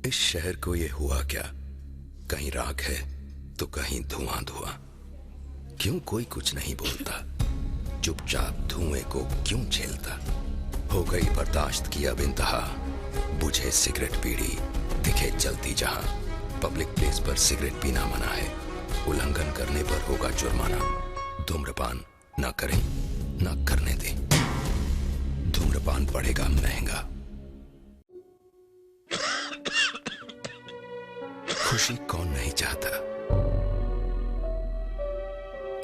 इस शहर को ये हुआ क्या, कहीं राख है तो कहीं धुआं धुआं। क्यों कोई कुछ नहीं बोलता, चुपचाप धुएं को क्यों झेलता। हो गई बर्दाश्त की अब इंतहा, बुझे सिगरेट बीड़ी दिखे जलती जहां। पब्लिक प्लेस पर सिगरेट पीना मना है, उल्लंघन करने पर होगा जुर्माना। धूम्रपान ना करें ना करने दें, धूम्रपान पड़ेगा महंगा। खुशी कौन नहीं चाहता,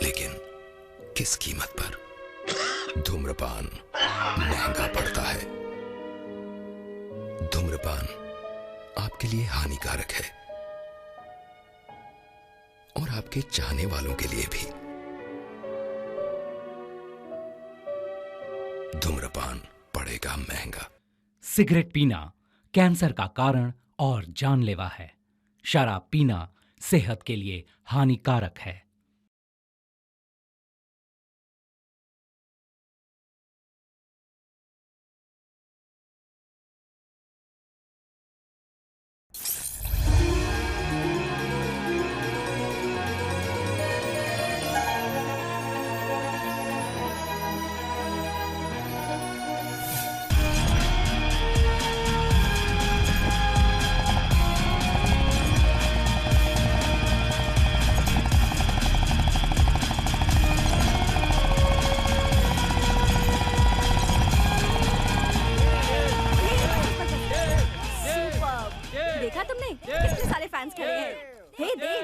लेकिन किस कीमत पर। धूम्रपान महंगा पड़ता है। धूम्रपान आपके लिए हानिकारक है और आपके चाहने वालों के लिए भी। धूम्रपान पड़ेगा महंगा। सिगरेट पीना कैंसर का कारण और जानलेवा है। शराब पीना सेहत के लिए हानिकारक है। देखा तुमने कितने सारे फैंस खड़े हैं। हे देव,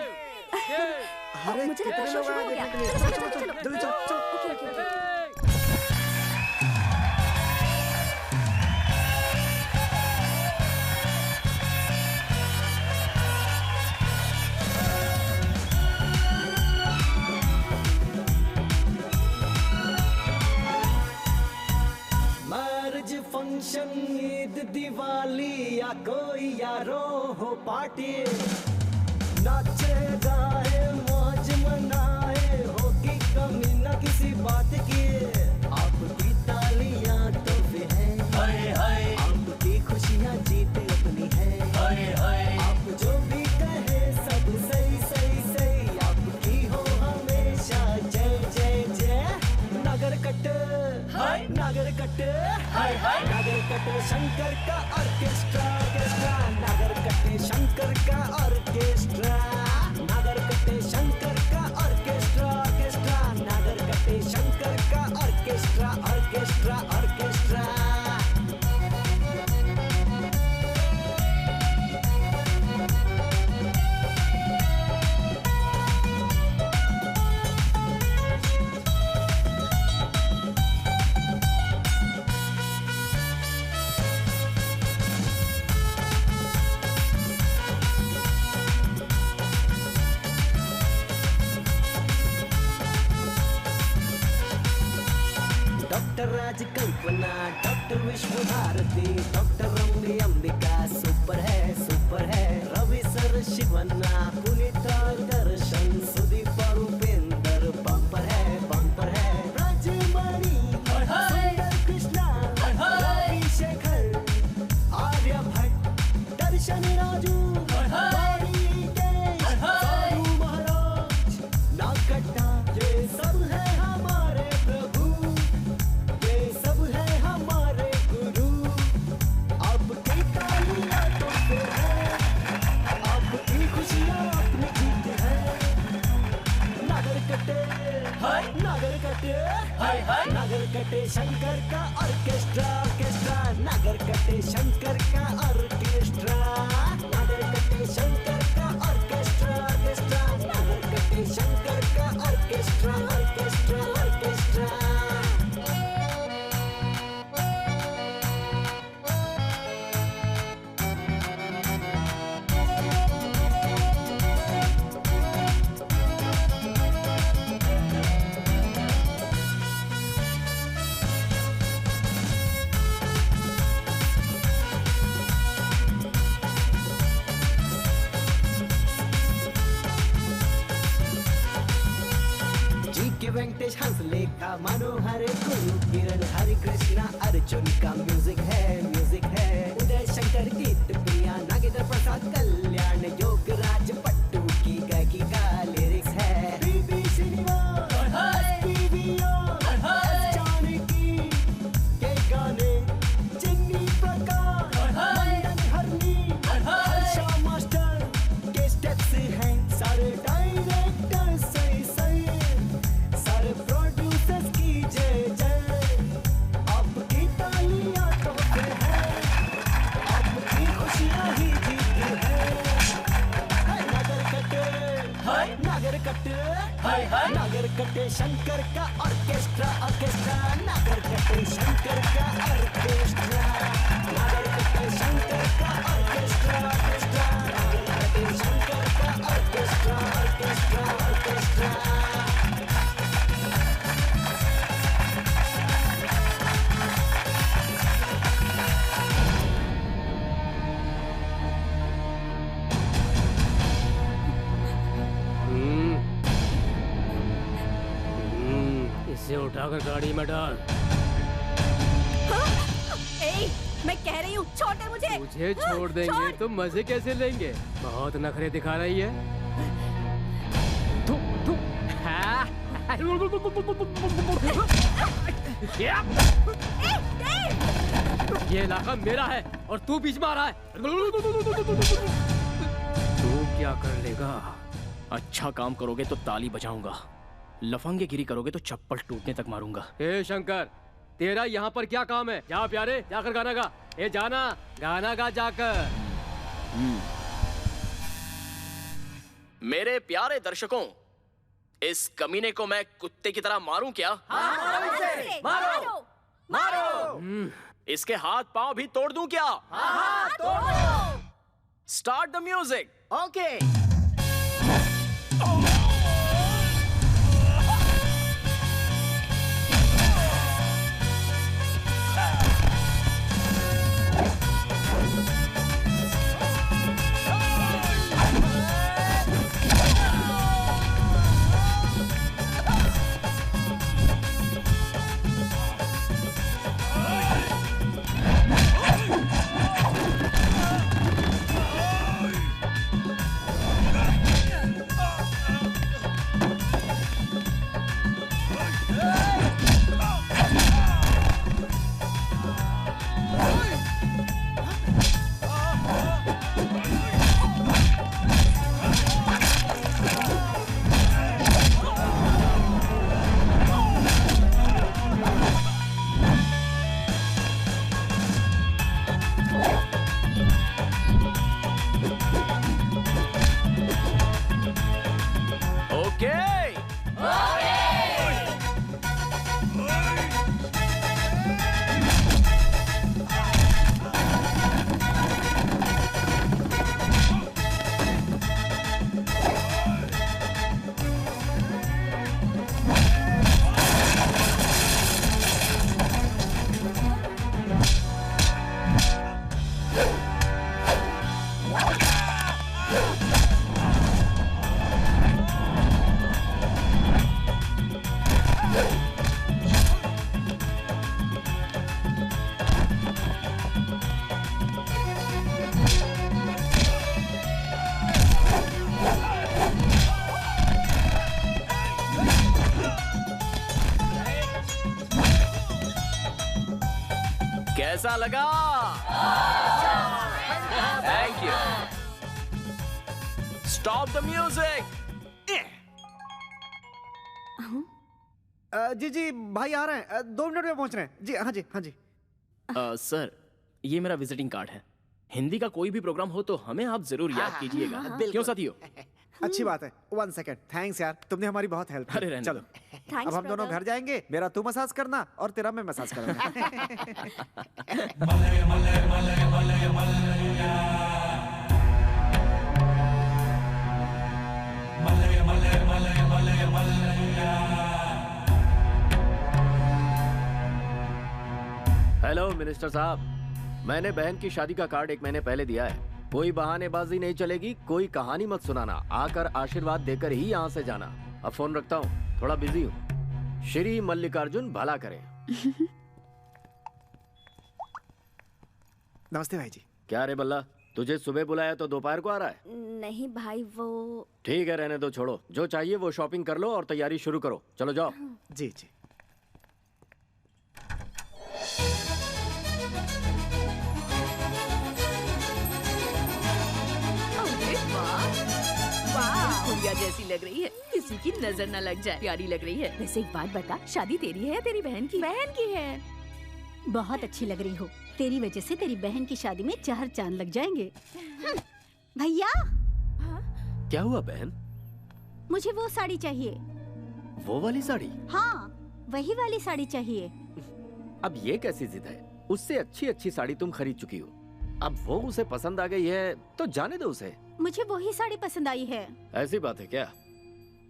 मुझे लगता है शो शुरू हो गया। चलो चलो चलो चलो। Okay okay okay. Function Eid Diwali या कोई यारो हो पार्टी, नाचे गाए मौज मनाए, होगी कमी न किसी बात की। आपकी तालियां तो भी है, हाय हाय, आपकी खुशियां जीत अपनी है, हाय हाय। आप जो भी कहे सब सही सही सही, आपकी हो हमेशा जय जय जय। नागर कट हाय, नागर कट हाय हाय, नागर कटे शंकर का ऑर्केस्ट्रा ऑर्केस्ट्रा, नागर कटे शंकर का ऑर्केस्ट्रा, नागर कटे शंकर का ऑर्केस्ट्रा ऑर्केस्ट्रा, नागर कटे शंकर का ऑर्केस्ट्रा ऑर्केस्ट्रा ऑर्केस्ट्रा। डॉक्टर राज कल्पना, डॉक्टर विश्व भारती, डॉक्टर रम्य अंबिका सुपर है। रवि सर शिवन्ना, पुनीता दर्शन, सुदीप उपेंद्र बम्पर है। राजमणि, सुंदर कृष्णा, रवि शेखर, आर्य भट्ट, दर्शन राजू, महाराज, नागट्टा, ये सब है हमारे प्रभु, हमारे गुरु। आपकी तालियां तो फिर है, आपकी खुशियां अपनी जीत है। नागर कटे हाय, नागर कटे हाय हाय, नागर कटे शंकर का ऑर्केस्ट्रा ऑर्केस्ट्रा, नागर कटे शंकर का ऑर्केस्ट्रा, नागर कटे शंकर का ऑर्केस्ट्रा ऑर्केस्ट्रा, नागर कटे शंकर का orchestra orchestra orchestra. Vicky Venkatesh Hamsalekha Manohar Guru Kiran हरे कृष्णा अर्जुन का म्यूजिक है उदय शंकर गीत प्रिया नागेंद्र प्रसाद कल्याण योगराज पट्टू की गायकी का लिरिक्स है बीबी श्रीनिवास जानकी के गाने जिन्नी प्रकाश मंडन हरनी हर्षा मास्टर के स्टेप्स हैं सारे डायरेक्टर सही सारे प्रोड्यूसर्स की जय जय आपकी तालियां तोहफे हैं आपकी खुशियां ही जीती है नागर कटे शंकर का ऑर्केस्ट्रा नागर कटे शंकर का ऑर्केस्ट्रा नागर कटे शंकर का ऑर्केस्ट्रा नागर कटे शंकर का ऑर्केस्ट्रा इसे उठाकर गाड़ी में डाल। मैं कह रही हूँ छोटे मुझे। तुझे छोड़ देंगे तो मजे कैसे लेंगे? बहुत नखरे दिखा रही है। ये इलाका मेरा है और तू बीच में आ रहा है। तू क्या कर लेगा? अच्छा काम करोगे तो ताली बजाऊंगा, लफंगेगिरी करोगे तो चप्पल टूटने तक मारूंगा। ए शंकर, तेरा यहाँ पर क्या काम है? जा प्यारे, जाकर गाना गा। ए जाना, गाना गा जाकर। मेरे प्यारे दर्शकों, इस कमीने को मैं कुत्ते की तरह मारूं क्या? मारो। इसके हाथ पांव भी तोड़ दूं क्या? तोड़ो। Start the music. ओके कैसा लगा? Thank you. Stop the music. जी भाई आ रहे हैं, 2 मिनट में पहुंच रहे हैं जी। हाँ जी। सर, ये मेरा विजिटिंग कार्ड है। हिंदी का कोई भी प्रोग्राम हो तो हमें आप जरूर याद कीजिएगा। क्यों साथियों? अच्छी बात है। 1 सेकंड। थैंक्स यार, तुमने हमारी बहुत हेल्प की। अरे रहने चलो अब हम दोनों घर जाएंगे। मेरा तू मसाज करना और तेरा मैं मसाज करूंगा। हेलो मिनिस्टर साहब, मैंने बहन की शादी का कार्ड 1 महीने पहले दिया है। कोई बहानेबाजी नहीं चलेगी, कोई कहानी मत सुनाना, आकर आशीर्वाद देकर ही यहाँ से जाना। अब फोन रखता हूँ, थोड़ा बिजी हूँ। श्री मल्लिकार्जुन भला करें। नमस्ते भाई जी। क्या रे बल्ला, तुझे सुबह बुलाया तो दोपहर को आ रहा है? नहीं भाई, वो ठीक है, रहने दो, छोड़ो। जो चाहिए वो शॉपिंग कर लो और तैयारी शुरू करो। चलो जाओ। जी जी। गुड़िया जैसी लग रही है, किसी की नजर न लग जाए, प्यारी लग रही है। वैसे एक बात बता, शादी तेरी है या तेरी बहन की? बहन की है। बहुत अच्छी लग रही हो। तेरी वजह से तेरी बहन की शादी में 4 चांद लग जाएंगे। भैया, क्या हुआ बहन? मुझे वो साड़ी चाहिए। वो वाली साड़ी? हाँ, वही वाली साड़ी चाहिए। अब ये कैसी जिद है? उससे अच्छी अच्छी साड़ी तुम खरीद चुकी हो। अब वो उसे पसंद आ गई है तो जाने दो उसे। मुझे वही साड़ी पसंद आई है। ऐसी बात है क्या?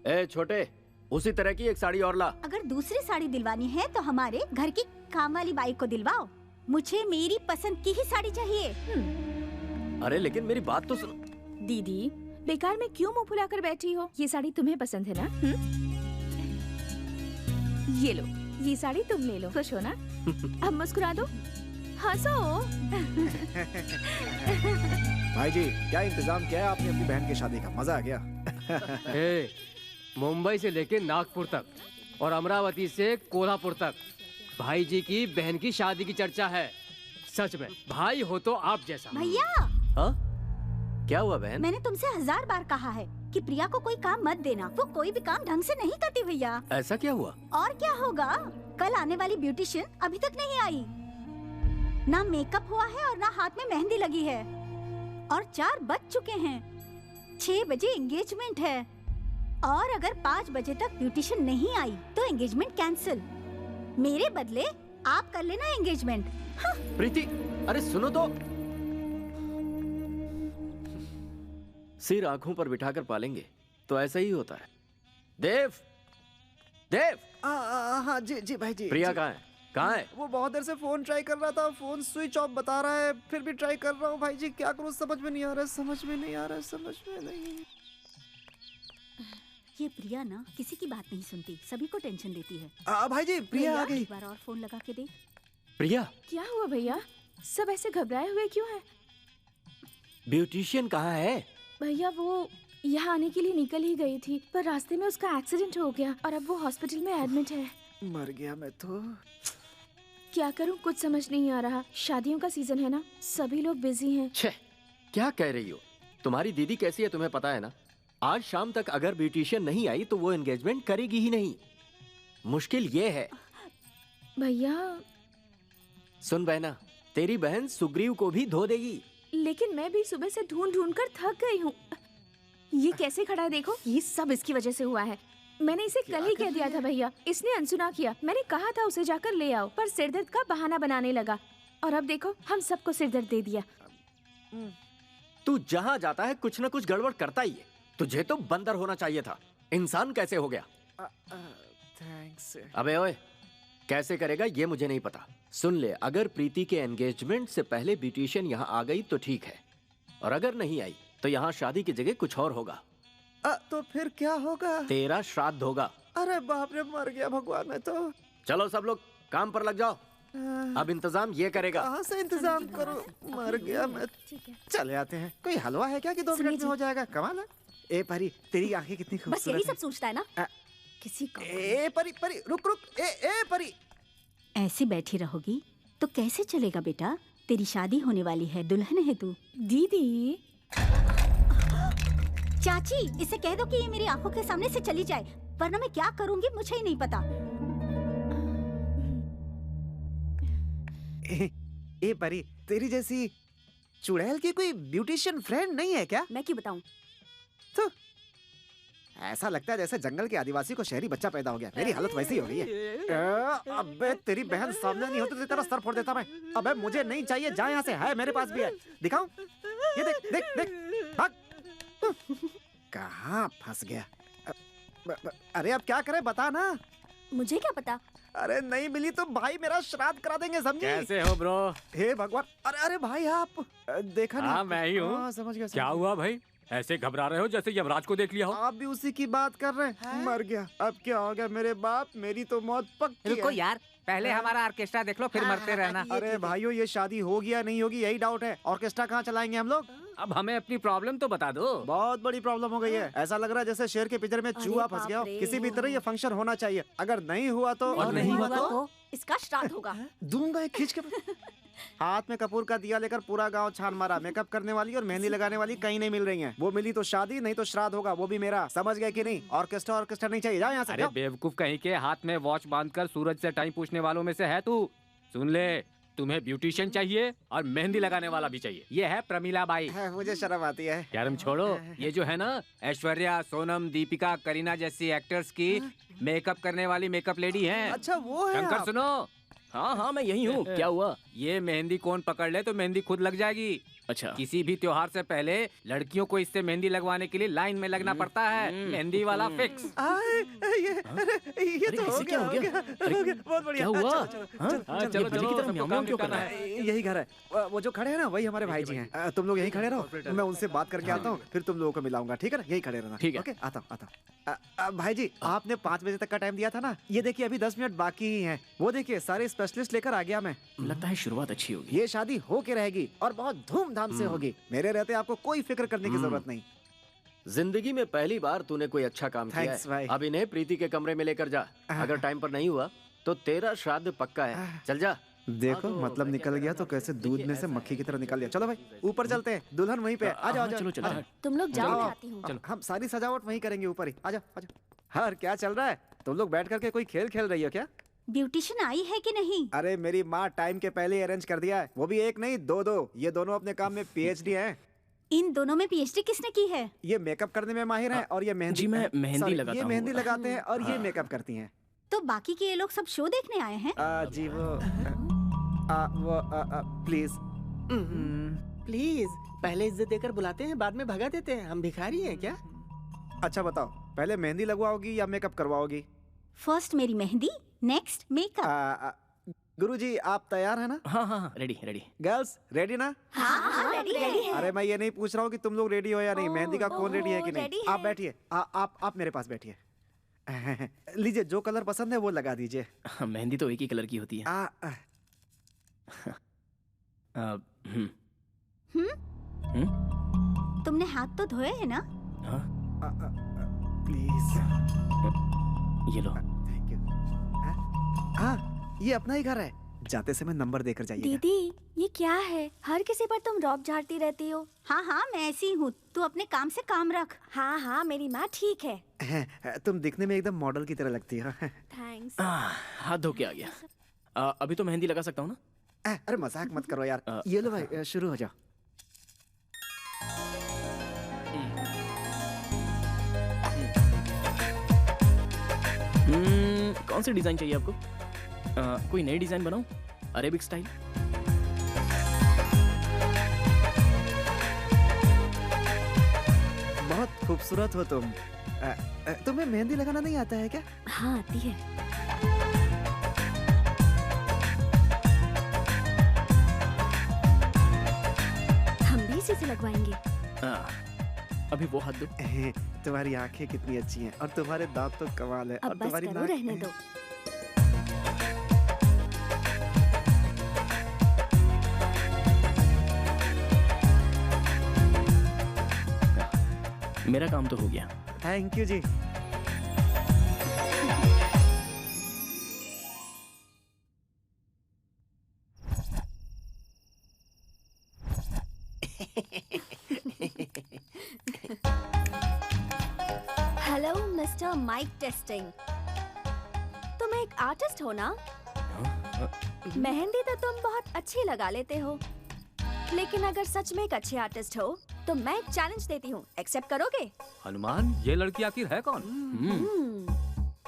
ए छोटे, उसी तरह की एक साड़ी और ला। अगर दूसरी साड़ी दिलवानी है तो हमारे घर की काम वाली बाई को दिलवाओ। मुझे मेरी पसंद की ही साड़ी चाहिए। अरे लेकिन मेरी बात तो सुनो। दीदी, बेकार में क्यों मुंह फुलाकर बैठी हो? ये साड़ी तुम्हें पसंद है ना? ये लो, ये साड़ी तुम ले लो। खुश हो ना? अब मुस्कुरा दो, हंसो। भाई जी, क्या इंतजाम किया है आपने अपनी बहन की शादी का? मजा आ गया। मुंबई से लेके नागपुर तक और अमरावती से कोल्हापुर तक भाई जी की बहन की शादी की चर्चा है। सच में भाई हो तो आप जैसा। भैया, हाँ? क्या हुआ बहन? मैंने तुमसे 1000 बार कहा है कि प्रिया को कोई काम मत देना। वो कोई भी काम ढंग से नहीं करती भैया। ऐसा क्या हुआ? और क्या होगा? कल आने वाली ब्यूटिशियन अभी तक नहीं आई। ना मेकअप हुआ है और ना हाथ में मेहंदी लगी है। और 4 बज चुके हैं। 6 बजे एंगेजमेंट है। और अगर 5 बजे तक ब्यूटिशियन नहीं आई तो एंगेजमेंट कैंसिल। मेरे बदले आप कर लेना एंगेजमेंट। हाँ। प्रीति, अरे सुनो तो। सिर आंखों पर बिठाकर पालेंगे तो ऐसा ही होता है। देव, देव। हाँ जी जी भाई जी। प्रिया कहाँ है? कहाँ है? वो बहुत देर से फोन ट्राई कर रहा था, फोन स्विच ऑफ बता रहा है, फिर भी ट्राई कर रहा हूँ भाई जी। क्या करूँ, समझ में नहीं आ रहा, समझ में नहीं आ रहा, समझ में नहीं। ये प्रिया ना किसी की बात नहीं सुनती, सभी को टेंशन देती है। भाई जी, प्रिया आ गई। एक बार और फोन लगा के देख। प्रिया, क्या हुआ भैया? सब ऐसे घबराए हुए क्यों हैं? ब्यूटिशियन कहाँ है? भैया वो यहाँ आने के लिए निकल ही गई थी, पर रास्ते में उसका एक्सीडेंट हो गया और अब वो हॉस्पिटल में एडमिट है। मर गया मैं तो। क्या करूँ, कुछ समझ नहीं आ रहा। शादियों का सीजन है ना, सभी लोग बिजी हैं। छे, क्या कह रही हो? तुम्हारी दीदी कैसी है तुम्हें पता है ना? आज शाम तक अगर ब्यूटिशियन नहीं आई तो वो एंगेजमेंट करेगी ही नहीं। मुश्किल ये है। भैया सुन बहना, तेरी बहन सुग्रीव को भी धो देगी। लेकिन मैं भी सुबह से ढूंढ ढूंढ कर थक गई हूँ। ये कैसे खड़ा है देखो, ये सब इसकी वजह से हुआ है। मैंने इसे कल ही कह दिया था भैया, इसने अनसुना किया। मैंने कहा था उसे जाकर ले आओ, पर सिरदर्द का बहाना बनाने लगा और अब देखो हम सबको सिरदर्द दे दिया। तू जहाँ जाता है कुछ न कुछ गड़बड़ करता ही है। तुझे तो बंदर होना चाहिए था, इंसान कैसे हो गया? थैंक्स। अबे ओए, कैसे करेगा ये मुझे नहीं पता। सुन ले, अगर प्रीति के एंगेजमेंट से पहले ब्यूटिशियन यहाँ आ गई तो ठीक है, और अगर नहीं आई तो यहाँ शादी की जगह कुछ और होगा। तो फिर क्या होगा? तेरा श्राद्ध होगा। अरे बाप रे, मर गया भगवान मैं तो। चलो सब लोग काम पर लग जाओ। अब इंतजाम ये करेगा। कहाँ से इंतजाम करो, मर गया मैं। चले आते हैं। कोई हलवा है क्या कि 2 मिनट में हो जाएगा? कमाल है। ए परी, तेरी आंखें कितनी खूबसूरत बस यही सब सोचता है ना। किसी को। ए परी, परी रुक रुक। ए परी, ऐसी बैठी रहोगी तो कैसे चलेगा बेटा? तेरी शादी होने वाली है, दुल्हन है तू। दीदी। चाची, इसे कह दो कि ये मेरी आंखों के सामने से चली जाए, वरना मैं क्या करूंगी मुझे ही नहीं पता। ए परी, तेरी जैसी चुड़ैल की कोई ब्यूटिशियन फ्रेंड नहीं है क्या? मैं क्यों बताऊं? तो ऐसा लगता है जैसे जंगल के आदिवासी को शहरी बच्चा पैदा हो गया। मेरी हालत वैसी ही हो गई है। अबे तेरी बहन सामने नहीं होती तो तेरा सर फोड़ देता मैं। अबे मुझे नहीं चाहिए, जा यहाँ से। है मेरे पास भी है, दिखाऊं? ये देख देख देख, भाग। कहाँ फंस गया? अरे अब क्या करे बता ना। मुझे क्या पता? अरे नहीं मिली तो भाई मेरा श्राद्ध करा देंगे, समझी? कैसे हो ब्रो? हे भगवान। अरे अरे भाई आप देखा नहीं? हाँ मैं ही हूँ। समझ गया। क्या हुआ भाई? ऐसे घबरा रहे हो जैसे यमराज को देख लिया हो। आप भी उसी की बात कर रहे हैं? मर गया, अब क्या हो गया मेरे बाप, मेरी तो मौत पक्की है। रुको यार, पहले हमारा ऑर्केस्ट्रा देख लो, फिर मरते रहना। अरे भाइयों, ये शादी होगी या नहीं होगी यही डाउट है। ऑर्केस्ट्रा कहाँ चलाएंगे हम लोग? अब हमें अपनी प्रॉब्लम तो बता दो। बहुत बड़ी प्रॉब्लम हो गई है। ऐसा लग रहा है जैसे शेर के पिंजरे में चूहा फंस गया हो। किसी भी तरह ये फंक्शन होना चाहिए। अगर नहीं हुआ तो और नहीं हुआ तो इसका श्राद्ध होगा। दूंगा एक खींच के। हाथ में कपूर का दिया लेकर पूरा गांव छान मारा। मेकअप करने वाली और मेहंदी लगाने वाली कहीं नहीं मिल रही हैं। वो मिली तो शादी, नहीं तो श्राद्ध होगा, वो भी मेरा। समझ गए कि नहीं? ऑर्केस्ट्रा नहीं चाहिए, जाओ यहाँ से। अरे बेवकूफ कहीं के, हाथ में वॉच बांधकर सूरज से टाइम पूछने वालों में से है तू। सुन ले, तुम्हें ब्यूटिशियन चाहिए और मेहंदी लगाने वाला भी चाहिए। ये है प्रमीला बाई। मुझे शर्म आती है। शर्म छोड़ो, ये जो है ना ऐश्वर्या, सोनम, दीपिका, करीना जैसी एक्टर्स की मेकअप करने वाली मेकअप लेडी हैं। अच्छा वो है। शंकर सुनो। हाँ हाँ मैं यही हूँ। क्या हुआ? ये मेहंदी कौन पकड़ ले तो मेहंदी खुद लग जाएगी। अच्छा। किसी भी त्योहार से पहले लड़कियों को इससे मेहंदी लगवाने के लिए लाइन में लगना पड़ता है। मेहंदी वाला फिक्स। ये तो हो गया। बहुत बढ़िया। यही घर है। वो जो खड़े हैं ना वही हमारे भाई जी हैं। तुम लोग यही खड़े रहो, मैं उनसे बात करके आता हूँ, फिर तुम लोगों को मिलाऊंगा। ठीक है ना? यही खड़े रहना। ठीक है। ओके, आता हूँ। भाई जी, आपने 5 बजे तक का टाइम दिया था ना, ये देखिए अभी 10 मिनट बाकी ही हैं। वो देखिए सारे स्पेशलिस्ट लेकर आ गया मैं। लगता है शुरुआत अच्छी होगी। ये शादी हो के रहेगी और बहुत धूमधाम से होगी। मेरे रहते आपको कोई फिक्र करने की जरूरत नहीं। जिंदगी में पहली बार तूने कोई अच्छा काम किया Thanks, भाई। है। अब इन्हें प्रीति के कमरे में लेकर जा। अगर टाइम पर नहीं हुआ तो तेरा श्राद्ध पक्का है। चल जा। देखो मतलब निकल गया तो कैसे दूध में से मक्खी की तरह निकल गया। चलो भाई ऊपर चलते हैं, दुल्हन वहीं पे। आ जाओ। चलो चलो। तुम लोग जाओ, मैं आती हूँ। हम सारी सजावट वहीं करेंगे ऊपर ही। आ जाओ। हाँ, क्या चल रहा है? तुम लोग बैठ करके कोई खेल खेल रही हो क्या? ब्यूटिशियन आई है कि नहीं? अरे मेरी माँ टाइम के पहले अरेंज कर दिया है। वो भी एक नहीं, 2-2। ये दोनों अपने काम में PhD हैं। इन दोनों में PhD किसने की है? ये मेकअप करने में माहिर हैं और ये मेहंदी। जी मैं मेहंदी लगाता हूँ। ये मेहंदी लगाते हैं और ये मेकअप करती हैं। तो बाकी के ये लोग सब शो देखने आए हैं? जी वो प्लीज प्लीज पहले इज्जत देकर बुलाते हैं, बाद में भगा देते हैं। हम भिखारी हैं क्या? अच्छा बताओ, पहले मेहंदी लगवाओगी या मेकअप करवाओगी? फर्स्ट मेरी मेहंदी, नेक्स्ट मेकअप। गुरुजी आप तैयार है ना? हाँ रेडी। गर्ल्स रेडी ना? हाँ रेडी है। अरे मैं ये नहीं पूछ रहा हूँ कि तुम लोग रेडी हो या नहीं। मेहंदी का कौन रेडी है कि नहीं? आप बैठिए। आप मेरे पास बैठिए। लीजिए, जो कलर पसंद है वो लगा दीजिए। मेहंदी तो एक ही कलर की होती है। तुमने हाथ तो धोए है ना? प्लीज ये लो। Thank you. हाँ ये अपना ही घर है। जाते समय नंबर देकर जाइए। दीदी ये क्या है? हर किसी पर तुम रौब झाड़ती रहती हो। हाँ मैं ऐसी हूँ। तू अपने काम से काम रख। हाँ मेरी माँ ठीक है। तुम दिखने में एकदम मॉडल की तरह लगती हो। थैंक्स। हाथ धो के आ गया। अभी तो मेहंदी लगा सकता हूँ ना? अरे मजाक मत करो यार। ये लो भाई, शुरू हो जाओ। कौन सी डिजाइन चाहिए आपको? कोई नई डिजाइन बनाऊं? Arabic style? बहुत खूबसूरत हो तुम। तुम्हें मेहंदी लगाना नहीं आता है क्या? हाँ आती है। हम भी इसी से लगवाएंगे। अभी वो हाथ दो। तुम्हारी आंखें कितनी अच्छी हैं और तुम्हारे दांत तो कमाल है। अब और बस तुम्हारी करो, नाक रहने दो। मेरा काम तो हो गया। थैंक यू जी। Hello mister mike testing. तुम एक आर्टिस्ट हो ना? मेहंदी तो तुम बहुत अच्छी लगा लेते हो, लेकिन अगर सच में एक अच्छे आर्टिस्ट हो तो मैं एक चैलेंज देती हूँ। एक्सेप्ट करोगे? हनुमान, ये लड़की आखिर है कौन?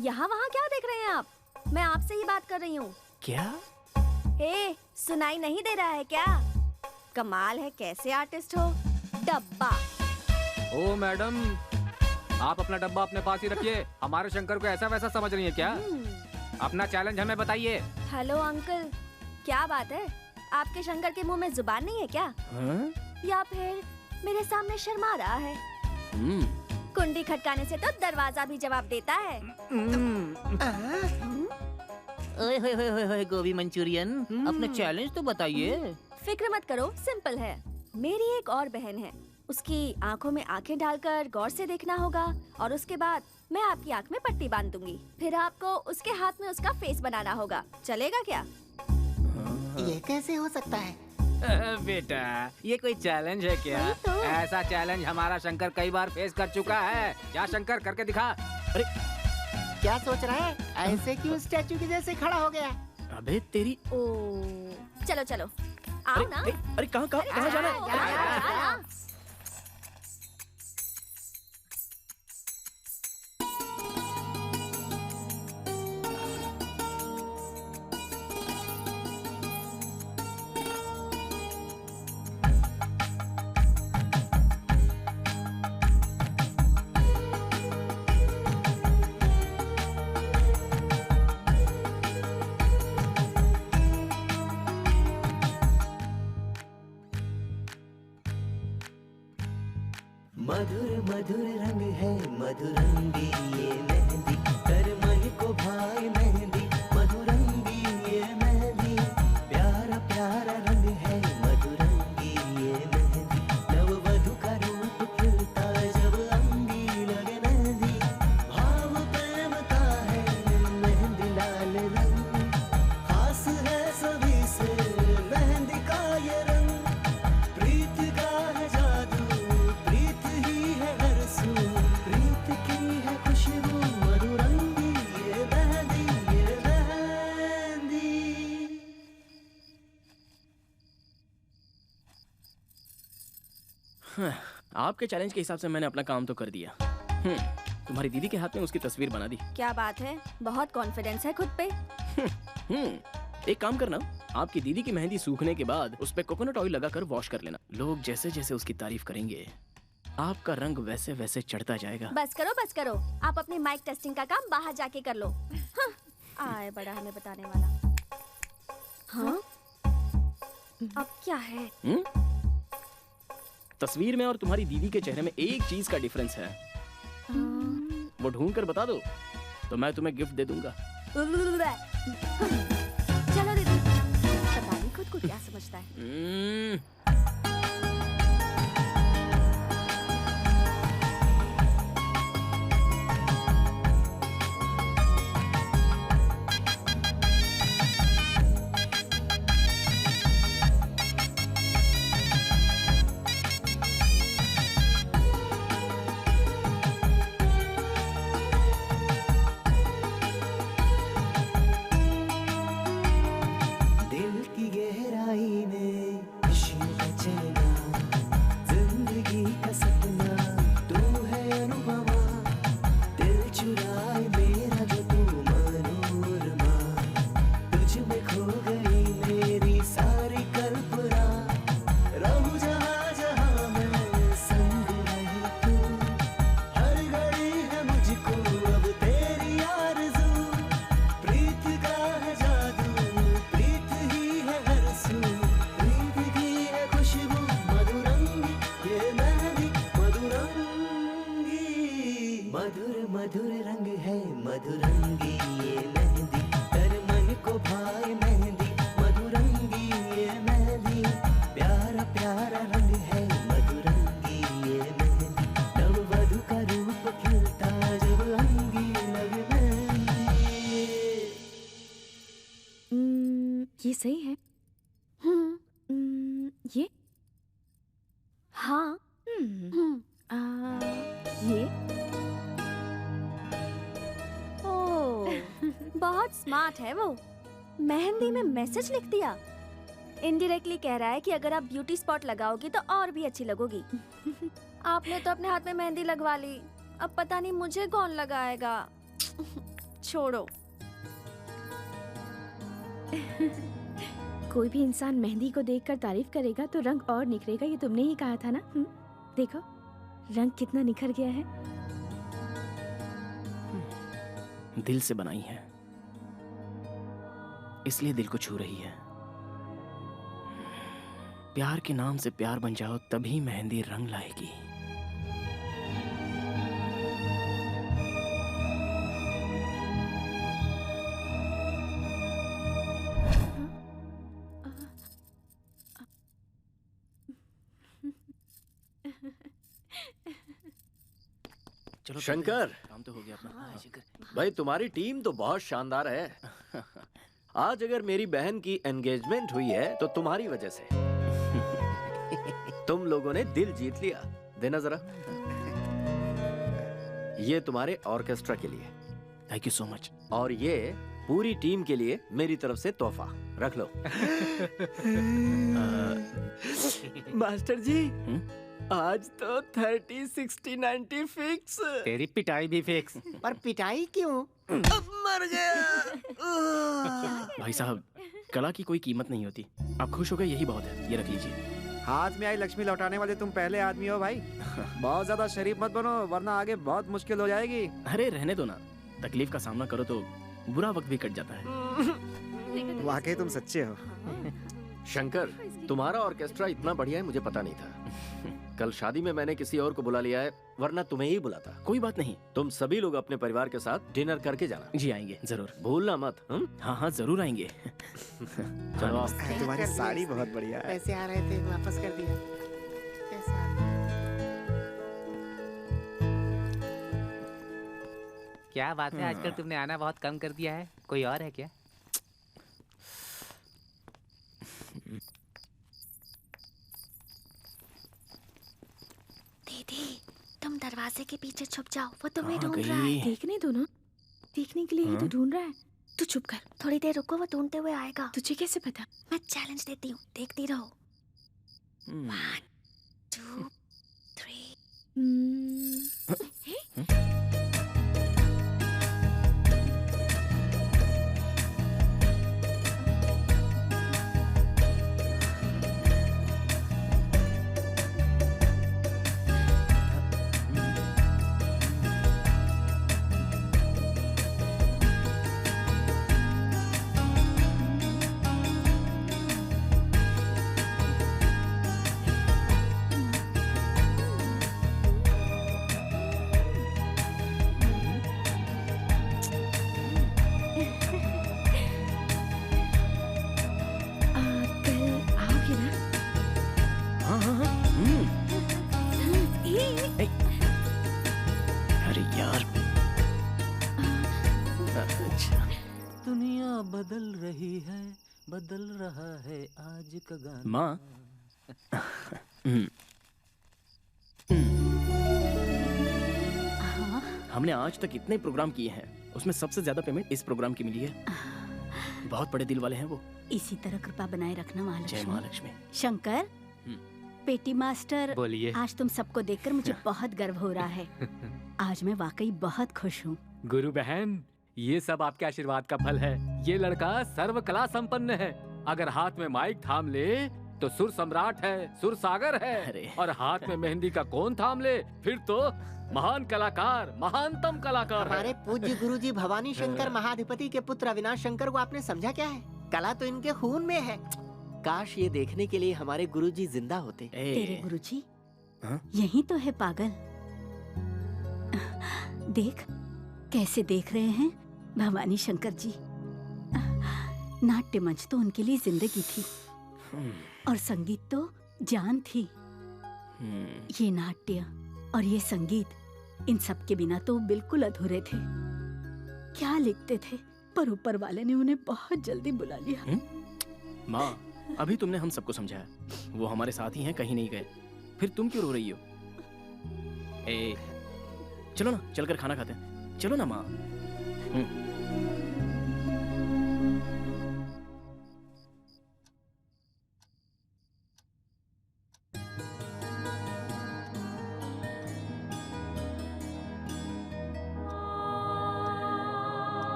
यहाँ वहाँ क्या देख रहे हैं आप? मैं आपसे ही बात कर रही हूँ। क्या? हे, सुनाई नहीं दे रहा है क्या? कमाल है, कैसे आर्टिस्ट हो? डब्बा। ओ मैडम, आप अपना डब्बा अपने पास ही रखिए। हमारे शंकर को ऐसा वैसा समझ रही है क्या? अपना चैलेंज हमें बताइए। हेलो अंकल, क्या बात है? आपके शंकर के मुंह में जुबान नहीं है क्या? हाँ? या फिर मेरे सामने शर्मा रहा है। कुंडी खटकाने से तो दरवाजा भी जवाब देता है। ओए होए होए होए होए गोभी मंचूरियन, अपना चैलेंज तो बताइए। फिक्र मत करो, सिंपल है। मेरी एक और बहन है, उसकी आंखों में आंखें डालकर गौर से देखना होगा और उसके बाद मैं आपकी आंख में पट्टी बांध दूंगी। फिर आपको उसके हाथ में उसका फेस बनाना होगा। चलेगा क्या? ये कैसे हो सकता है? बेटा, ये कोई चैलेंज है क्या? तो। ऐसा चैलेंज हमारा शंकर कई बार फेस कर चुका है। जा शंकर, करके दिखा। अरे क्या सोच रहा है? ऐसे क्यों स्टैचू के जैसे खड़ा हो गया? अबे तेरी। ओ, चलो चलो, आओ ना। अरे कहाँ जाना है? मधुर मधुर रंग है मधुरंगी ये मेहंदी, कर मन को भाई मेहंदी, मधुरंगी ये मेहंदी, प्यारा प्यारा रंग है मधुरंगी ये मेहंदी, नववधु का रूप खिलता जब अंगी लगे मेहंदी, भाव प्रेम का है मेहंदी लाल रंग, खास है सभी से मेहंदी का ये रंग, प्रीत का है जादू, प्रीत ही है हर सू, प्रीत की है खुशबू, मधुरंगी ये मेहंदी ये मेहंदी। आपके चैलेंज के हिसाब से मैंने अपना काम तो कर दिया। तुम्हारी दीदी के हाथ में उसकी तस्वीर बना दी। क्या बात है, बहुत कॉन्फिडेंस है खुद पे। एक काम करना, आपकी दीदी की मेहंदी सूखने के बाद उस पे कोकोनट ऑयल लगाकर वॉश कर लेना। लोग जैसे जैसे उसकी तारीफ करेंगे, आपका रंग वैसे वैसे चढ़ता जाएगा। बस करो, आप अपनी माइक टेस्टिंग का काम बाहर जाके कर लो। आए बड़ा हमें बताने वाला। हाँ, अब क्या है? तस्वीर में और तुम्हारी दीदी के चेहरे में एक चीज का डिफरेंस है। वो ढूंढ कर बता दो तो मैं तुम्हें गिफ्ट दे दूंगा। चलो दीदी, पता नहीं खुद को क्या समझता है। दिल की गहराई में खुशियों का चलना, जिंदगी का सपना तू है अनुभवा, दिल चुराए मेरा जो तू मनोरमा, तुझ में खो गई मेरी सारी कल्पना, रहूं जहाँ जहाँ मैं संग रही तू, हर घड़ी है मुझको अब तेरी आरज़ू, प्रीत का है जादू, प्रीत ही है हर सू, प्रीत की है खुशबू, मधुरंगी ये मेहंदी मधुरंगी, मधुर मधुर रंग है मधुरंगी ये मेहंदी, कर मन को भाई मेहंदी, मधुरंगी ये मेहंदी, प्यारा प्यारा रंग है मधुरंगी ये मेहंदी, नववधु का रूप खिलता जब अंगी लगे मेहंदी। ये सही है। ये हाँ। ये ओह, बहुत स्मार्ट है वो। मेहंदी में मैसेज लिख दिया। इनडायरेक्टली कह रहा है कि अगर आप ब्यूटी स्पॉट लगाओगी तो और भी अच्छी लगोगी। आपने तो अपने हाथ में मेहंदी लगवा ली, अब पता नहीं मुझे कौन लगाएगा। छोड़ो। कोई भी इंसान मेहंदी को देखकर तारीफ करेगा तो रंग और निखरेगा, ये तुमने ही कहा था ना? देखो रंग कितना निखर गया है। दिल से बनाई है, इसलिए दिल को छू रही है। प्यार के नाम से प्यार बन जाओ, तभी मेहंदी रंग लाएगी। चलो शंकर, काम तो हो गया अपना। शंकर भाई तुम्हारी टीम तो बहुत शानदार है। आज अगर मेरी बहन की एंगेजमेंट हुई है तो तुम्हारी वजह से। तुम लोगों ने दिल जीत लिया। देना जरा। ये तुम्हारे ऑर्केस्ट्रा के लिए। Thank you so much. और ये पूरी टीम के लिए मेरी तरफ से तोहफा। रख लो। मास्टर जी, आज तो 30, 60, 90 फिक्स। तेरी पिटाई भी फिक्स। पर पिटाई क्यों? मर गया। भाई साहब, कला की कोई कीमत नहीं होती। आप खुश हो गए, यही बहुत है। ये रख लीजिए। हाथ में आई लक्ष्मी लौटाने वाले तुम पहले आदमी हो भाई। बहुत ज्यादा शरीफ मत बनो, वरना आगे बहुत मुश्किल हो जाएगी। अरे रहने दो ना, तकलीफ का सामना करो तो बुरा वक्त भी कट जाता है। वाकई तुम सच्चे हो। शंकर, तुम्हारा ऑर्केस्ट्रा इतना बढ़िया है मुझे पता नहीं था। कल शादी में मैंने किसी और को बुला लिया है, वरना तुम्हें ही बुलाता। कोई बात नहीं, तुम सभी लोग अपने परिवार के साथ डिनर करके जाना। जी आएंगे जरूर, भूलना मत। हाँ हाँ जरूर आएंगे। चलो आओ। तुम्हारी साड़ी बहुत बढ़िया है। पैसे आ रहे थे, वापस कर दिया। कैसा? क्या बात है, आजकल तुमने आना बहुत कम कर दिया है। कोई और है क्या? दीदी, तुम दरवाजे के पीछे छुप जाओ, वो तुम्हें कहाँ ढूंढ रहा है। गई? देखने दो ना, देखने के लिए ही तो ढूंढ रहा है। तू चुप कर। थोड़ी देर रुको, वो ढूंढते हुए आएगा। तुझे कैसे पता? मैं चैलेंज देती हूँ, देखती रहो। 1, 2, 3। अरे यार, दुनिया बदल रही है, बदल रहा है आज का गाना। माँ, हमने आज तक इतने प्रोग्राम किए हैं, उसमें सबसे ज्यादा पेमेंट इस प्रोग्राम की मिली है। बहुत बड़े दिल वाले हैं वो। इसी तरह कृपा बनाए रखना जय महालक्ष्मी। महालक्ष्मी। शंकर, पेटी मास्टर, बोलिए। आज तुम सबको देखकर मुझे बहुत गर्व हो रहा है। आज मैं वाकई बहुत खुश हूँ। गुरु बहन, ये सब आपके आशीर्वाद का फल है। ये लड़का सर्व कला संपन्न है। अगर हाथ में माइक थाम ले तो सुर सम्राट है, सुर सागर है। और हाथ में मेहंदी का कोन थाम ले फिर तो महान कलाकार, महानतम कलाकार है। हमारे पूज्य गुरुजी भवानी शंकर महाधिपति के पुत्र अविनाश शंकर को आपने समझा क्या है? कला तो इनके खून में है। काश ये देखने के लिए हमारे गुरुजी जिंदा होते। तेरे गुरुजी यही तो है पागल। देख कैसे देख रहे हैं भवानी शंकर जी। नाट्य मंच तो उनके लिए जिंदगी थी और संगीत तो जान थी। ये नाट्य और ये संगीत, इन सब के बिना तो बिल्कुल अधूरे थे। क्या लिखते थे, पर ऊपर वाले ने उन्हें बहुत जल्दी बुला लिया। माँ, अभी तुमने हम सबको समझाया, वो हमारे साथ ही हैं, कहीं नहीं गए। फिर तुम क्यों रो रही हो? चलो ना, चलकर खाना खाते हैं। चलो ना माँ।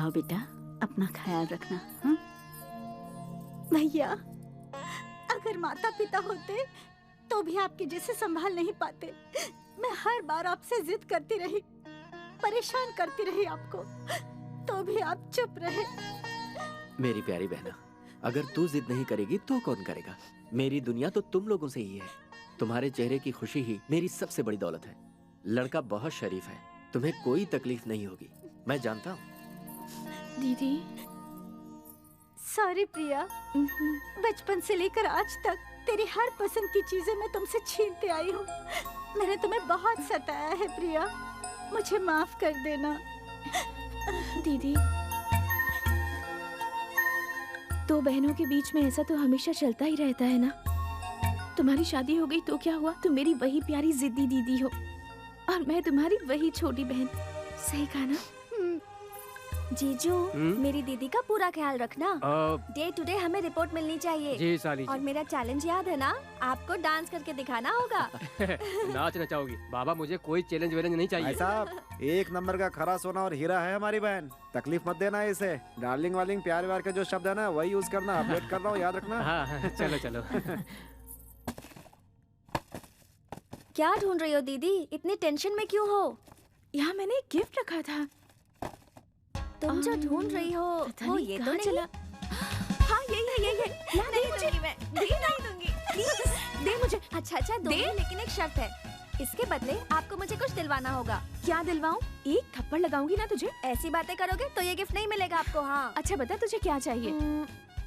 जाओ बेटा, अपना ख्याल रखना। हाँ? भैया, अगर माता पिता होते तो भी आपके जैसे संभाल नहीं पाते। मैं हर बार आपसे जिद करती रही, परेशान करती रही आपको, तो भी आप चुप रहे। मेरी प्यारी बहना, अगर तू जिद नहीं करेगी तो कौन करेगा? मेरी दुनिया तो तुम लोगों से ही है। तुम्हारे चेहरे की खुशी ही मेरी सबसे बड़ी दौलत है। लड़का बहुत शरीफ है, तुम्हें कोई तकलीफ नहीं होगी, मैं जानता हूँ। दीदी, सॉरी प्रिया, बचपन से लेकर आज तक तेरी हर पसंद की चीजें मैं तुमसे छीनते आई हूँ। मैंने तुम्हें बहुत सताया है प्रिया, मुझे माफ कर देना। दीदी, दो बहनों के बीच में ऐसा तो हमेशा चलता ही रहता है ना। तुम्हारी शादी हो गई तो क्या हुआ, तुम मेरी वही प्यारी जिद्दी दीदी हो और मैं तुम्हारी वही छोटी बहन। सही कहा ना? जीजू, मेरी दीदी का पूरा ख्याल रखना। डे टू डे हमें रिपोर्ट मिलनी चाहिए। जी साली। और मेरा चैलेंज याद है ना, आपको डांस करके दिखाना होगा। नाच नचाओगी? बाबा मुझे कोई चैलेंज वैलेंज नहीं चाहिए। भाई साहब, एक नंबर का खरा सोना और हीरा है हमारी बहन, तकलीफ मत देना इसे। डार्लिंग वार्लिंग प्यार व्यार के जो शब्द है ना, वही यूज करना। अपडेट कर रहा हूँ, याद रखना। हाँ, चलो चलो। क्या ढूंढ रही हो दीदी? इतनी टेंशन में क्यों हो? यहाँ मैंने एक गिफ्ट रखा था। तुम जो ढूंढ रही हो वो ये तो नहीं चला? हाँ, यही है। नहीं मुझे नहीं दूंगी। प्लीज दे मुझे। अच्छा दे, लेकिन एक शर्त है। इसके बदले आपको मुझे कुछ दिलवाना होगा। क्या दिलवाऊं? एक थप्पड़ लगाऊंगी ना तुझे। ऐसी बातें करोगे तो ये गिफ्ट नहीं मिलेगा आपको। हाँ, अच्छा बता, तुझे क्या चाहिए?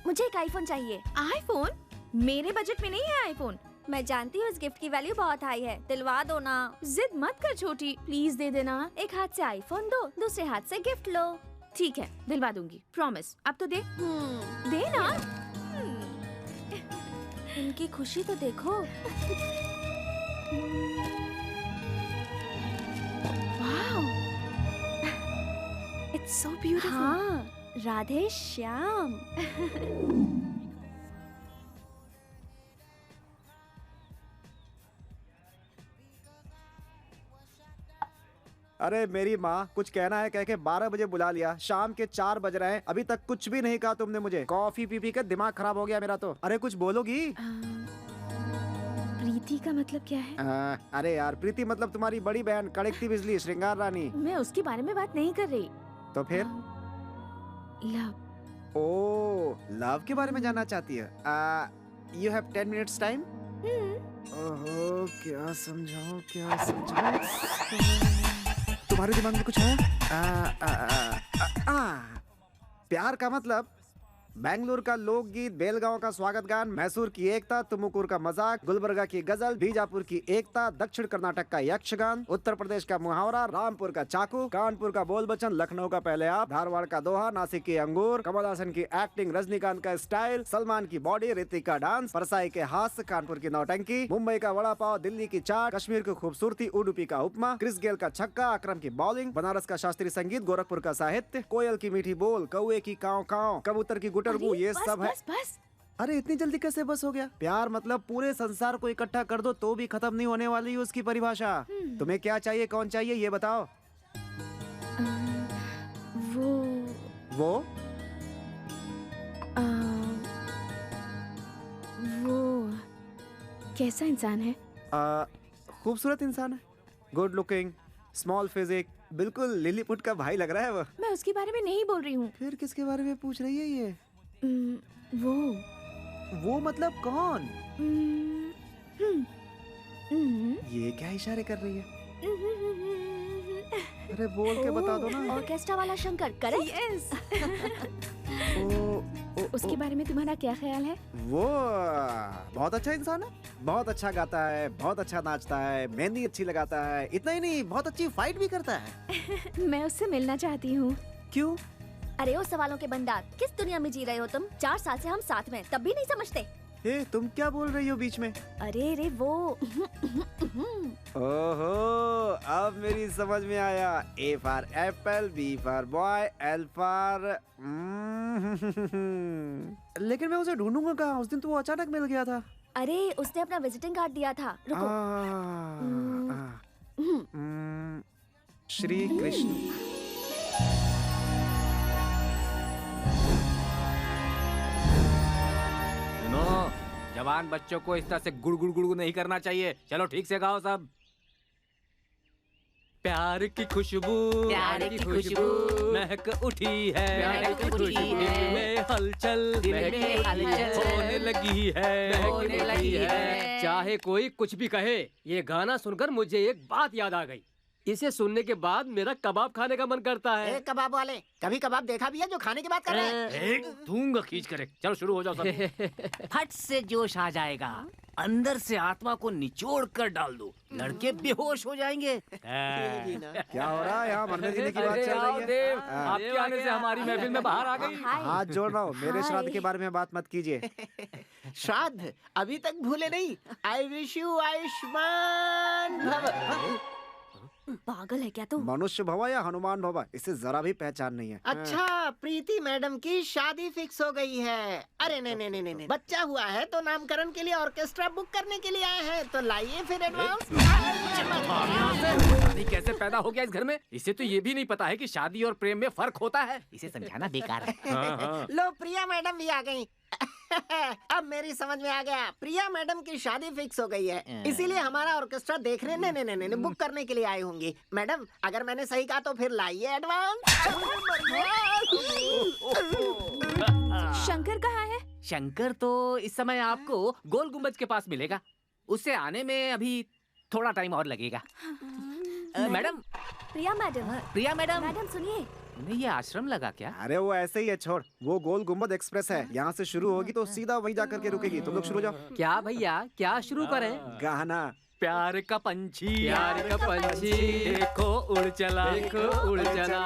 मुझे एक आईफोन चाहिए। आईफोन? मेरे बजट में नहीं है आईफोन। मैं जानती हूँ इस गिफ्ट की वैल्यू बहुत हाई है, दिलवा दो ना। जिद मत कर छोटी, प्लीज दे देना। एक हाथ से आईफोन दो, दूसरे हाथ से गिफ्ट लो। ठीक है, दिलवा दूंगी, प्रॉमिस। अब तो दे। दे ना। इनकी खुशी तो देखो। Wow, it's so beautiful. हाँ, राधे श्याम। अरे मेरी माँ, कुछ कहना है कह के 12 बजे बुला लिया, शाम के 4 बज रहे हैं, अभी तक कुछ भी नहीं कहा तुमने मुझे। कॉफी पी पी के दिमाग खराब हो गया मेरा तो। अरे कुछ बोलोगी? प्रीति का मतलब क्या है? अरे यार, प्रीति मतलब तुम्हारी बड़ी बहन, कड़कती बिजली, श्रृंगार रानी। मैं उसके बारे में बात नहीं कर रही। तो फिर? लव। ओ, लव के बारे में जानना चाहती है? You have 10 minutes time? ओहो, क्या समझाऊं? तुम्हारे दिमाग में कुछ है? प्यार का मतलब बेंगलुरु का लोकगीत, बेलगांव का स्वागत गान, मैसूर की एकता, तुमुकुर का मजाक, गुलबर्गा की गजल, बीजापुर की एकता, दक्षिण कर्नाटक का यक्षगान, उत्तर प्रदेश का मुहावरा, रामपुर का चाकू, कानपुर का बोल बचन, लखनऊ का पहले आप, धारवाड़ का दोहा, नासिक की अंगूर, कमल हासन की एक्टिंग, रजनीकांत का स्टाइल, सलमान की बॉडी, ऋतिक का डांस, परसाई के हास्य, कानपुर की नौटंकी, मुंबई का वड़ा पाव, दिल्ली की चाट, कश्मीर की खूबसूरती, उडुपी का उपमा, क्रिस गेल का छक्का, अकरम की बॉलिंग, बनारस का शास्त्रीय संगीत, गोरखपुर का साहित्य, कोयल की मीठी बोल, कौए की काव काव, कबूतर की गुटरगू, ये सब है। बस। अरे इतनी जल्दी कैसे बस हो गया? प्यार मतलब पूरे संसार को इकट्ठा कर दो तो भी खत्म नहीं होने वाली उसकी परिभाषा। तुम्हें क्या चाहिए, कौन चाहिए, ये बताओ। वो कैसा इंसान है? खूबसूरत इंसान है, गुड लुकिंग, स्मॉल फिजिक, बिल्कुल लिलीपुट का भाई लग रहा है वो। मैं उसके बारे में नहीं बोल रही हूँ। फिर किसके बारे में पूछ रही है ये? वो मतलब कौन? ये क्या इशारे कर रही है? अरे बोल के बता दो ना। ऑर्केस्ट्रा वाला शंकर, करेक्ट? यस। उसके बारे में तुम्हारा क्या ख्याल है? वो बहुत अच्छा इंसान है, बहुत अच्छा गाता है, बहुत अच्छा नाचता है, मेहंदी अच्छी लगाता है, इतना ही नहीं बहुत अच्छी फाइट भी करता है। मैं उससे मिलना चाहती हूँ। क्यों? अरे ओ सवालों के भंडार, किस दुनिया में जी रहे हो तुम? 4 साल से हम साथ में, तब भी नहीं समझते। तुम क्या बोल रही हो बीच में? अरे वो ओहो, अब मेरी समझ में आया। A for apple, B for boy, L for लेकिन मैं उसे ढूंढूंगा कहाँ? उस दिन तो वो अचानक मिल गया था। अरे उसने अपना विजिटिंग कार्ड दिया था। रुको। श्री कृष्ण। जवान बच्चों को इस तरह से गुड़ गुड़ गुड़ नहीं करना चाहिए। चलो ठीक से गाओ सब। प्यार की खुशबू, प्यार की खुशबू महक उठी है, महक उठी है, दिल में हलचल, दिल में हलचल होने लगी है, होने लगी है। चाहे कोई कुछ भी कहे, ये गाना सुनकर मुझे एक बात याद आ गई। इसे सुनने के बाद मेरा कबाब खाने का मन करता है। ए, कबाब वाले, कभी कबाब देखा भी है जो खाने की बात कर रहे हैं? एक दूंगा खींच कर। चलो शुरू हो जाओ सब। फट से जोश आ जाएगा, अंदर से आत्मा को निचोड़ कर डाल दो, लड़के बेहोश हो जाएंगे। क्या हो रहा है यहाँ? मरने जीने की बात चल रही है। देव, आपके आने से हमारी महफिल में बाहर आ गई। हाथ जोड़ रहा हूँ, मेरे श्राद्ध के बारे में बात मत कीजिए। श्राद्ध अभी तक भूले नहीं। आई विश यू आयुष्मान भव। पागल है क्या तू? मनुष्य भवा या हनुमान भवा, इसे जरा भी पहचान नहीं है। अच्छा, प्रीति मैडम की शादी फिक्स हो गई है। अरे नहीं नहीं नहीं नहीं, बच्चा हुआ है तो नामकरण के लिए ऑर्केस्ट्रा बुक करने के लिए आए हैं, तो लाइए फिर एडवांस। शादी कैसे पैदा हो गया इस घर में? इसे तो ये भी नहीं पता है कि शादी और प्रेम में फर्क होता है। इसे समझाना बेकार है। लो, प्रिया मैडम भी आ गई। अब मेरी समझ में आ गया, प्रिया मैडम की शादी फिक्स हो गई है, इसीलिए हमारा ऑर्केस्ट्रा देखने नहीं बुक करने के लिए आई होंगी। मैडम, अगर मैंने सही कहा तो फिर लाइए एडवांस। शंकर कहाँ है? शंकर तो इस समय आपको गोल गुम्बद के पास मिलेगा। उससे आने में अभी थोड़ा टाइम और लगेगा। मैडम, प्रिया मैडम, प्रिया मैडम, मैडम सुनिए। उन्हें ये आश्रम लगा क्या? अरे वो ऐसे ही है, छोड़। वो गोल गुम्बद एक्सप्रेस है, यहाँ से शुरू होगी तो सीधा वहीं जाकर के रुकेगी। तुम लोग शुरू हो जाओ। क्या भैया, क्या शुरू करें? गाना। प्यार का पंछी, प्यार का पंछी, देखो उड़ चला, देखो उड़ चला।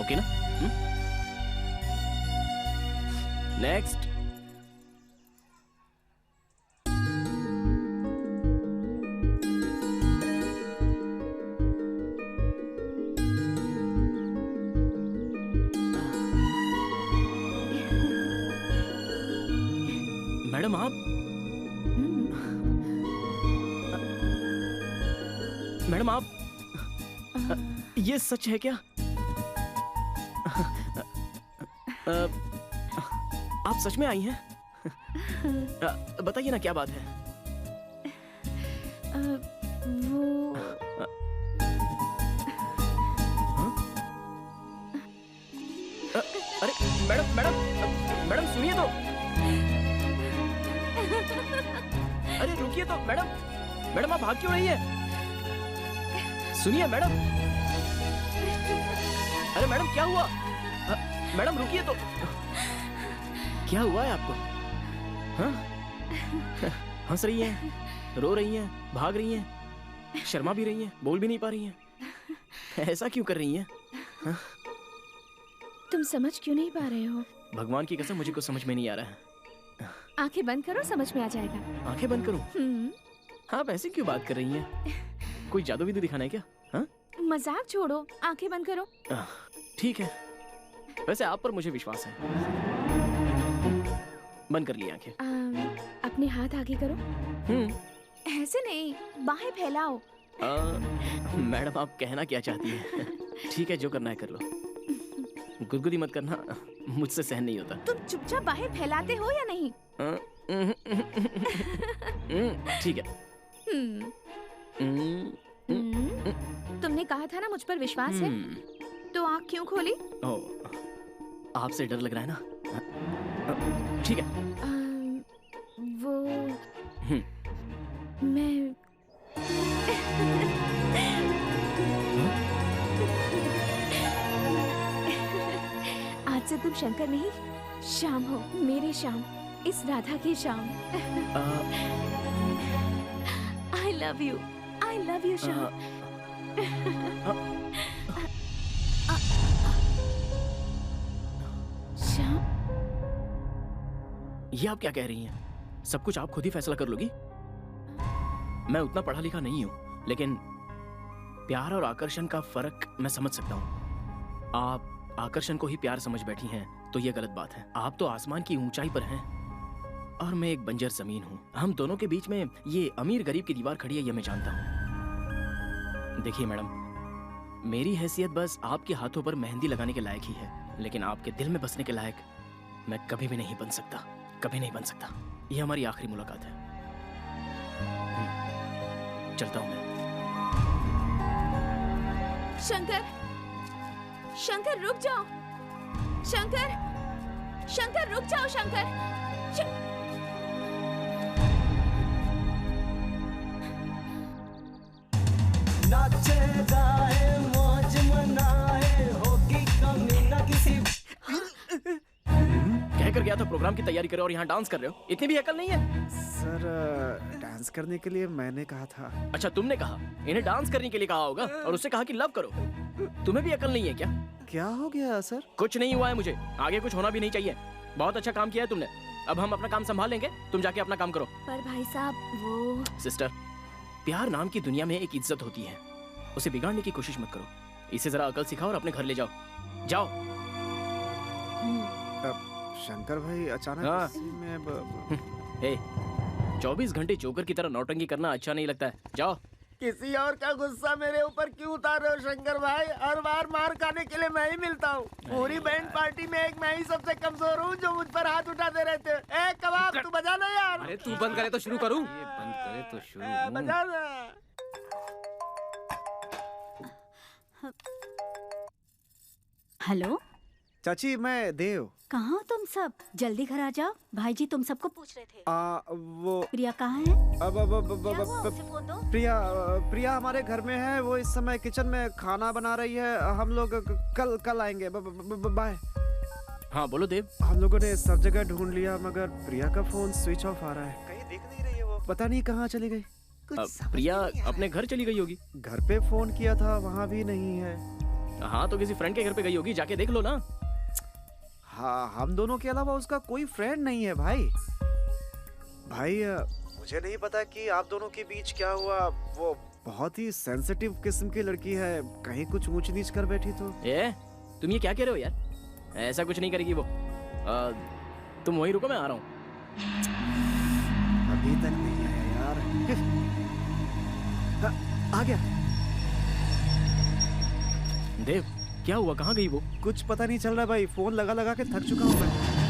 ओके ना? नेक्स्ट। मैडम आप, मैडम आप, ये सच है क्या? आप सच में आई हैं? बताइए ना क्या बात है? वो अरे मैडम मैडम मैडम सुनिए तो। अरे रुकिए तो मैडम, मैडम आप भाग क्यों रही है? सुनिए मैडम। अरे मैडम क्या हुआ? मैडम रुकिए तो। क्या हुआ है आपको? हाँ? हंस रही हैं, रो रही हैं, भाग रही हैं, शर्मा भी रही हैं, बोल भी नहीं पा रही हैं। ऐसा क्यों कर रही हैं? हाँ? तुम समझ क्यों नहीं पा रहे हो? भगवान की कसम मुझे कुछ समझ में नहीं आ रहा है। आंखें बंद करो, समझ में आ जाएगा। आंखें बंद करूं? आप ऐसे क्यों बात कर रही हैं? कोई जादू विदू दिखाना है क्या? हाँ? मजाक छोड़ो, आंखें बंद करो। ठीक है, वैसे आप पर मुझे विश्वास है। बंद कर ली आंखें। अपने हाथ आगे करो। ऐसे नहीं, बाहें फैलाओ। मैडम आप कहना क्या चाहती हैं? ठीक है, जो करना है कर लो। गुदगुदी मत करना, मुझसे सहन नहीं होता। तुम चुपचाप बाहें फैलाते हो या नहीं? ठीक है। तुमने कहा था ना मुझ पर विश्वास है, तो आँख क्यों खोली? आपसे डर लग रहा है ना? ठीक है। वो मैं आज से तुम शंकर नहीं, श्याम हो, मेरे श्याम, इस राधा की Shyam. I love you Shyam. ये आप क्या कह रही हैं? सब कुछ आप खुद ही फैसला कर लोगी? मैं उतना पढ़ा लिखा नहीं हूं, लेकिन प्यार और आकर्षण का फर्क मैं समझ सकता हूं। आप आकर्षण को ही प्यार समझ बैठी हैं तो ये गलत बात है। आप तो आसमान की ऊंचाई पर हैं और मैं एक बंजर जमीन हूं। हम दोनों के बीच में ये अमीर गरीब की दीवार खड़ी है, ये मैं जानता हूं। देखिए मैडम, मेरी हैसियत बस आपके हाथों पर मेहंदी लगाने के लायक ही है, लेकिन आपके दिल में बसने के लायक मैं कभी भी नहीं बन सकता, कभी नहीं बन सकता। ये हमारी आखिरी मुलाकात है। चलता हूं मैं। शंकर, शंकर रुक जाओ। शंकर, शंकर रुक जाओ। शंकर, नाचे गाए मौज मनाए होगी कमी न किसी। कहकर गया था प्रोग्राम की तैयारी करो और यहाँ डांस कर रहे हो। इतनी भी अकल नहीं है? सर डांस करने के लिए मैंने कहा था। अच्छा तुमने कहा, इन्हें डांस करने के लिए कहा होगा और उससे कहा कि लव करो। तुम्हें भी अकल नहीं है क्या? क्या हो गया सर? कुछ नहीं हुआ है मुझे, आगे कुछ होना भी नहीं चाहिए। बहुत अच्छा काम किया है तुमने। अब हम अपना काम संभाल लेंगे, तुम जाके अपना काम करो। पर भाई साहब वो सिस्टर, प्यार नाम की दुनिया में एक इज्जत होती है, उसे बिगाड़ने की कोशिश मत करो। इसे जरा अकल सिखाओ और अपने घर ले जाओ। जाओ। शंकर भाई अचानक हाँ। इसी में 24 घंटे जोकर की तरह नौटंकी करना अच्छा नहीं लगता है। जाओ। किसी और का गुस्सा मेरे ऊपर क्यों उतार रहे हो शंकर भाई? हर बार मार खाने के लिए मैं ही मिलता हूँ। पूरी बैंड पार्टी में एक मैं ही सबसे कमजोर हूँ जो मुझ पर हाथ उठाते रहते हो। ए कबाब तू बजा ना यार। अरे तू बंद करे तो शुरू करूँ? ये बंद करे तो शुरू। बजा ना। हेलो चाची, मैं देव। कहाँ हो तुम सब? जल्दी घर आ जाओ, भाई जी तुम सबको पूछ रहे थे। वो प्रिया कहाँ है? प्रिया हमारे घर में है। वो इस समय किचन में खाना बना रही है। हम लोग कल आएंगे। बाय। हाँ बोलो देव। हम लोगों ने सब जगह ढूंढ लिया मगर प्रिया का फोन स्विच ऑफ आ रहा है। कहीं दिख नहीं रही है वो। पता नहीं कहाँ चली गई। प्रिया अपने घर चली गई होगी। घर पे फोन किया था, वहाँ भी नहीं है। हाँ तो किसी फ्रेंड के घर पे गई होगी, जाके देख लो ना। हाँ, हम दोनों के अलावा उसका कोई फ्रेंड नहीं है भाई। मुझे नहीं पता कि आप दोनों के बीच क्या हुआ। वो बहुत ही सेंसिटिव किस्म की लड़की है, कहीं कुछ ऊंच नीच कर बैठी तो। तुम ये क्या कह रहे हो यार? ऐसा कुछ नहीं करेगी वो। तुम वहीं रुको, मैं आ रहा हूँ। अभी तक नहीं आया यार। आ गया। देव क्या हुआ, कहाँ गई वो? कुछ पता नहीं चल रहा भाई। फोन लगा लगा के थक चुका हूँ मैं।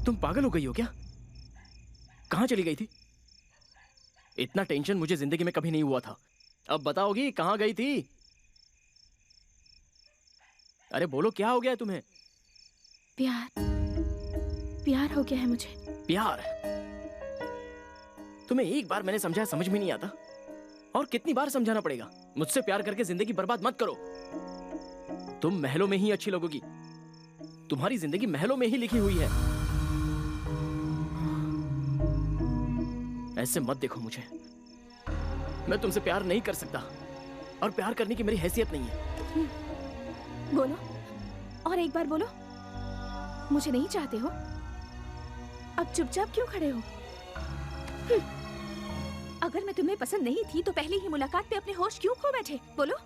तुम पागल हो गई हो क्या? कहाँ चली गई थी? इतना टेंशन मुझे जिंदगी में कभी नहीं हुआ था। अब बताओगी कहाँ गई थी? अरे बोलो, क्या हो गया है तुम्हें? प्यार हो गया है मुझे। प्यार? तुम्हें एक बार मैंने समझाया, समझ में नहीं आता? और कितनी बार समझाना पड़ेगा? मुझसे प्यार करके जिंदगी बर्बाद मत करो। तुम महलों में ही अच्छी लगोगी। तुम्हारी जिंदगी महलों में ही लिखी हुई है। ऐसे मत देखो मुझे। मैं तुमसे प्यार नहीं कर सकता और प्यार करने की मेरी हैसियत नहीं है। बोलो, और एक बार बोलो। मुझे नहीं चाहते हो? अब चुपचाप क्यों खड़े हो? अगर मैं तुम्हें पसंद नहीं थी तो पहली ही मुलाकात पे अपने होश क्यों खो बैठे? बोलो,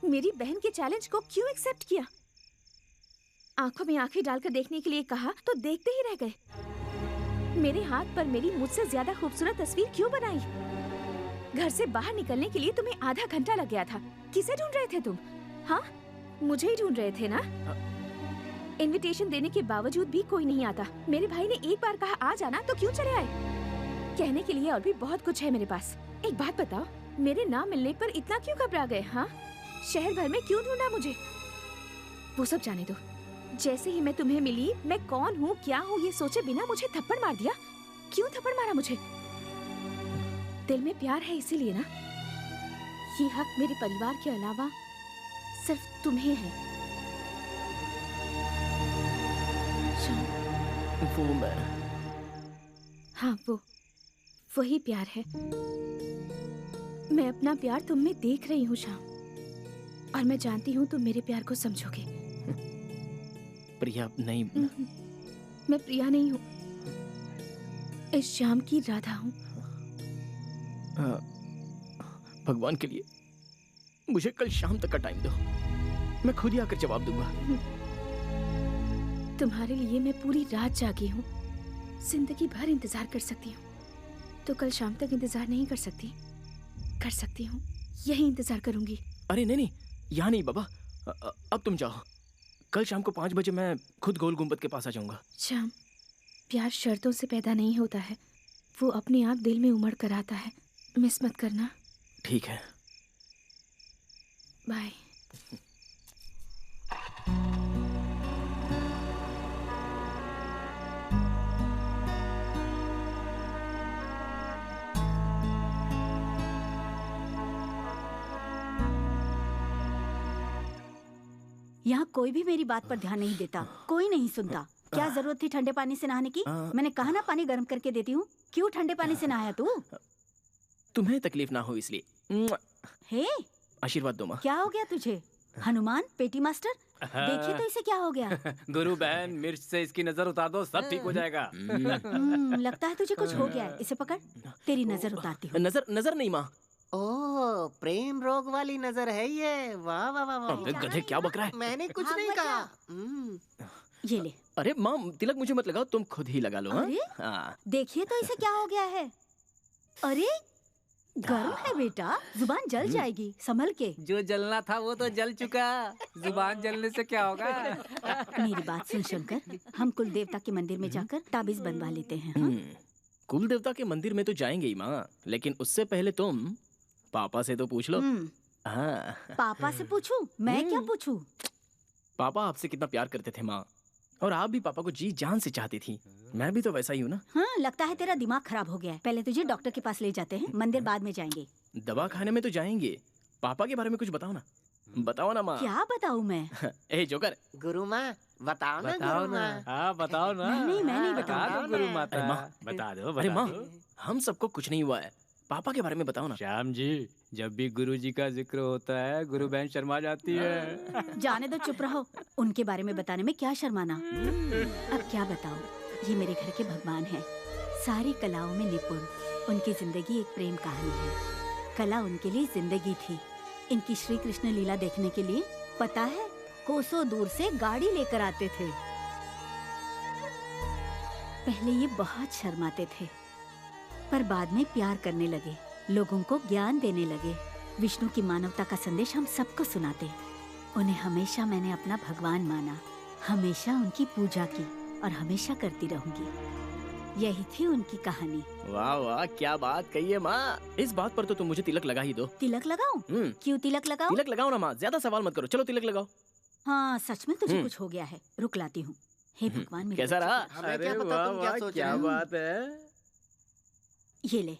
मेरी बहन के चैलेंज को क्यों एक्सेप्ट किया? आंखों में आंखें डालकर देखने के लिए कहा तो देखते ही रह गए। मेरे हाथ पर मेरी मुझसे ज्यादा खूबसूरत तस्वीर क्यों बनाई? घर से बाहर निकलने के लिए तुम्हें आधा घंटा लग गया था। किसे ढूंढ रहे थे तुम? हाँ, मुझे ही ढूंढ रहे थे ना? इनविटेशन देने के बावजूद भी कोई नहीं आता। मेरे भाई ने एक बार कहा आ जाना तो क्यों चले आए? कहने के लिए और भी बहुत कुछ है मेरे पास। एक बात बताओ, मेरे ना मिलने पर इतना क्यों घबरा गए? हाँ, शहर भर में क्यों ढूंढा मुझे? वो सब जाने दो। जैसे ही मैं तुम्हें मिली, मैं कौन हूँ, क्या हूँ, ये सोचे बिना मुझे थप्पड़ मार दिया। क्यों थप्पड़ मारा मुझे? दिल में प्यार है इसीलिए ना? ये हक मेरे परिवार के अलावा सिर्फ तुम्हें है। वो मैं, हाँ, वही प्यार है। मैं अपना प्यार तुम में देख रही हूँ श्याम, और मैं जानती हूँ तुम मेरे प्यार को समझोगे। प्रिया नहीं, मैं प्रिया नहीं हूँ, इस श्याम की राधा हूँ। भगवान के लिए मुझे कल शाम तक का टाइम दो, मैं खुद ही आकर जवाब दूंगा। तुम्हारे लिए मैं पूरी रात जागी हूँ, जिंदगी भर इंतजार कर सकती हूँ। तो कल शाम तक इंतजार नहीं कर सकती? कर सकती हूँ, यही इंतजार करूंगी। अरे नहीं नहीं, यहाँ नहीं बाबा, अब तुम जाओ। कल शाम को 5 बजे मैं खुद गोल गुंबद के पास आ जाऊंगा। श्याम, प्यार शर्तों से पैदा नहीं होता है, वो अपने आप दिल में उमड़ कर आता है। मिस मत करना। ठीक है, बाय। यहाँ कोई भी मेरी बात पर ध्यान नहीं देता, कोई नहीं सुनता। क्या जरूरत थी ठंडे पानी से नहाने की? मैंने कहा ना पानी गर्म करके देती हूँ। क्यों ठंडे पानी से नहाया तू? तुम्हें तकलीफ ना हो इसलिए। हे, आशीर्वाद दो माँ। क्या हो गया तुझे? हनुमान पेटी मास्टर, देखिए तो इसे क्या हो गया? गुरु बहन, मिर्च से इसकी नजर उतार दो, सब ठीक हो जाएगा। लगता है तुझे कुछ हो गया है। इसे पकड़, तेरी नजर उतारती हूँ। नजर नहीं माँ। ओह, प्रेम रोग वाली नजर है ये। वाह वाह वाह वाह। गधे, क्या बक रहा है? मैंने कुछ नहीं कहा। ये ले। अरे माँ, तिलक मुझे मत लगाओ, तुम खुद ही लगा लो। अरे? हाँ। देखिए तो इसे क्या हो गया है? अरे गर्म है बेटा, जुबान जल जाएगी, संभल के। जो जलना था वो तो जल चुका, जुबान जलने से क्या होगा? मेरी बात सुन शंकर, हम कुल देवता के मंदिर में जाकर ताबीज बनवा लेते हैं। कुल देवता के मंदिर में तो जाएंगे ही माँ, लेकिन उससे पहले तुम पापा से तो पूछ लो। हाँ। पापा से पूछूं? मैं क्या पूछूं? पापा आपसे कितना प्यार करते थे माँ, और आप भी पापा को जी जान से चाहती थी। मैं भी तो वैसा ही हूँ ना। हाँ, लगता है तेरा दिमाग खराब हो गया है। पहले तुझे डॉक्टर के पास ले जाते हैं, मंदिर बाद में जाएंगे। दवा खाने में तो जाएंगे, पापा के बारे में कुछ बताओ ना। बताओ ना माँ। क्या बताऊँ मैं? ए जोकर। गुरु माँ बताओ ना। गुरु माँ, हाँ बताओ ना। मैं नहीं बता दो गुरु माता। अरे माँ, बता दो। अरे माँ, हम सबको कुछ नहीं हुआ है, पापा के बारे में बताओ ना। श्याम जी, जब भी गुरु जी का जिक्र होता है, गुरु बहन शर्मा जाती है। जाने दो, चुप रहो। उनके बारे में बताने में क्या शर्माना। अब क्या बताओ, ये मेरे घर के भगवान हैं, सारी कलाओं में निपुण। उनकी जिंदगी एक प्रेम कहानी है। कला उनके लिए जिंदगी थी। इनकी श्री कृष्ण लीला देखने के लिए, पता है, कोसों दूर से गाड़ी लेकर आते थे। पहले ये बहुत शर्माते थे, पर बाद में प्यार करने लगे, लोगों को ज्ञान देने लगे। विष्णु की मानवता का संदेश हम सबको सुनाते। उन्हें हमेशा मैंने अपना भगवान माना, हमेशा उनकी पूजा की और हमेशा करती रहूंगी। यही थी उनकी कहानी। वाह वाह, क्या बात कही है माँ। इस बात पर तो तुम मुझे तिलक लगा ही दो। तिलक लगाऊं? क्यों तिलक लगाऊं? तिलक लगाओ ना माँ, ज्यादा सवाल मत करो। चलो तिलक लगाओ। हाँ, सच में तुझे कुछ हो गया है। रुक लाती हूँ। हे भगवान, मेरे कैसा रहा? हमें क्या पता तुम क्या सोच रहे हो। क्या बात है। ये ले।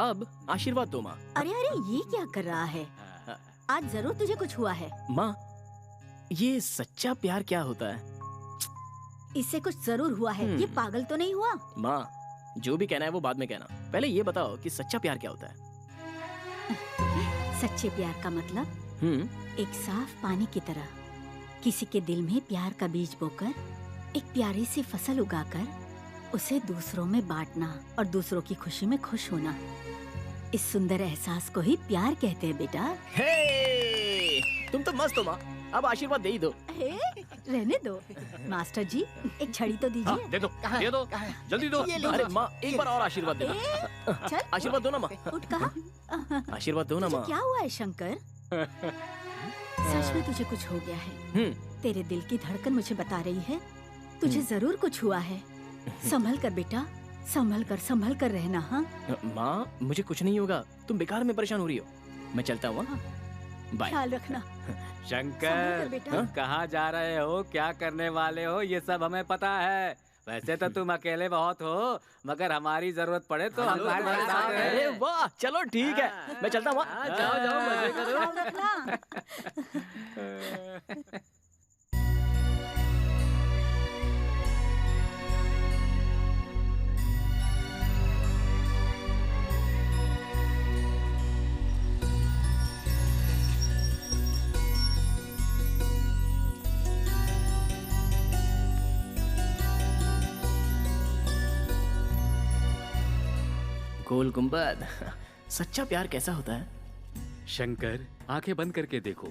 अब आशीर्वाद दो माँ। अरे अरे, ये क्या कर रहा है? आज जरूर तुझे कुछ हुआ है। माँ, ये सच्चा प्यार क्या होता है? इससे कुछ जरूर हुआ है। ये पागल तो नहीं हुआ? माँ, जो भी कहना है वो बाद में कहना, पहले ये बताओ कि सच्चा प्यार क्या होता है? सच्चे प्यार का मतलब एक साफ पानी की तरह किसी के दिल में प्यार का बीज बोकर एक प्यारी सी फसल उगाकर उसे दूसरों में बांटना और दूसरों की खुशी में खुश होना। इस सुंदर एहसास को ही प्यार कहते हैं बेटा। हे! तुम तो मस्त हो माँ। अब आशीर्वाद दे ही दो। हे, रहने दो। मास्टर जी, एक छड़ी तो दीजिए। हाँ, दे दो, दे दो, जल्दी दो। अरे माँ, एक बार और आशीर्वाद देना। चल, आशीर्वाद दो ना माँ। उठ कहा। आशीर्वाद दो ना माँ। क्या हुआ है शंकर? सच में तुझे कुछ हो गया है। तेरे दिल की धड़कन मुझे बता रही है तुझे जरूर कुछ हुआ है। संभल कर बेटा, संभल कर रहना। हाँ माँ, मुझे कुछ नहीं होगा, तुम बेकार में परेशान हो रही हो। मैं चलता हूँ। बाय। ख्याल रखना। शंकर, कहाँ जा रहे हो, क्या करने वाले हो, ये सब हमें पता है। वैसे तो तुम अकेले बहुत हो, मगर हमारी जरूरत पड़े तो हमारे साथ है। अरे वाह, चलो ठीक है, मैं चलता हूँ। जाओ जाओ, मजे करो। गोल गुंबद, सच्चा प्यार कैसा होता है? शंकर, आंखें बंद करके देखो।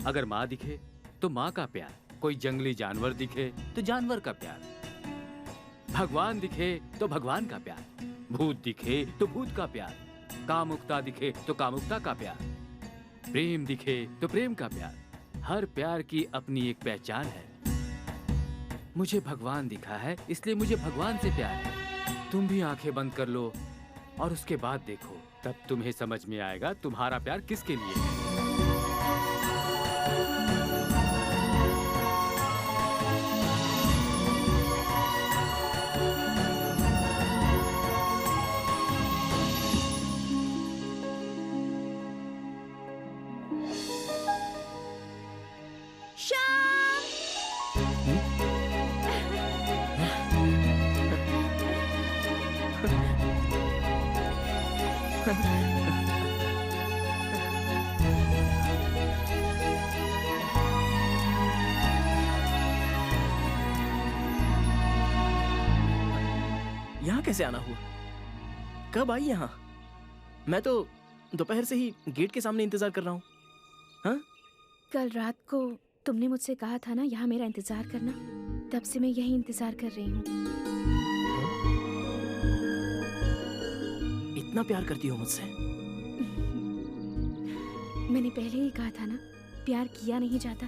अगर माँ दिखे तो माँ का प्यार, कोई जंगली जानवर दिखे तो जानवर का प्यार, भगवान दिखे तो भगवान का प्यार, भूत दिखे तो भूत का प्यार, कामुकता दिखे तो कामुकता का प्यार, प्रेम दिखे तो प्रेम का प्यार। हर प्यार की अपनी एक पहचान है। मुझे भगवान दिखा है, इसलिए मुझे भगवान से प्यार है। तुम भी आंखें बंद कर लो और उसके बाद देखो, तब तुम्हें समझ में आएगा तुम्हारा प्यार किसके लिए है। यहाँ कैसे आना हुआ? कब आई यहाँ? मैं तो दोपहर से ही गेट के सामने इंतजार कर रहा हूँ। हाँ? कल रात को तुमने मुझसे कहा था ना यहाँ मेरा इंतजार करना, तब से मैं यही इंतजार कर रही हूँ। इतना प्यार करती हो मुझसे? मैंने पहले ही कहा था ना, प्यार किया नहीं जाता,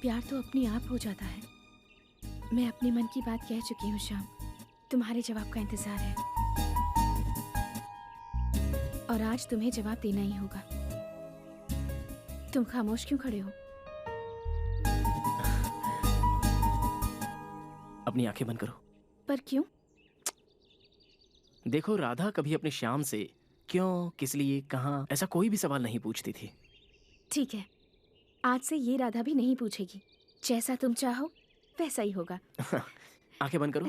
प्यार तो अपने आप हो जाता है। मैं अपने मन की बात कह चुकी हूँ श्याम, तुम्हारे जवाब का इंतजार है और आज तुम्हें जवाब देना ही होगा। तुम खामोश क्यों खड़े हो? अपनी आंखें बंद करो। पर क्यों? देखो, राधा कभी अपने श्याम से क्यों, किस लिए, कहाँ, ऐसा कोई भी सवाल नहीं पूछती थी। ठीक है, आज से ये राधा भी नहीं पूछेगी। जैसा तुम चाहो वैसा ही होगा। आंखें बंद करो।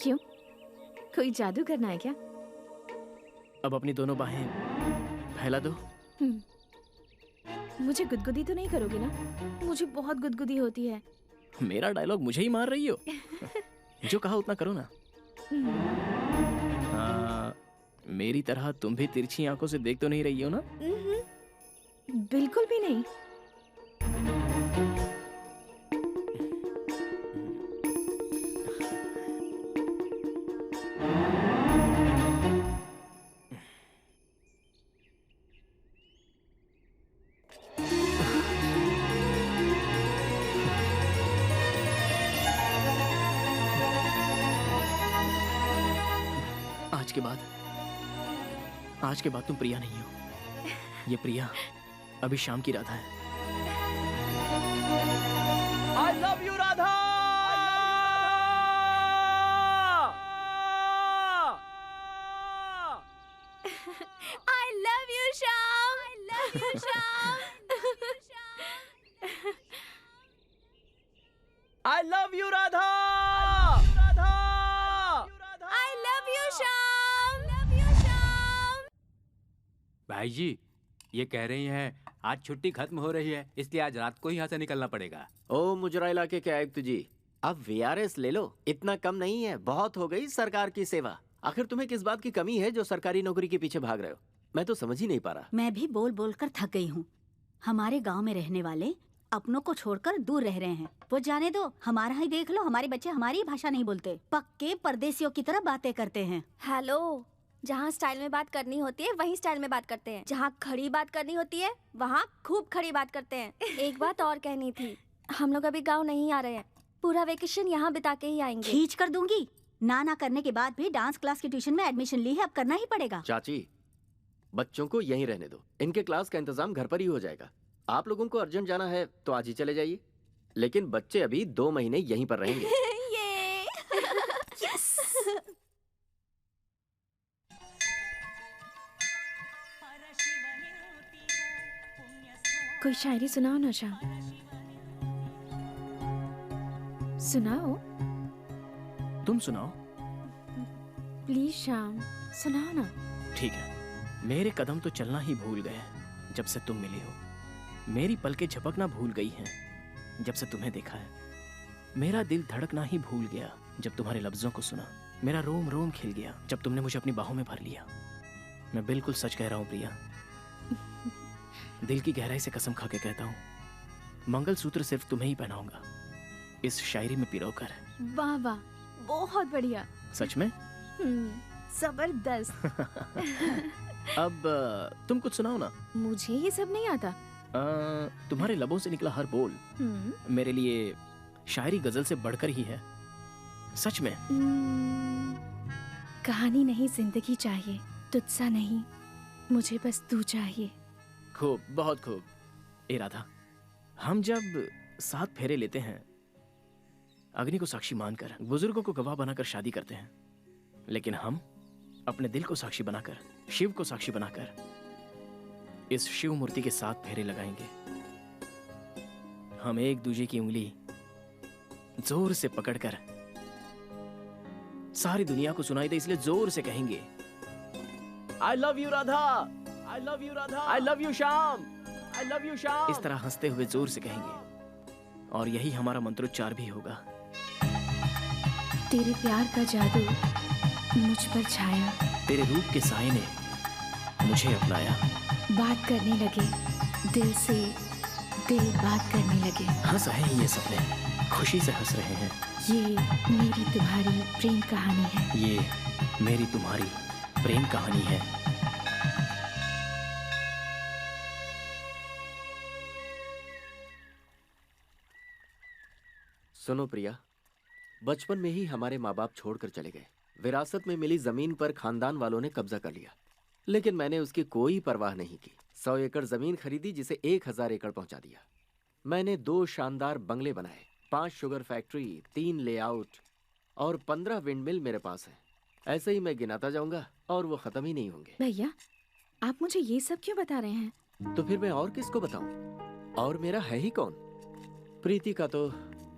क्यों, कोई जादू करना है क्या? अब अपनी दोनों बाहें फैला दो। मुझे गुदगुदी तो नहीं करोगे ना? मुझे बहुत गुदगुदी होती है। मेरा डायलॉग मुझे ही मार रही हो? जो कहा उतना करो ना। मेरी तरह तुम भी तिरछी आंखों से देख तो नहीं रही हो ना? बिल्कुल भी नहीं। आज के बाद तुम प्रिया नहीं हो। ये प्रिया अभी शाम की राधा है। I love you, Radha. I love you, Shyam. I love you, Shyam. I love you, Radha. I love you, Shyam. भाई जी, ये कह रही हैं आज छुट्टी खत्म हो रही है, इसलिए आज रात को ही यहाँ से निकलना पड़ेगा। ओ मुजरा इलाके के आयुक्त जी, अब वीआरएस ले लो। इतना कम नहीं है, बहुत हो गई सरकार की सेवा। आखिर तुम्हें किस बात की कमी है जो सरकारी नौकरी के पीछे भाग रहे हो? मैं तो समझ ही नहीं पा रहा। मैं भी बोल बोल कर थक गई हूँ। हमारे गांव में रहने वाले अपनों को छोड़कर दूर रह रहे हैं। वो जाने दो, हमारा ही देख लो, हमारे बच्चे हमारी भाषा नहीं बोलते, पक्के परदेसियों की तरह बातें करते हैं। हेलो, जहाँ स्टाइल में बात करनी होती है वहीं स्टाइल में बात करते हैं, जहाँ खड़ी बात करनी होती है वहाँ खूब खड़ी बात करते हैं। एक बात और कहनी थी, हम लोग अभी गाँव नहीं आ रहे हैं, पूरा वेकेशन यहाँ बिता के ही आएंगे। खींच कर दूंगी। ना करने के बाद भी डांस क्लास की ट्यूशन में एडमिशन ली है, अब करना ही पड़ेगा। चाची, बच्चों को यहीं रहने दो, इनके क्लास का इंतजाम घर पर ही हो जाएगा। आप लोगों को अर्जेंट जाना है तो आज ही चले जाइए, लेकिन बच्चे अभी 2 महीने यहीं पर रहेंगे। यस। कोई शायरी सुनाओ ना श्याम, सुनाओ। तुम सुनाओ। प्लीज श्याम, सुनाओ ना। ठीक है। मेरे कदम तो चलना ही भूल गए जब से तुम मिली हो। मेरी पलकें झपकना भूल गई हैं जब से तुम्हें देखा है। मेरा दिल धड़कना ही भूल गया जब तुम्हारे लफ्जों को सुना। मेरा रोम रोम खिल गया जब तुमने मुझे अपनी बाहों में भर लिया। मैं बिल्कुल सच कह रहा हूँ प्रिया, दिल की गहराई से कसम खा के कहता हूँ, मंगलसूत्र सिर्फ तुम्हें ही पहनाऊंगा, इस शायरी में पिरोकर। वाह वाह, बहुत बढ़िया। सच में? जबरदस्त। अब तुम कुछ सुनाओ ना। मुझे ये सब नहीं आता। तुम्हारे लबों से निकला हर बोल मेरे लिए शायरी गजल से बढ़कर ही है, सच में। कहानी नहीं जिंदगी चाहिए, तुझसा नहीं, मुझे बस तू चाहिए। खूब, बहुत खूब। ए राधा, हम जब 7 फेरे लेते हैं, अग्नि को साक्षी मानकर, बुजुर्गों को गवाह बनाकर शादी करते हैं, लेकिन हम अपने दिल को साक्षी बनाकर, शिव को साक्षी बनाकर इस शिव मूर्ति के 7 फेरे लगाएंगे। हम एक दूसरे की उंगली जोर से पकड़कर, सारी दुनिया को सुनाई दे इसलिए जोर से कहेंगे, I love you Radha, I love you Radha, I love you Shyam, I love you Shyam. इस तरह हंसते हुए जोर से कहेंगे, और यही हमारा मंत्रोच्चार भी होगा। तेरे प्यार का जादू मुझ पर छाया, तेरे रूप के साए ने मुझे अपनाया। बात करने लगे दिल से, दिल बात करने लगे। हंस रहे हैं ये सपने, खुशी से हंस रहे हैं। ये मेरी तुम्हारी प्रेम कहानी है। ये मेरी तुम्हारी प्रेम कहानी है। सुनो प्रिया, बचपन में ही हमारे माँ बाप छोड़कर चले गए। विरासत में मिली जमीन पर खानदान वालों ने कब्जा कर लिया, लेकिन मैंने उसकी कोई परवाह नहीं की। 100 एकड़ जमीन खरीदी जिसे 1000 एकड़ पहुंचा दिया। मैंने 2 शानदार बंगले बनाए, 5 शुगर फैक्ट्री, 3 लेआउट और 15 विंडमिल मेरे पास है। ऐसे ही मैं गिनाता जाऊंगा और वो खत्म ही नहीं होंगे। भैया, आप मुझे ये सब क्यों बता रहे हैं? तो फिर मैं और किसको बताऊं? और मेरा है ही कौन? प्रीति का तो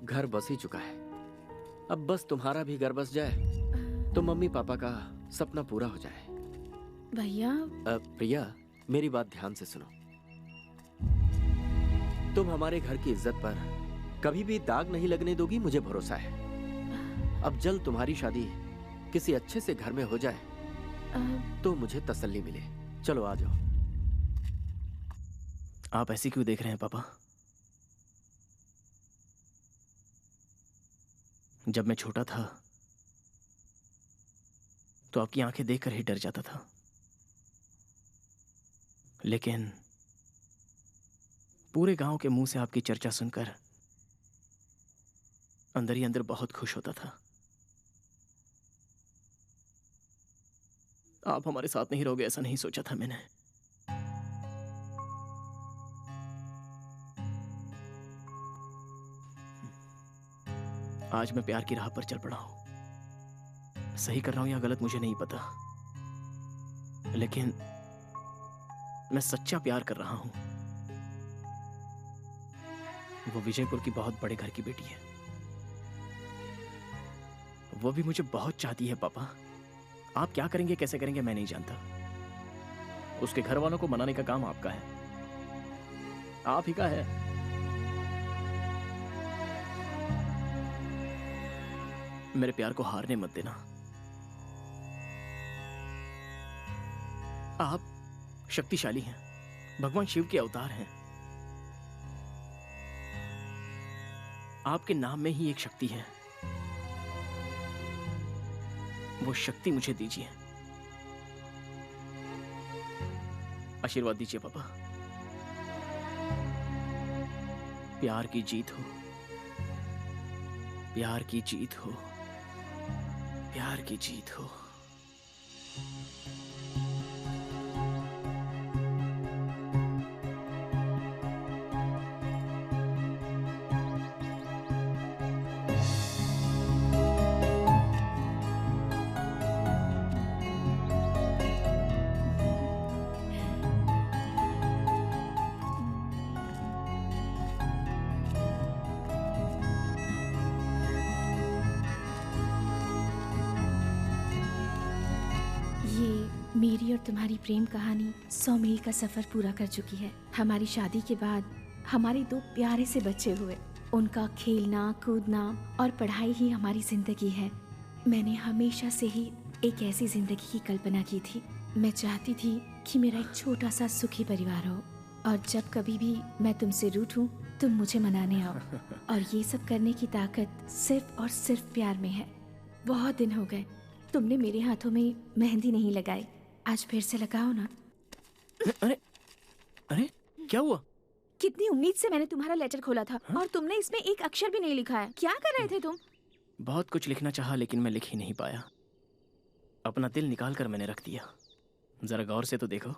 घर बस ही चुका है, अब बस तुम्हारा भी घर बस जाए तो मम्मी पापा का सपना पूरा हो जाए। भैया। प्रिया, मेरी बात ध्यान से सुनो। तुम हमारे घर की इज्जत पर कभी भी दाग नहीं लगने दोगी, मुझे भरोसा है। अब जल्द तुम्हारी शादी किसी अच्छे से घर में हो जाए तो मुझे तसल्ली मिले। चलो आ जाओ। आप ऐसे क्यों देख रहे हैं पापा? जब मैं छोटा था तो आपकी आंखें देखकर ही डर जाता था, लेकिन पूरे गांव के मुंह से आपकी चर्चा सुनकर अंदर ही अंदर बहुत खुश होता था। आप हमारे साथ नहीं रहोगे ऐसा नहीं सोचा था मैंने। आज मैं प्यार की राह पर चल पड़ा हूं। सही कर रहा हूं या गलत मुझे नहीं पता, लेकिन मैं सच्चा प्यार कर रहा हूं। वो विजयपुर की बहुत बड़े घर की बेटी है, वो भी मुझे बहुत चाहती है पापा। आप क्या करेंगे कैसे करेंगे मैं नहीं जानता। उसके घर वालों को मनाने का काम आपका है, आप ही का है। मेरे प्यार को हारने मत देना। शक्तिशाली हैं, भगवान शिव के अवतार हैं। आपके नाम में ही एक शक्ति है, वो शक्ति मुझे दीजिए। आशीर्वाद दीजिए पापा। प्यार की जीत हो, प्यार की जीत हो, प्यार की जीत हो। मेरी और तुम्हारी प्रेम कहानी 100 मील का सफर पूरा कर चुकी है। हमारी शादी के बाद हमारे 2 प्यारे से बच्चे हुए। उनका खेलना, कूदना और पढ़ाई ही हमारी जिंदगी है। मैंने हमेशा से ही एक ऐसी जिंदगी की कल्पना की थी। मैं चाहती थी कि मेरा एक छोटा सा सुखी परिवार हो, और जब कभी भी मैं तुमसे रूठूं तुम मुझे मनाने आओ। और ये सब करने की ताकत सिर्फ और सिर्फ प्यार में है। बहुत दिन हो गए तुमने मेरे हाथों में मेहंदी नहीं लगाई, आज फिर से लगाओ ना। अरे अरे क्या हुआ? कितनी उम्मीद से मैंने तुम्हारा लेटर खोला था, और तुमने इसमें एक अक्षर भी नहीं लिखा है। क्या कर रहे थे तुम? बहुत कुछ लिखना चाहा लेकिन मैं लिख ही नहीं पाया। अपना दिल निकाल कर मैंने रख दिया। जरा गौर से तो देखो,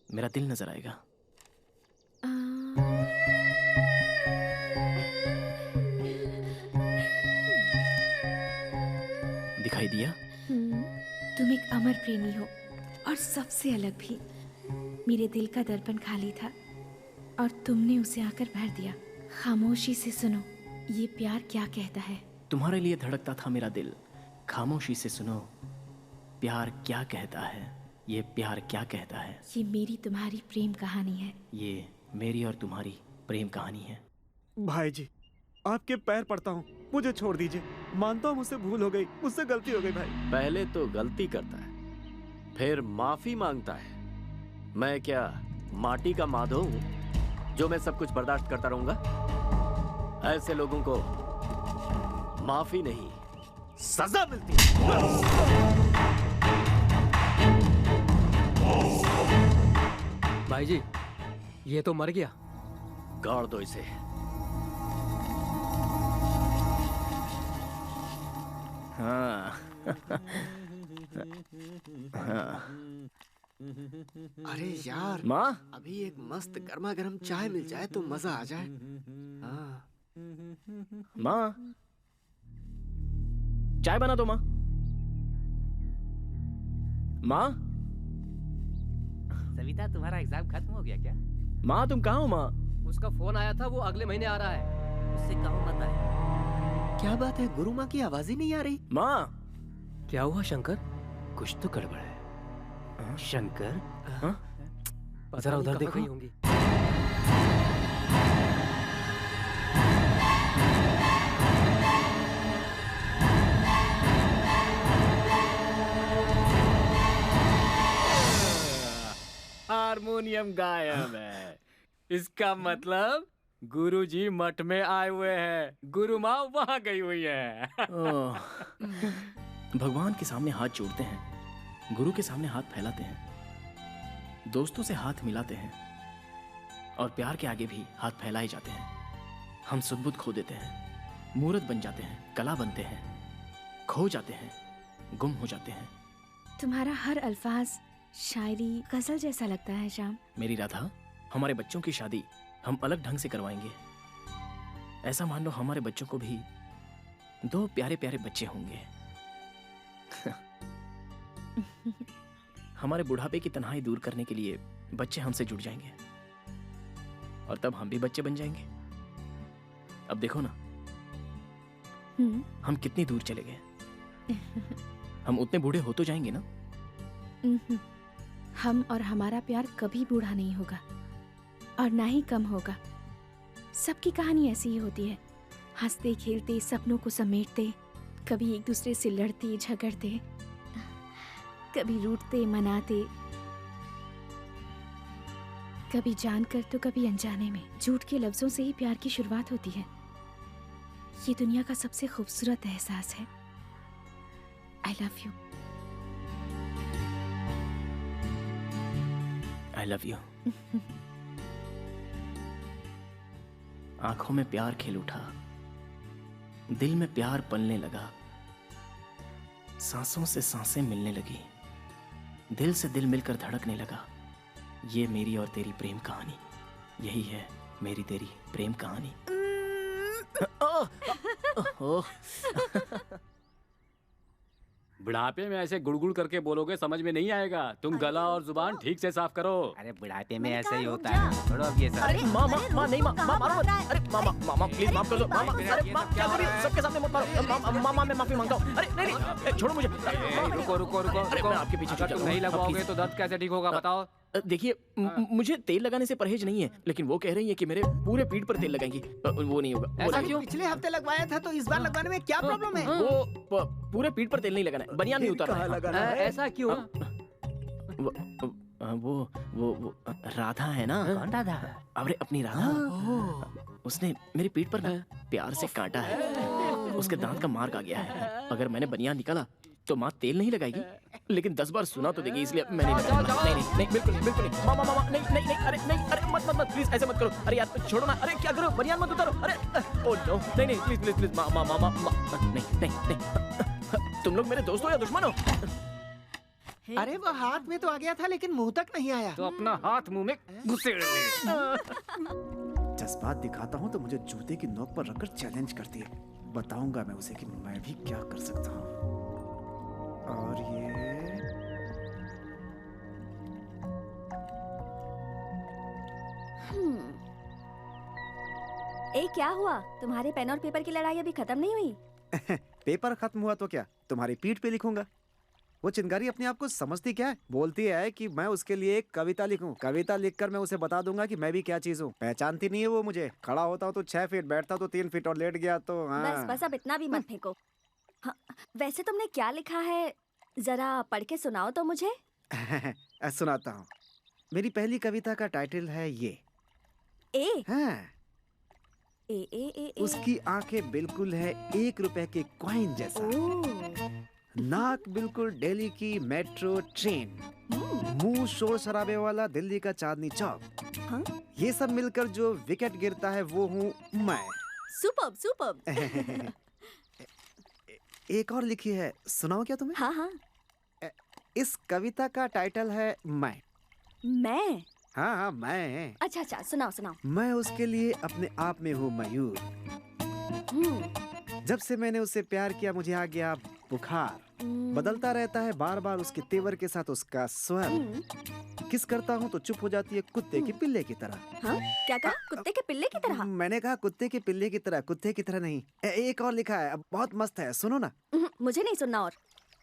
मेरा दिल नजर आएगा। दिखाई दिया? तुम एक अमर प्रेमी हो, और सबसे अलग भी। मेरे दिल का दर्पण खाली था और तुमने उसे आकर भर दिया। खामोशी से सुनो, ये प्यार क्या कहता है। तुम्हारे लिए धड़कता था मेरा दिल, खामोशी से सुनो प्यार क्या कहता है। ये प्यार क्या कहता है। ये मेरी तुम्हारी प्रेम कहानी है। ये मेरी और तुम्हारी प्रेम कहानी है। भाई जी, आपके पैर पड़ता हूँ, मुझे छोड़ दीजिए। मानता हूँ मुझसे भूल हो गई, मुझसे गलती हो गई भाई। पहले तो गलती करता है, फिर माफी मांगता है। मैं क्या माटी का माधो हूँ जो मैं सब कुछ बर्दाश्त करता रहूंगा? ऐसे लोगों को माफी नहीं, सजा मिलती है। भाई जी, ये तो मर गया। गाड़ दो इसे। हाँ। अरे यार माँ, अभी एक मस्त गर्मा गर्म चाय मिल जाए तो मजा आ जाए। हाँ। माँ, चाय बना दो माँ। माँ, सविता तुम्हारा एग्जाम खत्म हो गया क्या? माँ तुम कहाँ हो माँ? उसका फोन आया था, वो अगले महीने आ रहा है। उससे कहो मत आए। क्या बात है, गुरु माँ की आवाज ही नहीं आ रही। माँ, क्या हुआ शंकर? कुछ तो गड़बड़ है। शंकर, जरा उधर देखो। होंगी। हारमोनियम गायब है। इसका मतलब गुरुजी मठ में आए हुए हैं, गुरु माँ वहां गई हुई है। भगवान के सामने हाथ जोड़ते हैं, गुरु के सामने हाथ फैलाते हैं, दोस्तों से हाथ मिलाते हैं, और प्यार के आगे भी हाथ फैलाए जाते हैं। हम सुध-बुध खो देते हैं, मूर्त बन जाते हैं, कला बनते हैं, खो जाते हैं, गुम हो जाते हैं। तुम्हारा हर अल्फाज शायरी गजल जैसा लगता है श्याम। मेरी राधा, हमारे बच्चों की शादी हम अलग ढंग से करवाएंगे। ऐसा मान लो हमारे बच्चों को भी 2 प्यारे प्यारे बच्चे होंगे। हमारे बुढ़ापे की तन्हाई दूर करने के लिए बच्चे हमसे जुड़ जाएंगे, और तब हम भी बच्चे बन जाएंगे। अब देखो ना, हम कितनी दूर चले गए। हम उतने बूढ़े हो तो जाएंगे ना। हम और हमारा प्यार कभी बूढ़ा नहीं होगा, और ना ही कम होगा। सबकी कहानी ऐसी ही होती है, हंसते खेलते, सपनों को समेटते, कभी एक दूसरे से लड़ते झगड़ते, कभी रूठते मनाते, कभी जानकर तो कभी अनजाने में झूठ के लफ्जों से ही प्यार की शुरुआत होती है। ये दुनिया का सबसे खूबसूरत एहसास है। I love you. I love you. आंखों में प्यार खिल उठा, दिल में प्यार पलने लगा, सांसों से सांसें मिलने लगी, दिल से दिल मिलकर धड़कने लगा। ये मेरी और तेरी प्रेम कहानी, यही है मेरी तेरी प्रेम कहानी। बुढ़ापे में ऐसे गुड़गुड़ करके बोलोगे समझ में नहीं आएगा। तुम गला और जुबान ठीक से साफ करो। अरे बुढ़ापे में ऐसा ही होता है। छोड़ो अब ये सब। अरे माँ नहीं माँ मारो मत। अरे मामा प्लीज माफ कर दो मामा। अरे माँ क्या कर रही हो? सबके सामने मत मारो। मामा मैं माफी मांगता हूँ। अरे नहीं छोड़ो मुझे। रुको रुको रुको रुको। मैं आपके पीछे अगर तुम नहीं लगवाओगे तो दर्द कैसे ठीक होगा बताओ। देखिए मुझे तेल लगाने से परहेज नहीं है, लेकिन वो कह रही है कि मेरे पूरे पीठ पर तेल लगाएंगी। वो नहीं होगा। ऐसा क्यों? पिछले हफ्ते लगवाया था तो इस बार लगवाने में क्या प्रॉब्लम है? वो पूरे पीठ पर तेल नहीं लगाना है, बनियान नहीं उतारना है। ऐसा क्यों? वो राधा है ना? कौन राधा? अरे अपनी राधा। उसने मेरी पीठ पर ना प्यार से काटा है। उसके दांत का मार्क आ गया है। अगर मैंने बनियान निकाला तो माँ तेल नहीं लगाएगी, लेकिन 10 बार सुना तो देगी, इसलिए मैं नहीं लगाऊंगा। नहीं बिल्कुल नहीं। मामा नहीं अरे मत प्लीज ऐसे मत करो। अरे यार छोड़ो ना। अरे क्या करो, बनियान मत उतारो। अरे ओ नो नहीं प्लीज मामा नहीं। तुम लोग मेरे दोस्त हो या दुश्मन हो? अरे वो हाथ में तो आ गया था लेकिन मुंह तक नहीं आया। तो अपना हाथ मुंह में घुसेड़ ले। जज्बात दिखाता हूँ तो मुझे जूते की नोक पर रखकर चैलेंज करती है। बताऊंगा मैं उसे कि मैं भी क्या कर सकता हूँ। और ये क्या हुआ? तुम्हारे पेन और पेपर की लड़ाई अभी खत्म नहीं हुई? पेपर खत्म हुआ तो क्या, तुम्हारी पीठ पे लिखूंगा। वो चिंगारी अपने आप को समझती क्या है? बोलती है कि मैं उसके लिए एक कविता लिखूं। कविता लिखकर मैं उसे बता दूंगा कि मैं भी क्या चीज हूँ। पहचानती नहीं है वो मुझे। खड़ा होता हूँ तो 6 फीट, बैठता तो 3 फीट और लेट गया तो बस अब इतना भी मत फेंको। हाँ, वैसे तुमने क्या लिखा है, जरा पढ़ के सुनाओ तो मुझे। सुनाता हूँ। मेरी पहली कविता का टाइटल है ये। ए? हाँ। ए। उसकी आंखें बिल्कुल है 1 रुपए के कॉइन जैसा। नाक बिल्कुल दिल्ली की मेट्रो ट्रेन। मुंह शोर शराबे वाला दिल्ली का चांदनी चौक। हाँ? ये सब मिलकर जो विकेट गिरता है वो हूँ मैं। सुपर्ब। एक और लिखी है, सुनाओ क्या तुम्हें? हाँ। इस कविता का टाइटल है मैं। हाँ मैं। अच्छा सुनाओ। मैं उसके लिए अपने आप में हूँ मयूर। जब से मैंने उससे प्यार किया मुझे आ गया बुखार। बदलता रहता है बार बार उसके तेवर के साथ उसका स्वर। किस करता हूँ तो चुप हो जाती है कुत्ते के पिल्ले की तरह। हाँ? क्या कहा? कुत्ते के पिल्ले की तरह? मैंने कहा कुत्ते के पिल्ले की तरह, कुत्ते की तरह नहीं। एक और लिखा है, बहुत मस्त है, सुनो ना। मुझे नहीं सुनना। और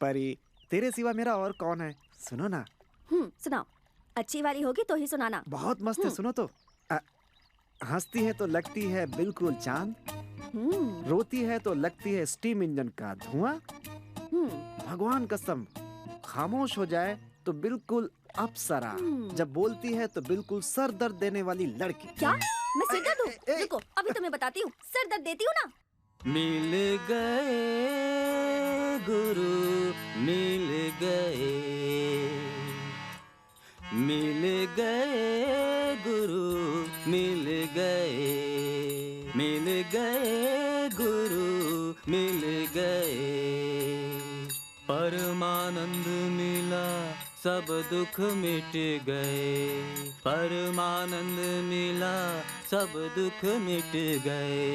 परी तेरे सिवा मेरा और कौन है, सुनो ना। सुनाओ। अच्छी वाली होगी तो ही सुनाना। बहुत मस्त है, सुनो तो। हंसती है तो लगती है बिल्कुल चांद। रोती है तो लगती है स्टीम इंजन का धुआं। भगवान कसम खामोश हो जाए तो बिल्कुल अप्सरा। जब बोलती है तो बिल्कुल सर दर्द देने वाली लड़की। क्या मैं सिर दर्द हूँ? रुको अभी तुम्हें बताती हूँ। सर दर्द देती हूँ ना। मिल गए गुरु मिल गए, मिल गए गुरु मिल गए, मिल गए गुरु मिल गए। परमानंद मिला सब दुख मिट गए, परमानंद मिला सब दुख मिट गए।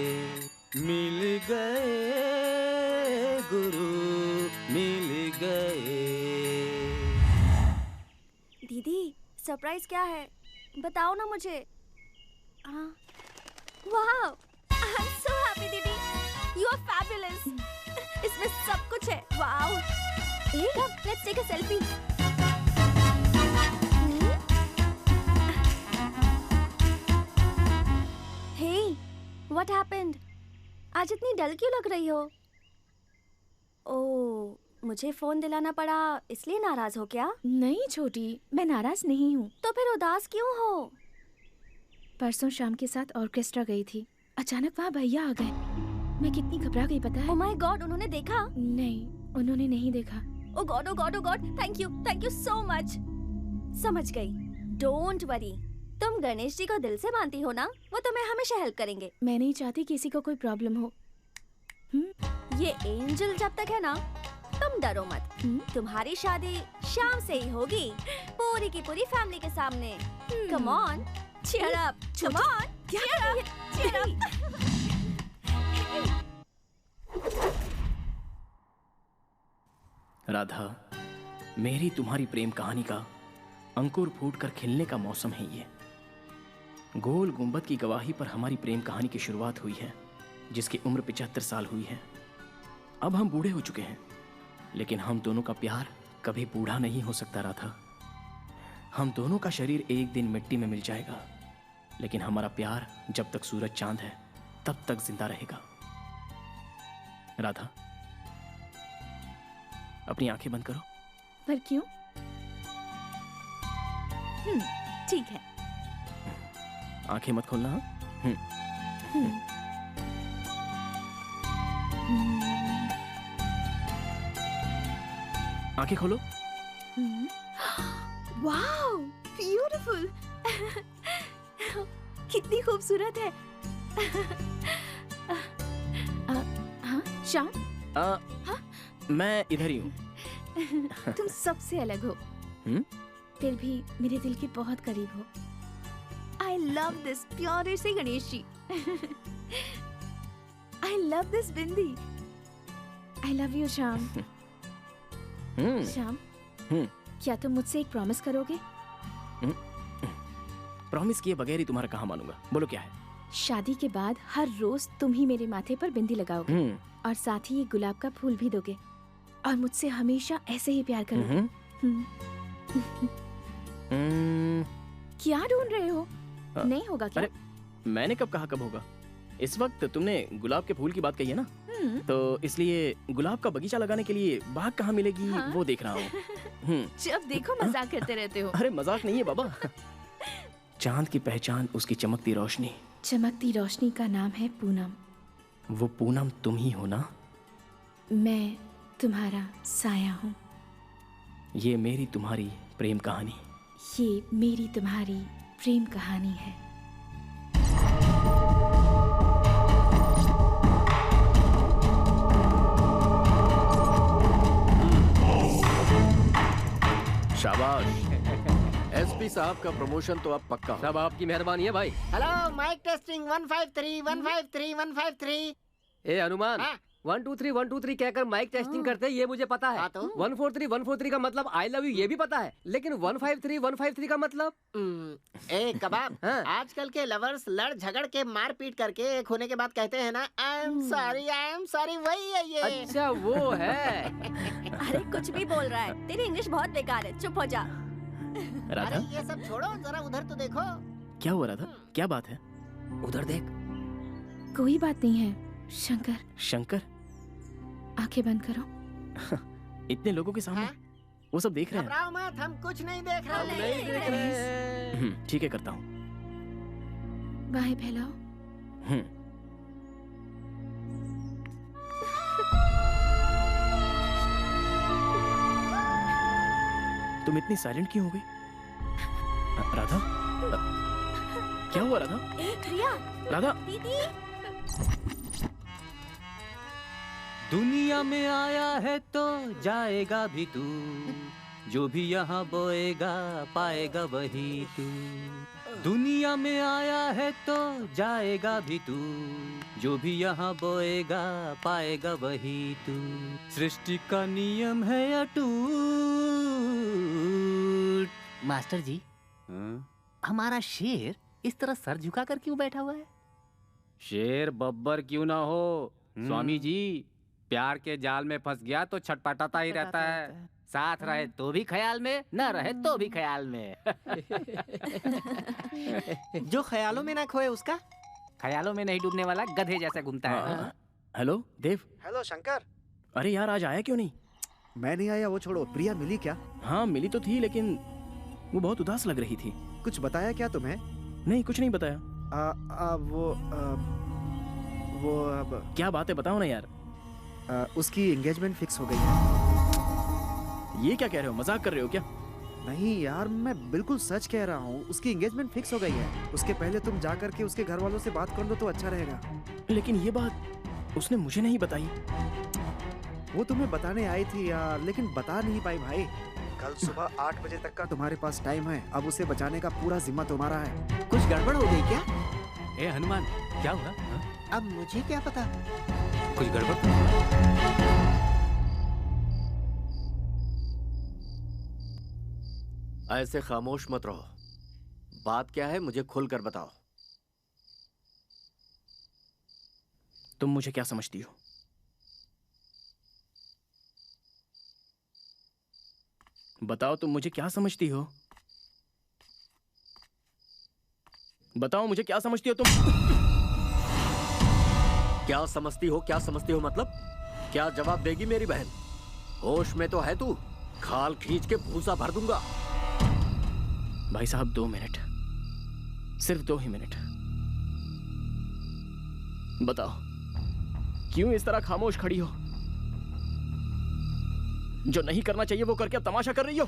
मिल गए गुरु मिल गए। दीदी सरप्राइज क्या है बताओ ना मुझे। वाह आई एम सो हैप्पी दीदी, यू आर फैबुलस। इसमें सब कुछ है। Wow let's take a selfie. Hey what happened? आज इतनी डल क्यों लग रही हो? ओह मुझे फोन दिलाना पड़ा इसलिए नाराज हो क्या? नहीं छोटी, मैं नाराज नहीं हूँ। तो फिर उदास क्यों हो? परसों शाम के साथ ऑर्केस्ट्रा गई थी। अचानक वहाँ भैया आ गए। मैं कितनी घबरा गई पता है? ओह माय गॉड, उन्होंने देखा? नहीं, उन्होंने नहीं देखा। Oh God, oh God, oh God, thank you so much. समझ गई, डोंट वरी। तुम गणेश जी को दिल से मानती हो ना, वो तुम्हें हमेशा हेल्प करेंगे। मैं नहीं चाहती किसी को कोई प्रॉब्लम हो। ये एंजल जब तक है ना, तुम डरो मत। तुम्हारी शादी शाम से ही होगी, पूरी की पूरी फैमिली के सामने। Come on, cheer up, come on, cheer up. Radha, मेरी तुम्हारी प्रेम कहानी का अंकुर फूटकर खिलने का मौसम है ये। गोल गुंबद की गवाही पर हमारी प्रेम कहानी की शुरुआत हुई है, जिसकी उम्र 75 साल हुई है। अब हम बूढ़े हो चुके हैं, लेकिन हम दोनों का प्यार कभी बूढ़ा नहीं हो सकता राधा। हम दोनों का शरीर एक दिन मिट्टी में मिल जाएगा, लेकिन हमारा प्यार जब तक सूरज चांद है तब तक जिंदा रहेगा। राधा, अपनी आंखें बंद करो। पर क्यों? ठीक है। आंखें मत खोलना। आंखें खोलो। Wow, beautiful. कितनी खूबसूरत है। हाँ श्याम, मैं इधर ही हूँ। तुम सबसे अलग हो, फिर भी मेरे दिल के बहुत करीब हो। I love this प्यारे से Ganesh ji. I love this bindi. I love you Shyam. Shyam, क्या तुम मुझसे एक प्रॉमिस करोगे? प्रॉमिस किए बगैर ही तुम्हारा कहाँ मानूंगा। बोलो क्या है? शादी के बाद हर रोज तुम ही मेरे माथे पर बिंदी लगाओगे और साथ ही एक गुलाब का फूल भी दोगे और मुझसे हमेशा ऐसे ही प्यार करोगे। क्या ढूंढ रहे हो? नहीं होगा क्या? अरे मैंने कब कहा कब होगा? इस वक्त तुमने गुलाब के फूल की बात कही है ना, तो इसलिए गुलाब का बगीचा लगाने के लिए बाग कहाँ मिलेगी वो देख रहा हूँ। जब देखो मजाक करते रहते हो। अरे मजाक नहीं है बाबा। चांद की पहचान उसकी चमकती रोशनी। चमकती रोशनी का नाम है पूनम। वो पूनम तुम ही हो ना? मैं तुम्हारा साया हूँ। ये मेरी तुम्हारी प्रेम कहानी। ये मेरी तुम्हारी प्रेम कहानी है। शाबाश। एसपी साहब का प्रमोशन तो अब पक्का। सब आपकी मेहरबानी है भाई। Hello, mike testing 153 153 153। ए हनुमान, 1 2 3 1 2 3 कहकर माइक टेस्टिंग करते हैं, ये मुझे पता है। 143 का मतलब आई लव यू ये भी पता है, लेकिन 153 का मतलब ए कबाब। आजकल के लवर्स लड़ झगड़ के मार पीट करके एक होने के बाद कहते हैं ना आई एम सॉरी, वही है ये। अच्छा वो है। अरे कुछ भी बोल रहा है, तेरी इंग्लिश बहुत बेकार है, चुप हो जा। राधा, अरे ये सब छोड़ो, जरा उधर तो देखो। क्या हुआ राधा? क्या बात है? उधर देख। कोई बात नहीं है शंकर। शंकर? आंखें बंद करो। इतने लोगों के सामने वो सब देख रहे हैं। घबराओ मत, हम कुछ नहीं देख रहे। ठीक है, करता हूँ। बाहें फैलाओ। तुम इतनी साइलेंट क्यों हो गई? राधा, क्या हुआ राधा? प्रिया, राधा, दीदी। दुनिया में आया है तो जाएगा भी तू, जो भी यहाँ बोएगा पाएगा वही तू। दुनिया में आया है तो जाएगा भी तू, जो भी यहाँ बोएगा पाएगा वही तू। सृष्टि का नियम है अटूट। मास्टर जी, हमारा शेर इस तरह सर झुका कर क्यों बैठा हुआ है? शेर बब्बर क्यों ना हो स्वामी जी, प्यार के जाल में फंस गया तो छटपटाता ही रहता है। साथ रहे तो भी ख्याल में, न रहे तो भी ख्याल में। जो ख्यालों में ना खोए उसका ख्यालों में नहीं डूबने वाला गधे जैसा घूमता है। हेलो देव। हेलो शंकर। अरे यार आज आया क्यों नहीं? मैं नहीं आया वो छोड़ो, प्रिया मिली क्या? हाँ मिली तो थी, लेकिन वो बहुत उदास लग रही थी। कुछ बताया क्या तुम्हें? नहीं, कुछ नहीं बताया। वो अब क्या बात है, बताओ ना यार। उसकी एंगेजमेंट फिक्स हो गई है। ये क्या कह रहे हो, मजाक कर रहे हो क्या? नहीं यार, मैं बिल्कुल सच कह रहा हूँ, उसकी एंगेजमेंट फिक्स हो गई है। उसके पहले तुम जा करके उसके घर वालों से बात कर लो तो अच्छा रहेगा। लेकिन ये बात उसने मुझे नहीं बताई। वो तुम्हें बताने आई थी यार, लेकिन बता नहीं पाई भाई। कल सुबह 8 बजे तक का तुम्हारे पास टाइम है। अब उसे बचाने का पूरा जिम्मा तुम्हारा है। कुछ गड़बड़ हो गई क्या? ए हनुमान, क्या हुआ? अब मुझे क्या पता? कुछ गड़बड़? ऐसे खामोश मत रहो। बात क्या है मुझे खुलकर बताओ। तुम मुझे क्या समझती हो? बताओ, तुम मुझे क्या समझती हो? बताओ मुझे क्या समझती हो तुम? क्या समझती हो, क्या समझती हो मतलब? क्या जवाब देगी मेरी बहन? होश में तो है तू? खाल खींच के भूसा भर दूंगा। भाई साहब 2 मिनट, सिर्फ 2 ही मिनट। बताओ, क्यों इस तरह खामोश खड़ी हो? जो नहीं करना चाहिए वो करके तमाशा कर रही हो।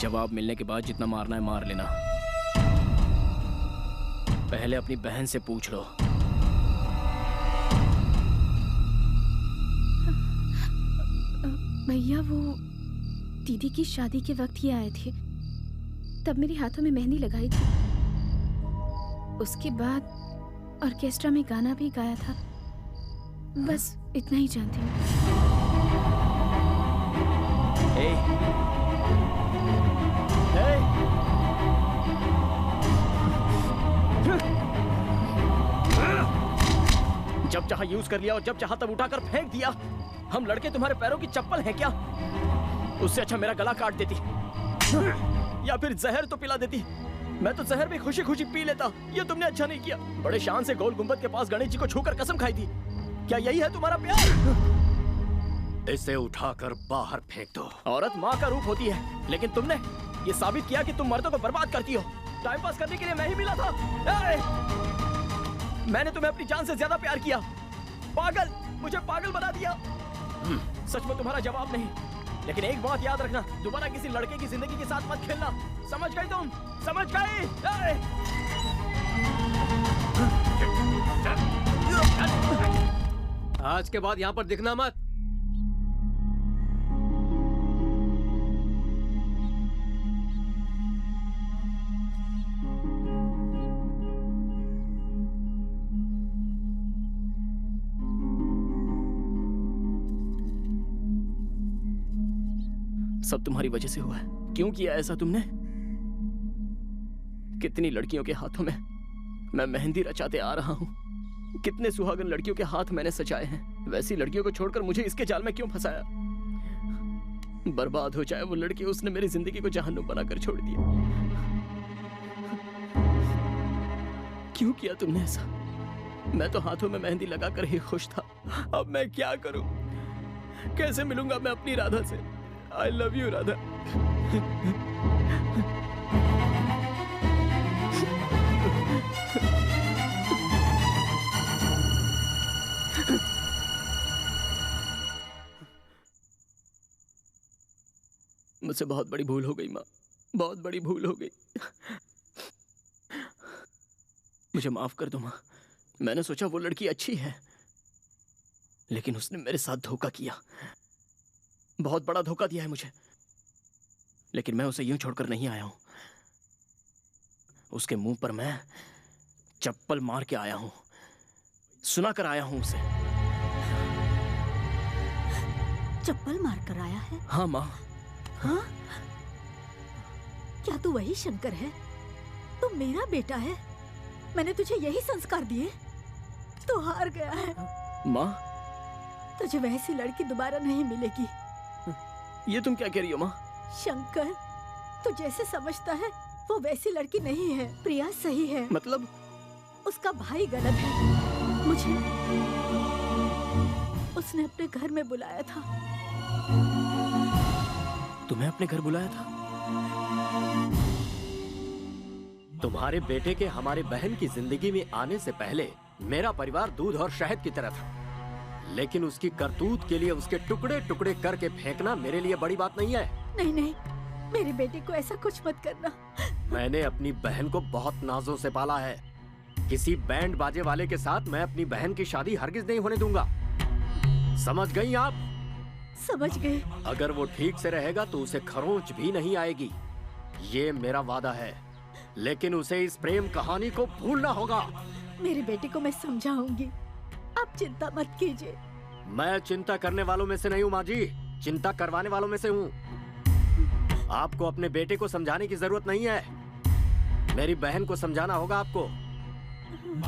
जवाब मिलने के बाद जितना मारना है मार लेना। पहले अपनी बहन से पूछ लो। भैया, वो दीदी की शादी के वक्त ही आए थे, तब मेरे हाथों में मेहंदी लगाई थी। उसके बाद ऑर्केस्ट्रा में गाना भी गाया था। बस इतना ही जानती हूँ। जब चाहा यूज कर लिया और जब चाहा तब उठाकर फेंक दिया। हम लड़के तुम्हारे पैरों की चप्पल हैं क्या? उससे अच्छा मेरा गला काट देती या फिर जहर तो पिला देती। मैं तो जहर भी खुशी खुशी पी लेता। ये तुमने अच्छा नहीं किया। बड़े शान से गोल गुंबद के पास गणेश जी को छूकर कसम खाई थी। क्या यही है तुम्हारा प्यार? इसे उठाकर बाहर फेंक दो। औरत माँ का रूप होती है, लेकिन तुमने ये साबित किया कि तुम मर्दों को बर्बाद करती हो। टाइम पास करने के लिए मैं ही मिला था। मैंने तुम्हें अपनी जान से ज्यादा प्यार किया। पागल, मुझे पागल बना दिया। सच में तुम्हारा जवाब नहीं, लेकिन एक बात याद रखना, दोबारा किसी लड़के की जिंदगी के साथ मत खेलना। समझ गई तुम? समझ गई? आज के बाद यहाँ पर दिखना मत। सब तुम्हारी वजह से हुआ है। क्यों किया ऐसा तुमने? कितनी लड़कियों के हाथों में मैं मेहंदी रचाते आ रहा हूँ। कितने सुहागन लड़कियों के हाथ मैंने सजाए हैं। वैसी लड़कियों को छोड़कर मुझे इसके जाल में क्यों फंसाया? बर्बाद हो जाए वो लड़की, उसने मेरी जिंदगी को जहन्नुम बनाकर छोड़ दिया। क्यों किया तुमने ऐसा? मैं तो हाथों में मेहंदी लगाकर ही खुश था। अब मैं क्या करूं? कैसे मिलूंगा मैं अपनी राधा से? I love you, Radha. मुझसे बहुत बड़ी भूल हो गई माँ, बहुत बड़ी भूल हो गई। मुझे माफ कर दो माँ। मैंने सोचा वो लड़की अच्छी है, लेकिन उसने मेरे साथ धोखा किया। बहुत बड़ा धोखा दिया है मुझे, लेकिन मैं उसे यूं छोड़कर नहीं आया हूं। उसके मुंह पर मैं चप्पल मार के आया हूं, सुना कर आया हूं उसे। चप्पल मार कर आया है? हाँ माँ। हाँ? क्या तू वही शंकर है? तू मेरा बेटा है। मैंने तुझे यही संस्कार दिए। तू हार गया है माँ। तुझे वैसी लड़की दोबारा नहीं मिलेगी। ये तुम क्या कह रही हो माँ? शंकर, तू जैसे समझता है वो वैसी लड़की नहीं है। प्रिया सही है। मतलब? उसका भाई गलत है। मुझे उसने अपने घर में बुलाया था। तुम्हें अपने घर बुलाया था? तुम्हारे बेटे के हमारे बहन की जिंदगी में आने से पहले मेरा परिवार दूध और शहद की तरह था, लेकिन उसकी करतूत के लिए उसके टुकड़े टुकड़े करके फेंकना मेरे लिए बड़ी बात नहीं है। नहीं नहीं, मेरे बेटे को ऐसा कुछ मत करना। मैंने अपनी बहन को बहुत नाजों से पाला है। किसी बैंड बाजे वाले के साथ मैं अपनी बहन की शादी हरगिज नहीं होने दूंगा। समझ गई आप? समझ गए। अगर वो ठीक से रहेगा तो उसे खरोंच भी नहीं आएगी, ये मेरा वादा है। लेकिन उसे इस प्रेम कहानी को भूलना होगा। मेरे बेटे को मैं समझाऊंगी, आप चिंता मत कीजिए। मैं चिंता करने वालों में से नहीं हूँ माँ जी, चिंता करवाने वालों में से हूँ। आपको अपने बेटे को समझाने की जरूरत नहीं है, मेरी बहन को समझाना होगा आपको।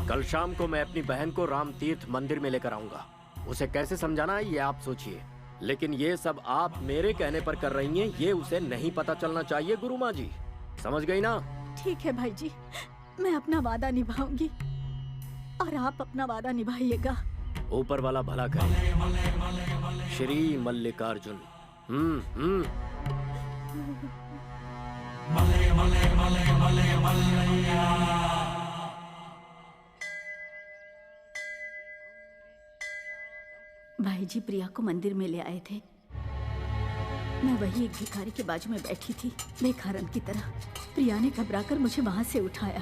कल शाम को मैं अपनी बहन को राम तीर्थ मंदिर में लेकर आऊंगा। उसे कैसे समझाना है ये आप सोचिए, लेकिन ये सब आप मेरे कहने पर कर रही हैं, ये उसे नहीं पता चलना चाहिए गुरु माँ जी। समझ गई ना? ठीक है भाई जी, मैं अपना वादा निभाऊंगी और आप अपना वादा निभाइएगा। ऊपर वाला भला करे। श्री मल्लिकार्जुन। भाई जी प्रिया को मंदिर में ले आए थे। मैं वही एक भिखारी के बाजू में बैठी थी, बेखारन की तरह। प्रिया ने घबराकर मुझे वहां से उठाया।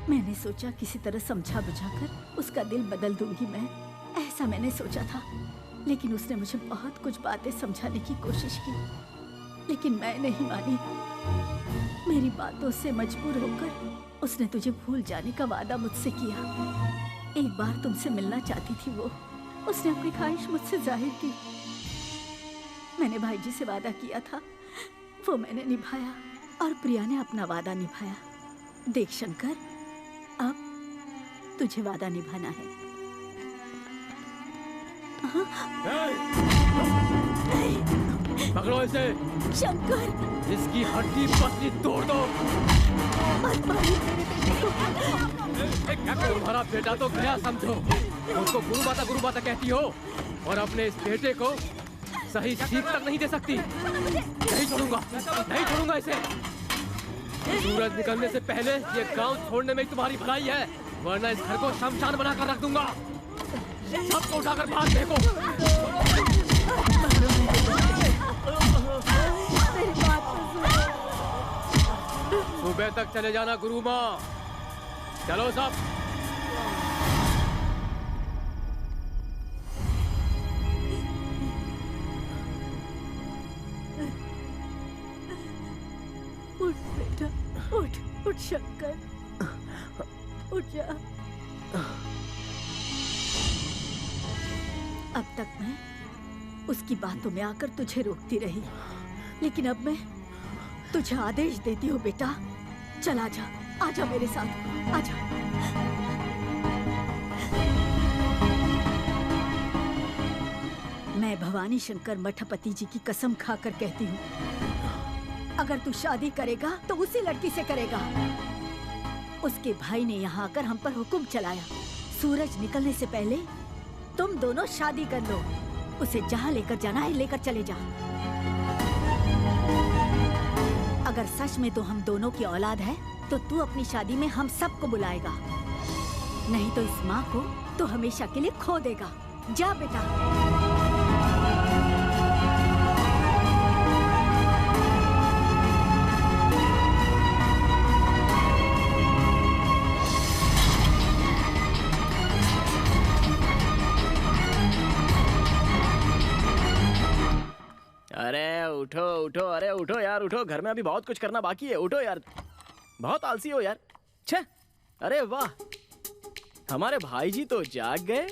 मैंने सोचा किसी तरह समझा बुझाकर उसका दिल बदल दूंगी मैं, ऐसा मैंने सोचा था। लेकिन उसने मुझे बहुत कुछ बातें समझाने की कोशिश की, लेकिन मैं नहीं मानी। मेरी बातों से मजबूर होकर उसने तुझे भूल जाने का वादा मुझसे किया। एक बार तुमसे मिलना चाहती थी वो, उसने अपनी ख्वाहिश मुझसे जाहिर की। मैंने भाई जी से वादा किया था, वो मैंने निभाया और प्रिया ने अपना वादा निभाया। देख शंकर, अब तुझे वादा निभाना है। पकड़ो इसे। शंकर, इसकी हड्डी पसली तोड़ दो। मत मारो मेरे बेटे को। तुम्हारा बेटा तो गया समझो, उसको गुरु माता कहती हो और अपने इस बेटे को सही सीख तक नहीं दे सकती। नहीं छोड़ूंगा इसे। सूरज निकलने से पहले ये गांव छोड़ने में तुम्हारी भलाई है, वरना इस घर को शमशान बनाकर रख दूंगा। सबको उठाकर बाहर फेंको। सुबह तक चले जाना गुरु माँ। चलो सब। उठ बेटा, उठ शंकर, उठ जा। अब तक मैं उसकी बातों में आकर तुझे रोकती रही, लेकिन अब मैं तुझे आदेश देती हूँ बेटा, चला जा, आजा मेरे साथ, आजा। मैं भवानी शंकर मठपति जी की कसम खाकर कहती हूँ, अगर तू शादी करेगा तो उसी लड़की से करेगा। उसके भाई ने यहाँ आकर हम पर हुक्म चलाया, सूरज निकलने से पहले तुम दोनों शादी कर लो। उसे जहाँ लेकर जाना है लेकर चले जा। अगर सच में तो हम दोनों की औलाद है तो तू अपनी शादी में हम सबको बुलाएगा, नहीं तो इस माँ को तो हमेशा के लिए खो देगा। जा बेटा। अरे उठो उठो, अरे उठो यार, उठो। घर में अभी बहुत कुछ करना बाकी है। उठो यार, बहुत आलसी हो यार। छे, अरे वाह, हमारे भाई जी तो जाग गए।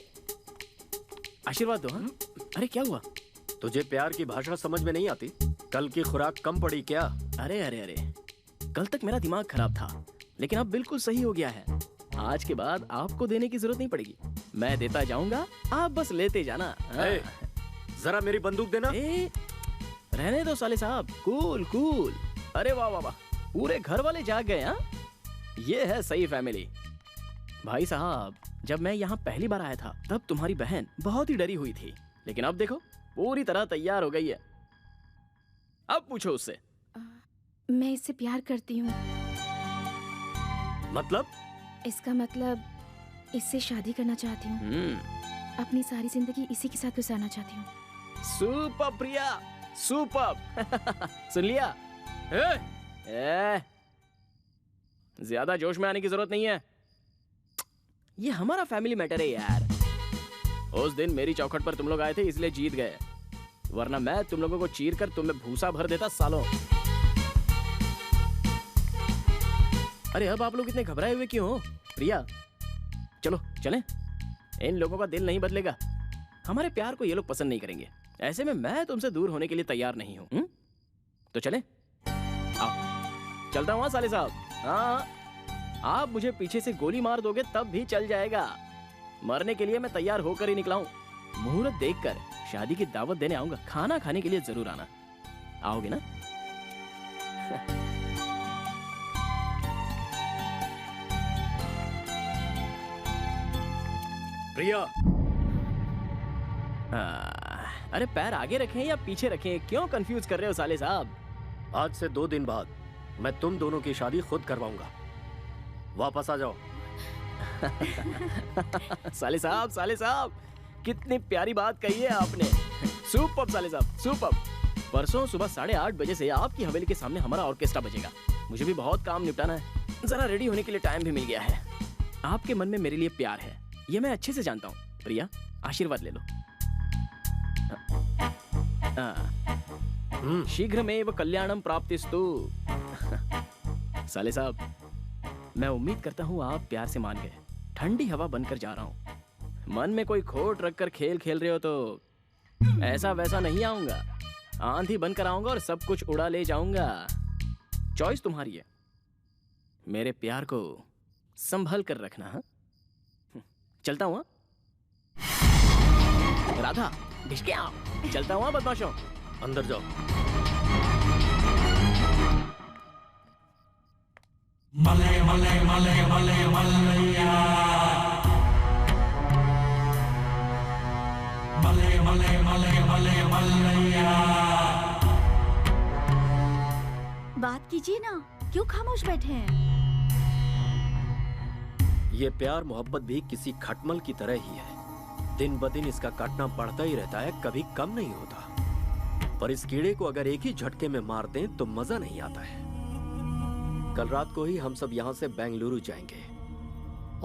आशीर्वाद दो। हाँ, अरे क्या हुआ? तुझे प्यार की भाषा समझ में नहीं आती? कल की खुराक कम पड़ी क्या? अरे अरे अरे, कल तक मेरा दिमाग खराब था, लेकिन अब बिल्कुल सही हो गया है। आज के बाद आपको देने की जरूरत नहीं पड़ेगी, मैं देता जाऊंगा, आप बस लेते जाना। जरा मेरी बंदूक देना। रहने दो साले साहब, कूल कूल। अरे वाह वाह वाह, पूरे घर वाले जाग गए। हाँ, ये है सही फैमिली। भाई साहब, जब मैं यहाँ पहली बार आया था तब तुम्हारी बहन बहुत ही डरी हुई थी, लेकिन अब देखो पूरी तरह तैयार हो गई है। अब पूछो उससे। मैं इससे प्यार करती हूँ। मतलब? इसका मतलब इससे शादी करना चाहती हूँ। अपनी सारी जिंदगी इसी के साथ गुजारना चाहती हूँ। सुपर प्रिया, सुपर। सुन लिया? ज्यादा जोश में आने की जरूरत नहीं है। ये हमारा फैमिली मैटर है यार। उस दिन मेरी चौखट पर तुम लोग आए थे इसलिए जीत गए, वरना मैं तुम लोगों को चीर कर तुम में भूसा भर देता सालों। अरे अब आप लोग इतने घबराए हुए क्यों हो? प्रिया चलो चलें। इन लोगों का दिल नहीं बदलेगा। हमारे प्यार को ये लोग पसंद नहीं करेंगे। ऐसे में मैं तुमसे दूर होने के लिए तैयार नहीं हूं। तो चलें? आओ चलता हूँ साले साहब। हाँ, आप मुझे पीछे से गोली मार दोगे तब भी चल जाएगा। मरने के लिए मैं तैयार होकर ही निकला हूँ। मुहूर्त देखकर शादी की दावत देने आऊंगा। खाना खाने के लिए जरूर आना। आओगे ना? प्रिया। अरे पैर आगे रखें या पीछे रखें? क्यों कंफ्यूज कर रहे हो साले साहब? आज से 2 दिन बाद मैं तुम दोनों की शादी खुद करवाऊंगा। वापस आ जाओ। साले साहब कितनी प्यारी बात कही है आपने। सुपर साले साहब, सुपर। परसों सुबह 8:30 बजे से आपकी हवेली के सामने हमारा ऑर्केस्ट्रा बजेगा। मुझे भी बहुत काम निपटाना है। जरा रेडी होने के लिए टाइम भी मिल गया है। आपके मन में मेरे लिए प्यार है, ये मैं अच्छे से जानता हूँ। प्रिया आशीर्वाद ले लो। शीघ्रमेव कल्याणम प्राप्तिस्तु। साले साहब, मैं उम्मीद करता हूँ आप प्यार से मान गए। ठंडी हवा बनकर जा रहा हूँ। मन में कोई खोट रखकर खेल खेल रहे हो तो ऐसा वैसा नहीं आऊंगा। आंधी बनकर आऊंगा और सब कुछ उड़ा ले जाऊंगा। चॉइस तुम्हारी है। मेरे प्यार को संभल कर रखना। हा? चलता हूँ। राधा ढिसके आओ। चलता हूँ बदमाशों। अंदर जाओ। मले मले मले मले मलैया, मले मले मले मले मलैया। बात कीजिए ना, क्यों खामोश बैठे हैं? ये प्यार मोहब्बत भी किसी खटमल की तरह ही है। दिन ब दिन इसका काटना बढ़ता ही रहता है, कभी कम नहीं होता। पर इस कीड़े को अगर एक ही झटके में मार दें तो मजा नहीं आता है। कल रात को ही हम सब यहाँ से बेंगलुरु जाएंगे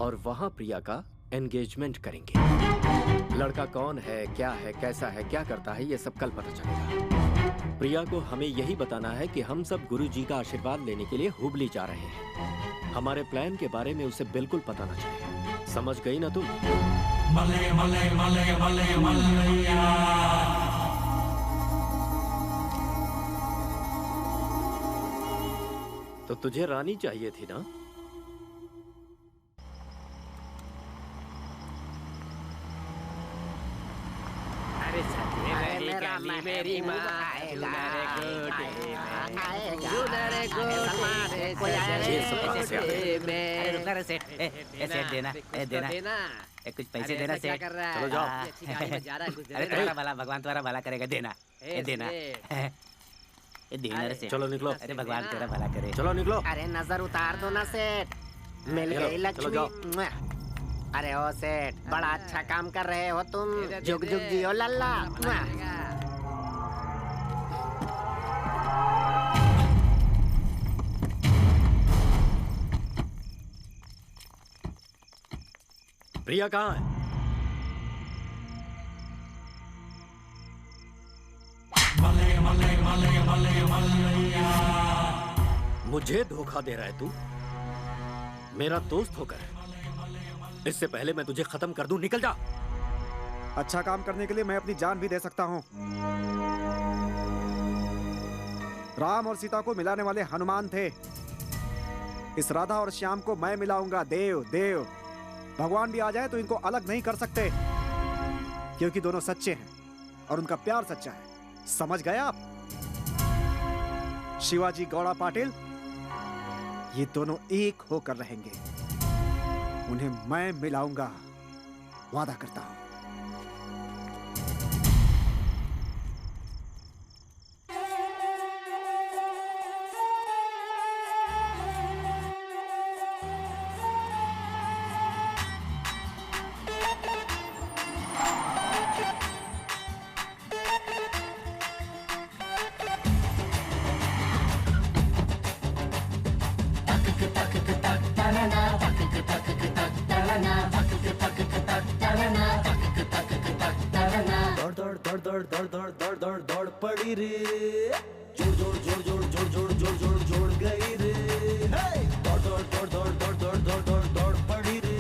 और वहाँ प्रिया का एंगेजमेंट करेंगे। लड़का कौन है, क्या है, कैसा है, क्या करता है, ये सब कल पता चलेगा। प्रिया को हमें यही बताना है कि हम सब गुरुजी का आशीर्वाद लेने के लिए हुबली जा रहे हैं। हमारे प्लान के बारे में उसे बिल्कुल पता ना चले। समझ गई ना तुम? मले मले मले मले मलैया। तो तुझे रानी चाहिए थी ना? मेरी माँ आएगा, देना कुछ पैसे देना सेठ। चलो जाओ। अरे तुम्हारा भला, भगवान तुम्हारा भला करेगा। देना देना देना सेठ। चलो निकलो। अरे भगवान तेरा भला करे। चलो निकलो। अरे नजर उतार दो ना सेठ। मिल गई लक्ष्मी। अरे ओ सेठ, बड़ा अच्छा काम कर रहे हो तुम। जुग जुग जियो लल्ला। प्रिया कहाँ है? मले मले मले मले मलैया। मुझे धोखा दे रहा है तू? मेरा दोस्त होकर। इससे पहले मैं तुझे खत्म कर दूं। निकल जा। अच्छा काम करने के लिए मैं अपनी जान भी दे सकता हूँ। राम और सीता को मिलाने वाले हनुमान थे। इस राधा और श्याम को मैं मिलाऊंगा। देव देव भगवान भी आ जाए तो इनको अलग नहीं कर सकते, क्योंकि दोनों सच्चे हैं और उनका प्यार सच्चा है। समझ गए आप? शिवाजी गौड़ा पाटिल, ये दोनों एक होकर रहेंगे। उन्हें मैं मिलाऊंगा, वादा करता हूं। दौड़ दौड़ दौड़ दौड़ दौड़ दौड़ दौड़ पड़ी रे, जोड़ जोड़ जोड़ जोड़ जोड़ जोड़ जोड़ जोड़ जोड़ गई रे, दौड़ दौड़ दौड़ दौड़ दौड़ दौड़ दौड़ दौड़ दौड़ पड़ी रे,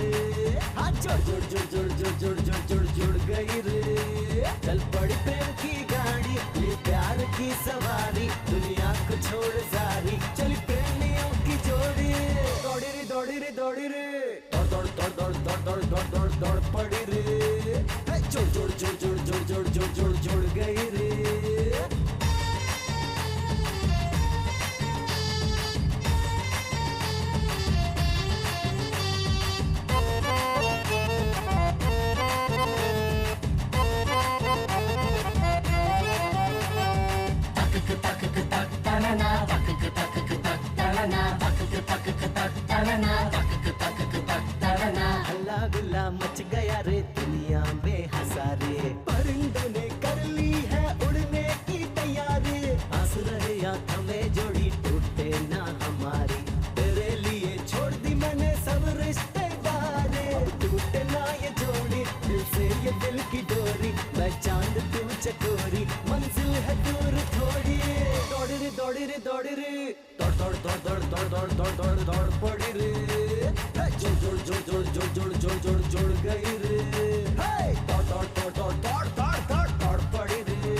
हाँ जोड़ जोड़ जोड़ जोड़ जोड़ जोड़ जोड़ जोड़ जोड़ गई रे, चल पड़ी प्रेम की गाड़ी, ये प्यार की सवारी, दुनिया को छोड़ सारी, चली प्रेमियों की जोड़ी, दौड़ी रे दौड़ी रे दौड़ी रे, दौड़ दौड़ दौड़ दौड़ दौड़ दौड़ दौड़ दौड़ दौड़ पड़ी रे, जोड़ जोड़ जोड़ जोड़ जोड़ जोड़ जोड़ जोड़ जोड़ गई रे। हल्ला गुल्ला मच गया रे दुनिया में हंसारे, परिंदों ने कर ली है उड़ने की तैयारी, आस रहे आंखों में जोड़ी टूटे ना हमारी, तेरे लिए छोड़ दी मैंने सब रिश्तेदार, टूटे ना ये जोड़ी, दिल से ये दिल की डोरी, मैं चांद तू चकोरी, मंजिल है दूर थोड़ी, दौड़ी रे दौड़ी रे दौड़ी रे, दौड़ दौड़ दौड़ दौड़ दौड़ दौड़ दौड़ दौड़ दौड़ पड़ी रे, जोड़ जोड़ जोड़ जोड़ जोड़ जोड़ जोड़ जोड़ जोड़ गई रे, दौड़ दौड़ दौड़ दौड़ दौड़ दौड़ दौड़ दौड़ पड़ी रे,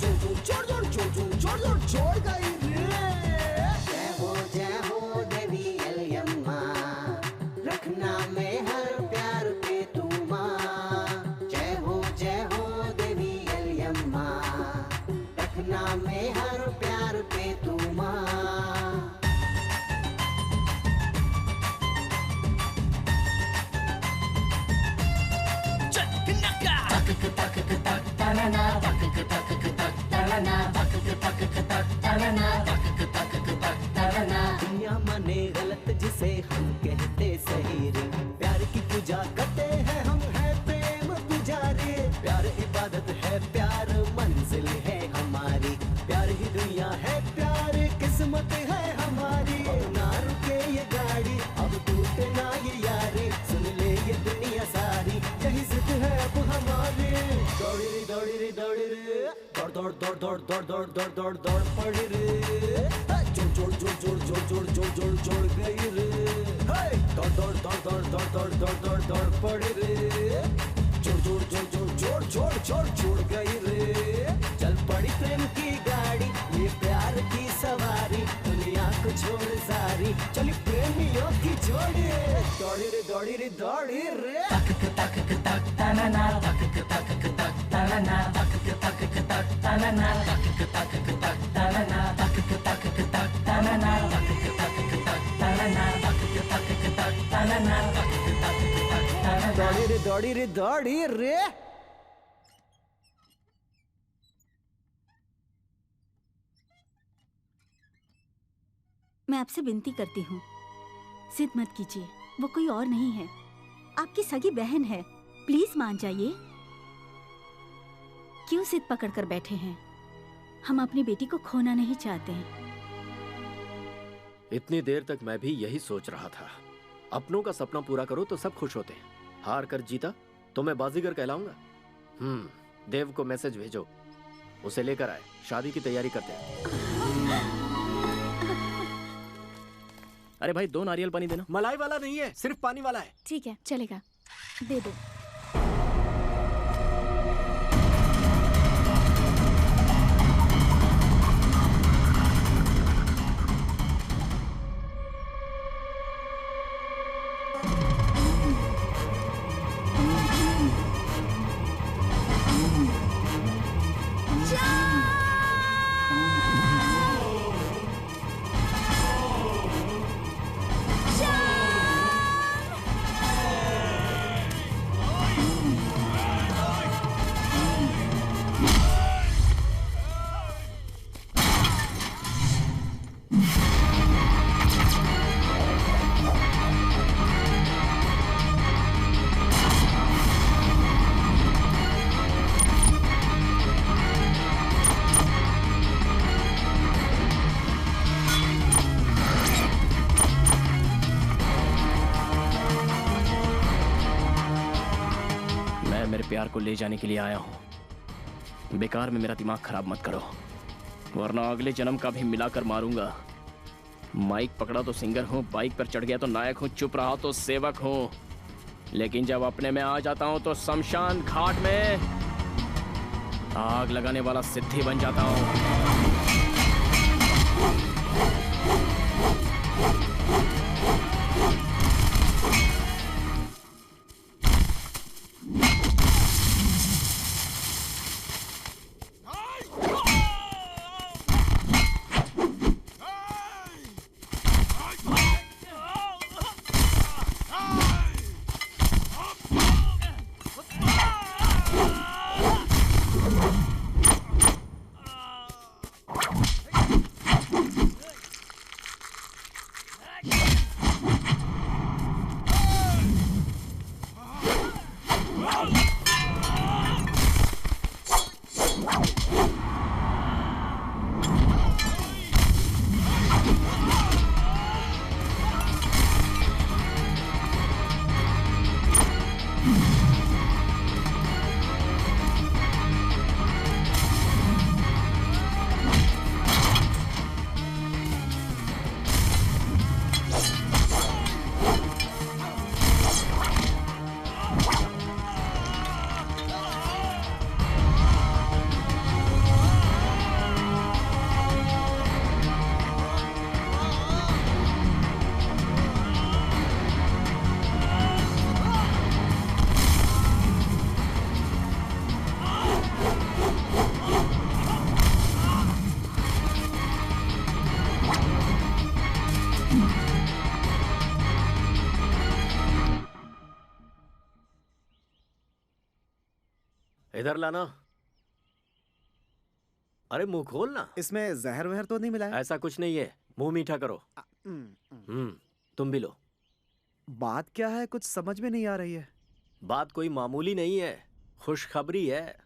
जोड़ जोड़ जोड़ जोड़ जोड़ जोड़ जोड़ जोड़ जोड़ गई रे। जय हो देवी एलियम्मा, रखना में हर प्यार पे तू माँ, जय हो देवी एलियम्मा, रखना में हर प्यार पे तू माँ। दुनिया माने गलत जिसे हम कहते सही रे, प्यार की पूजा करते हैं हम, है प्रेम पुजारी, प्यार इबादत है, प्यार मंजिल है हमारी, प्यार ही दुनिया है, प्यार किस्मत है हमारी, ना रुके ये गाड़ी, अब टूटे ना ये यारी, सुन ले ये दुनिया सारी, यही जिद है अब हमारी, दौड़ी रे दौड़ी रे दौड़ी रे, दौड़ दौड़ दौड़ दौड़ दौड़ दौड़ दौड़ दौड़ दौड़ पड़ी रे, जोड़ जोड़ जोड़ जोड़ जोड़ जोड़ जोड़ जोड़ गई रे, दौड़ दौड़ दौड़ दौड़ दौड़ दौड़ दौड़ दौड़ दौड़ पड़ी रे, जोड़ जोड़ जोड़ जोड़ जोड़ जोड़ जोड़ जोड़ गई रे, चल पड़ी प्रेम की गाड़ी, ये प्यार की सवारी, दुनिया को छोड़ सारी, चली प्रेमियों की जोड़ी, दौड़ी रे दौड़ी रे दौड़ी रे, तक तक तक तनना, तक तक तक तनना, तक तक तक तनना, तक तक तक तनना, तक तक तक तनना, तक तक तक तनना, तक तक तक तनना, तक तक तक तनना, दौड़ी रे दौड़ी रे दौड़ी रे। मैं आपसे विनती करती हूँ, जिद मत कीजिए, वो कोई और नहीं है, आपकी सगी बहन है, प्लीज मान जाइए। क्यों जिद पकड़ कर बैठे हैं? हम अपनी बेटी को खोना नहीं चाहते हैं। इतनी देर तक मैं भी यही सोच रहा था, अपनों का सपना पूरा करो तो सब खुश होते हैं, हार कर जीता तो मैं बाजीगर कहलाऊंगा। देव को मैसेज भेजो, उसे लेकर आए, शादी की तैयारी करते हैं। अरे भाई 2 नारियल पानी देना। मलाई वाला नहीं है, सिर्फ पानी वाला है। ठीक है, चलेगा, दे दो। प्यार को ले जाने के लिए आया हूं। बेकार में मेरा दिमाग खराब मत करो, वरना अगले जन्म का भी मिलाकर मारूंगा। माइक पकड़ा तो सिंगर हूँ, बाइक पर चढ़ गया तो नायक हूँ, चुप रहा तो सेवक हूँ, लेकिन जब अपने में आ जाता हूँ तो शमशान घाट में आग लगाने वाला सिद्धि बन जाता हूँ। इधर लाना। अरे मुंह खोल ना। इसमें जहर वहर तो नहीं मिला है? ऐसा कुछ नहीं है, मुंह मीठा करो। तुम भी लो। बात क्या है, कुछ समझ में नहीं आ रही है। बात कोई मामूली नहीं है, खुशखबरी है।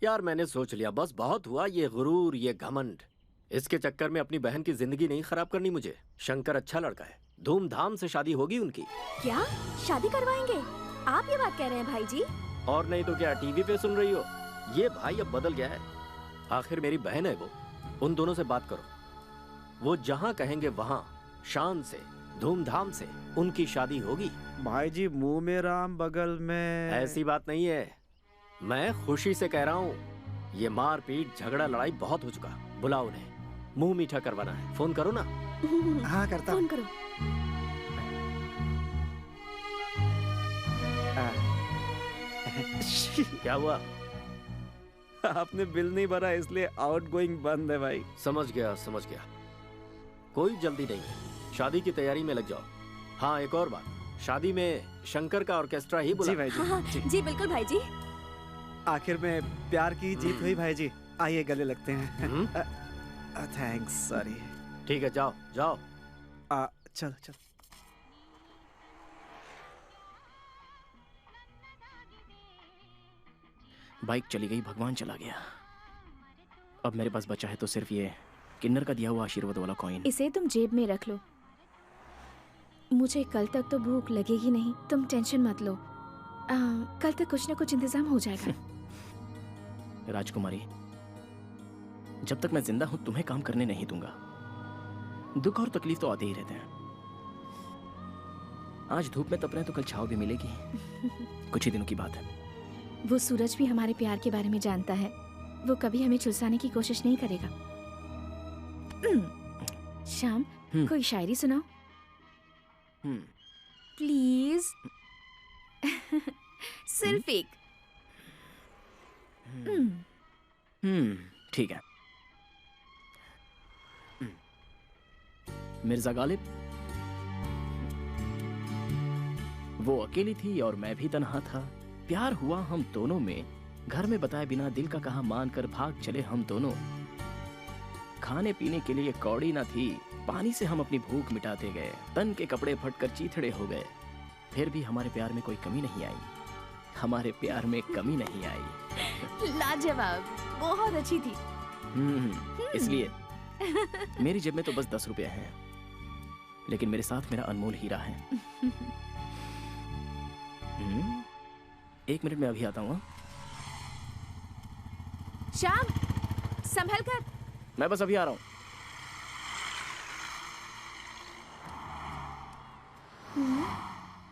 यार मैंने सोच लिया, बस बहुत हुआ ये गुरूर, ये घमंड। इसके चक्कर में अपनी बहन की जिंदगी नहीं खराब करनी मुझे। शंकर अच्छा लड़का है, धूमधाम से शादी होगी उनकी। क्या शादी करवाएंगे? आप ये बात कह रहे हैं भाई जी? और नहीं तो क्या, टीवी पे सुन रही हो? ये भाई अब बदल गया है। आखिर मेरी बहन है वो, उन दोनों से बात करो। वो जहाँ कहेंगे वहाँ शान से, धूमधाम से उनकी शादी होगी। भाई जी मुंह में राम बगल में। ऐसी बात नहीं है, मैं खुशी से कह रहा हूँ। ये मार पीट झगड़ा लड़ाई बहुत हो चुका। बुलाओ उन्हें, मुंह मीठा करवाना है। फोन करो ना। हाँ करता। फोन करो। क्या हुआ? आपने बिल नहीं भरा इसलिए आउटगोइंग बंद है भाई। समझ गया समझ गया, कोई जल्दी नहीं है, शादी की तैयारी में लग जाओ। हाँ एक और बात, शादी में शंकर का ऑर्केस्ट्रा ही बुला। जी भाई जी। हाँ, जी बिल्कुल भाई जी। आखिर में प्यार की जीत हुई भाई जी। आइए गले लगते हैं। Thanks, sorry. ठीक है जाओ जाओ। चलो चलो। बाइक चली गई, भगवान चला गया। अब मेरे पास बचा है तो सिर्फ ये किन्नर का दिया हुआ आशीर्वाद वाला कॉइन। इसे तुम जेब में रख लो। मुझे कल तक तो भूख लगेगी नहीं, तुम टेंशन मत लो। कल तक कुछ न कुछ इंतजाम हो जाएगा। राजकुमारी, जब तक मैं जिंदा हूं तुम्हें काम करने नहीं दूंगा। दुख और तकलीफ तो आते ही रहते हैं। आज धूप में तप रहे तो कल छांव भी मिलेगी। कुछ ही दिनों की बात है। वो सूरज भी हमारे प्यार के बारे में जानता है। वो कभी हमें झुलसाने की कोशिश नहीं करेगा। शाम, कोई शायरी सुनाओ प्लीज। सिर्फ एक। ठीक है। मिर्जा गालिब, वो अकेली थी और मैं भी तन्हा था। प्यार हुआ हम दोनों में, घर में बताए बिना दिल का कहा मान कर भाग चले हम दोनों। खाने पीने के लिए कौड़ी ना थी, पानी से हम अपनी भूख मिटाते गए। तन के कपड़े फटकर चीथड़े हो गए, फिर भी हमारे प्यार में कोई कमी नहीं आई। हमारे प्यार में कमी नहीं आई। लाजवाब, बहुत अच्छी थी। इसलिए मेरी जेब में तो बस 10 रुपए हैं, लेकिन मेरे साथ मेरा अनमोल हीरा है। 1 मिनट में अभी आता हूँ। श्याम, संभल कर। मैं बस अभी आ रहा हूँ।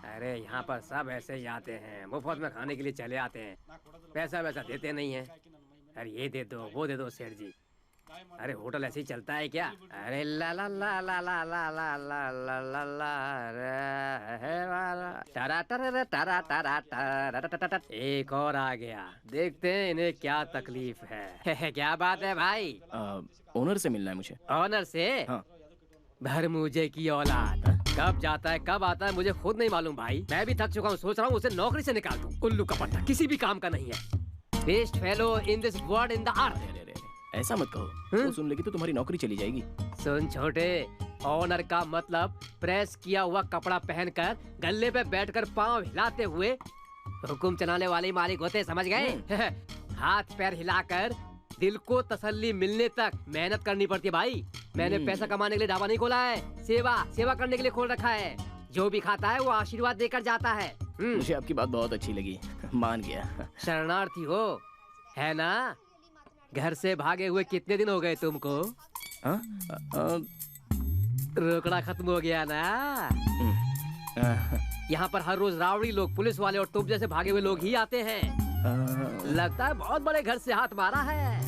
अरे यहाँ पर सब ऐसे ही आते हैं, मुफ्त में खाने के लिए चले आते हैं, पैसा वैसा देते नहीं है। अरे ये दे दो, वो दे दो सेठ जी। अरे होटल ऐसे ही चलता है क्या? अरे ला ला ला ला ला ला ला ला ला ला ला टरा टरा टरा टरा टरा। एक और आ गया, देखते हैं इन्हें क्या तकलीफ है। क्या बात है भाई? ओनर से मिलना है मुझे। ऑनर से? हाँ। भरमूजे की औलाद, कब जाता है कब आता है मुझे खुद नहीं मालूम भाई। मैं भी थक चुका हूँ, सोच रहा हूँ उसे नौकरी से निकाल दूं। उल्लू का पत्ता, किसी भी काम का नहीं है। Waste fellow in this world in the earth. ऐसा मत कहो, वो सुन लेगी तो तुम्हारी नौकरी चली जाएगी। सुन छोटे, ऑनर का मतलब प्रेस किया हुआ कपड़ा पहनकर गल्ले पे बैठकर पाँव हिलाते हुए हुकुम चलाने वाले मालिक होते, समझ गए? हाथ पैर हिलाकर दिल को तसल्ली मिलने तक मेहनत करनी पड़ती है भाई। मैंने पैसा कमाने के लिए ढाबा नहीं खोला है, सेवा करने के लिए खोल रखा है। जो भी खाता है वो आशीर्वाद देकर जाता है। मुझे आपकी बात बहुत अच्छी लगी, मान गया। शरणार्थी हो, है ना? घर से भागे हुए कितने दिन हो गए तुमको? रोकड़ा खत्म हो गया ना? यहाँ पर हर रोज रावड़ी लोग, पुलिस वाले और तुम जैसे भागे हुए लोग ही आते हैं। लगता है बहुत बड़े घर से हाथ मारा है।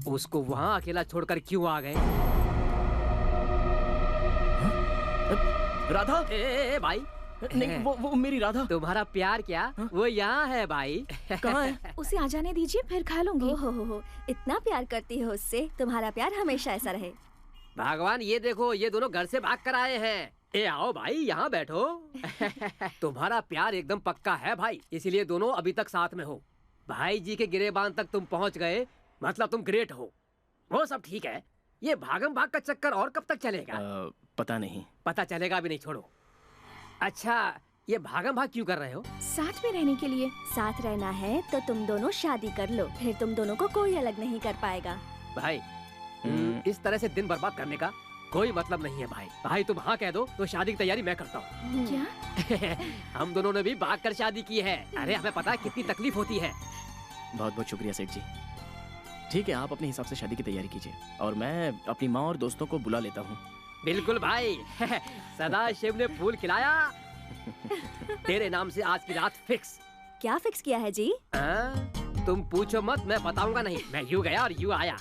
उसको वहाँ अकेला छोड़कर क्यों आ गए? राधा? ए भाई, नहीं, वो मेरी राधा। तुम्हारा प्यार क्या? वो यहाँ है भाई। कहाँ है? उसे आ जाने दीजिए, फिर खा लूंगी। हो, इतना प्यार करती हो उससे, तुम्हारा प्यार हमेशा ऐसा रहे। भगवान, ये देखो, ये दोनों घर से भाग कर आए हैं। ए आओ भाई, यहाँ बैठो। तुम्हारा प्यार एकदम पक्का है भाई, इसीलिए दोनों अभी तक साथ में हो। भाई जी के गिरेबान तक तुम पहुँच गए, मतलब तुम ग्रेट हो। वो सब ठीक है, ये भागम भाग का चक्कर और कब तक चलेगा? पता नहीं। पता चलेगा भी नहीं, छोड़ो। अच्छा, ये भागम भाग क्यों कर रहे हो? साथ में रहने के लिए। साथ रहना है तो तुम दोनों शादी कर लो, फिर तुम दोनों को कोई अलग नहीं कर पाएगा। भाई, इस तरह से दिन बर्बाद करने का कोई मतलब नहीं है भाई। भाई तुम हाँ कह दो तो शादी की तैयारी मैं करता हूँ। क्या? हम दोनों ने भी भाग कर शादी की है। अरे हमें पता है कितनी तकलीफ होती है। बहुत बहुत शुक्रिया सेठ जी। ठीक है, आप अपने हिसाब से शादी की तैयारी कीजिए और मैं अपनी माँ और दोस्तों को बुला लेता हूँ। बिल्कुल भाई। सदा शिव ने फूल खिलाया। तेरे नाम से आज की रात फिक्स। क्या फिक्स किया है जी? तुम पूछो मत, मैं बताऊंगा नहीं। मैं यूं गया और यूं आया।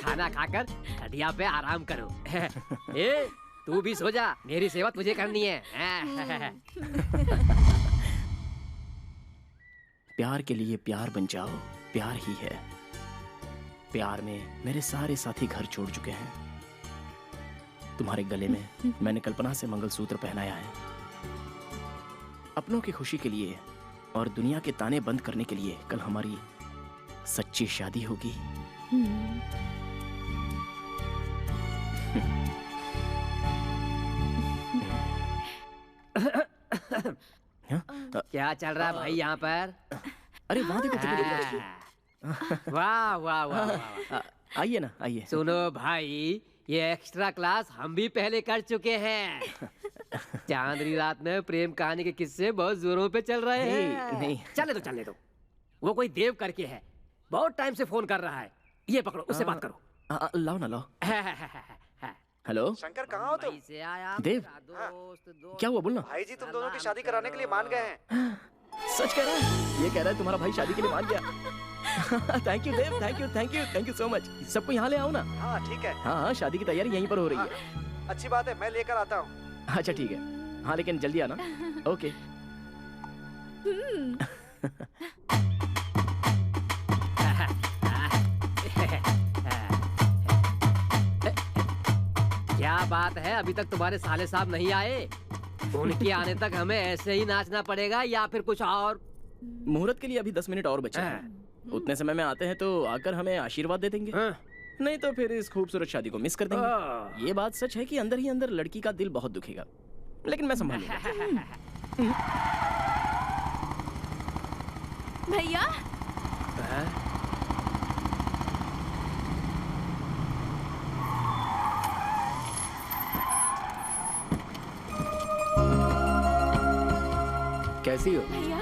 खाना खाकर खटिया पे आराम करो। ए, तू भी सो जा, मेरी सेवा तुझे करनी है। प्यार के लिए प्यार बन जाओ, प्यार ही है। प्यार में मेरे सारे साथी घर छोड़ चुके हैं। तुम्हारे गले में मैंने कल्पना से मंगलसूत्र पहनाया है। अपनों की खुशी के लिए और दुनिया के ताने बंद करने के लिए कल हमारी सच्ची शादी होगी। क्या चल रहा है भाई यहाँ पर? अरे वहाँ देखो। वाह वाह वाह। आइए ना, आइए। सुनो भाई, ये एक्स्ट्रा क्लास हम भी पहले कर चुके हैं। चांदनी रात में प्रेम कहानी के किस्से बहुत जोरों पे चल रहे हैं। नहीं, चलने दो। वो कोई देव करके है, बहुत टाइम से फोन कर रहा है। ये पकड़ो, उससे बात करो। लाओ ना, लाओ। हेलो शंकर, कहाँ हो तुम? देव, क्या हुआ, बोलना। भाई जी तुम दोनों की शादी कराने के लिए मान गए हैं। सच कह रहा है? ये कह रहा है तुम्हारा भाई शादी के लिए मान गया। Thank you Dev, thank you so much. सबको यहाँ ले आओ ना। हाँ ठीक है। हाँ, शादी की तैयारी यहीं पर हो रही है। अच्छी बात है, मैं लेकर आता हूँ। अच्छा ठीक है, हाँ लेकिन जल्दी आना। ओके। क्या बात है, अभी तक तुम्हारे साले साहब नहीं आए? उनके आने तक हमें ऐसे ही नाचना पड़ेगा या फिर कुछ और? मुहूर्त के लिए अभी 10 मिनट और बचे हैं। उतने समय में आते हैं तो आकर हमें आशीर्वाद दे देंगे। नहीं तो फिर इस खूबसूरत शादी को मिस कर देंगे। ये बात सच है कि अंदर ही अंदर लड़की का दिल बहुत दुखेगा, लेकिन मैं संभाल लूंगा। भैया, कैसी हो? भैया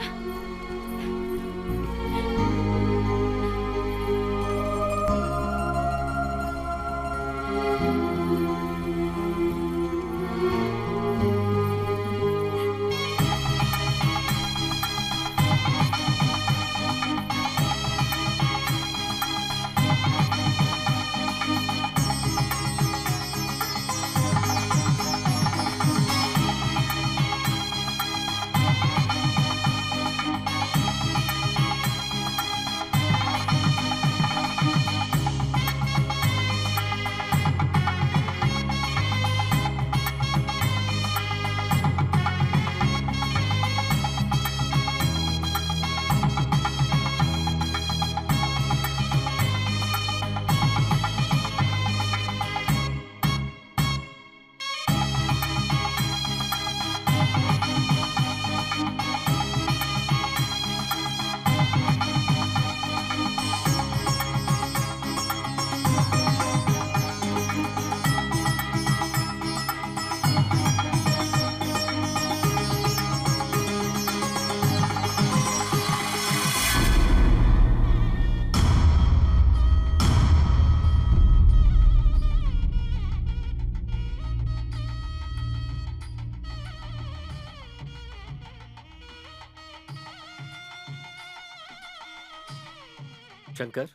शंकर,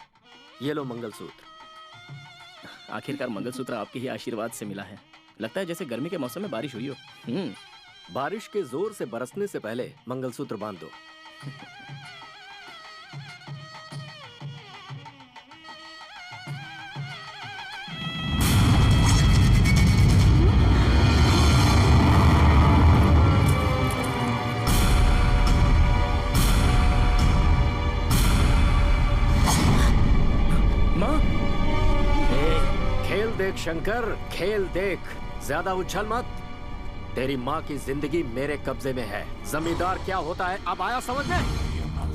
ये लो मंगलसूत्र। आखिरकार मंगलसूत्र आपके ही आशीर्वाद से मिला है। लगता है जैसे गर्मी के मौसम में बारिश हुई हो। बारिश के जोर से बरसने से पहले मंगलसूत्र बांध दो। देख शंकर, खेल देख, ज्यादा उछल मत। तेरी माँ की जिंदगी मेरे कब्जे में है। जमींदार क्या होता है अब आया समझ में?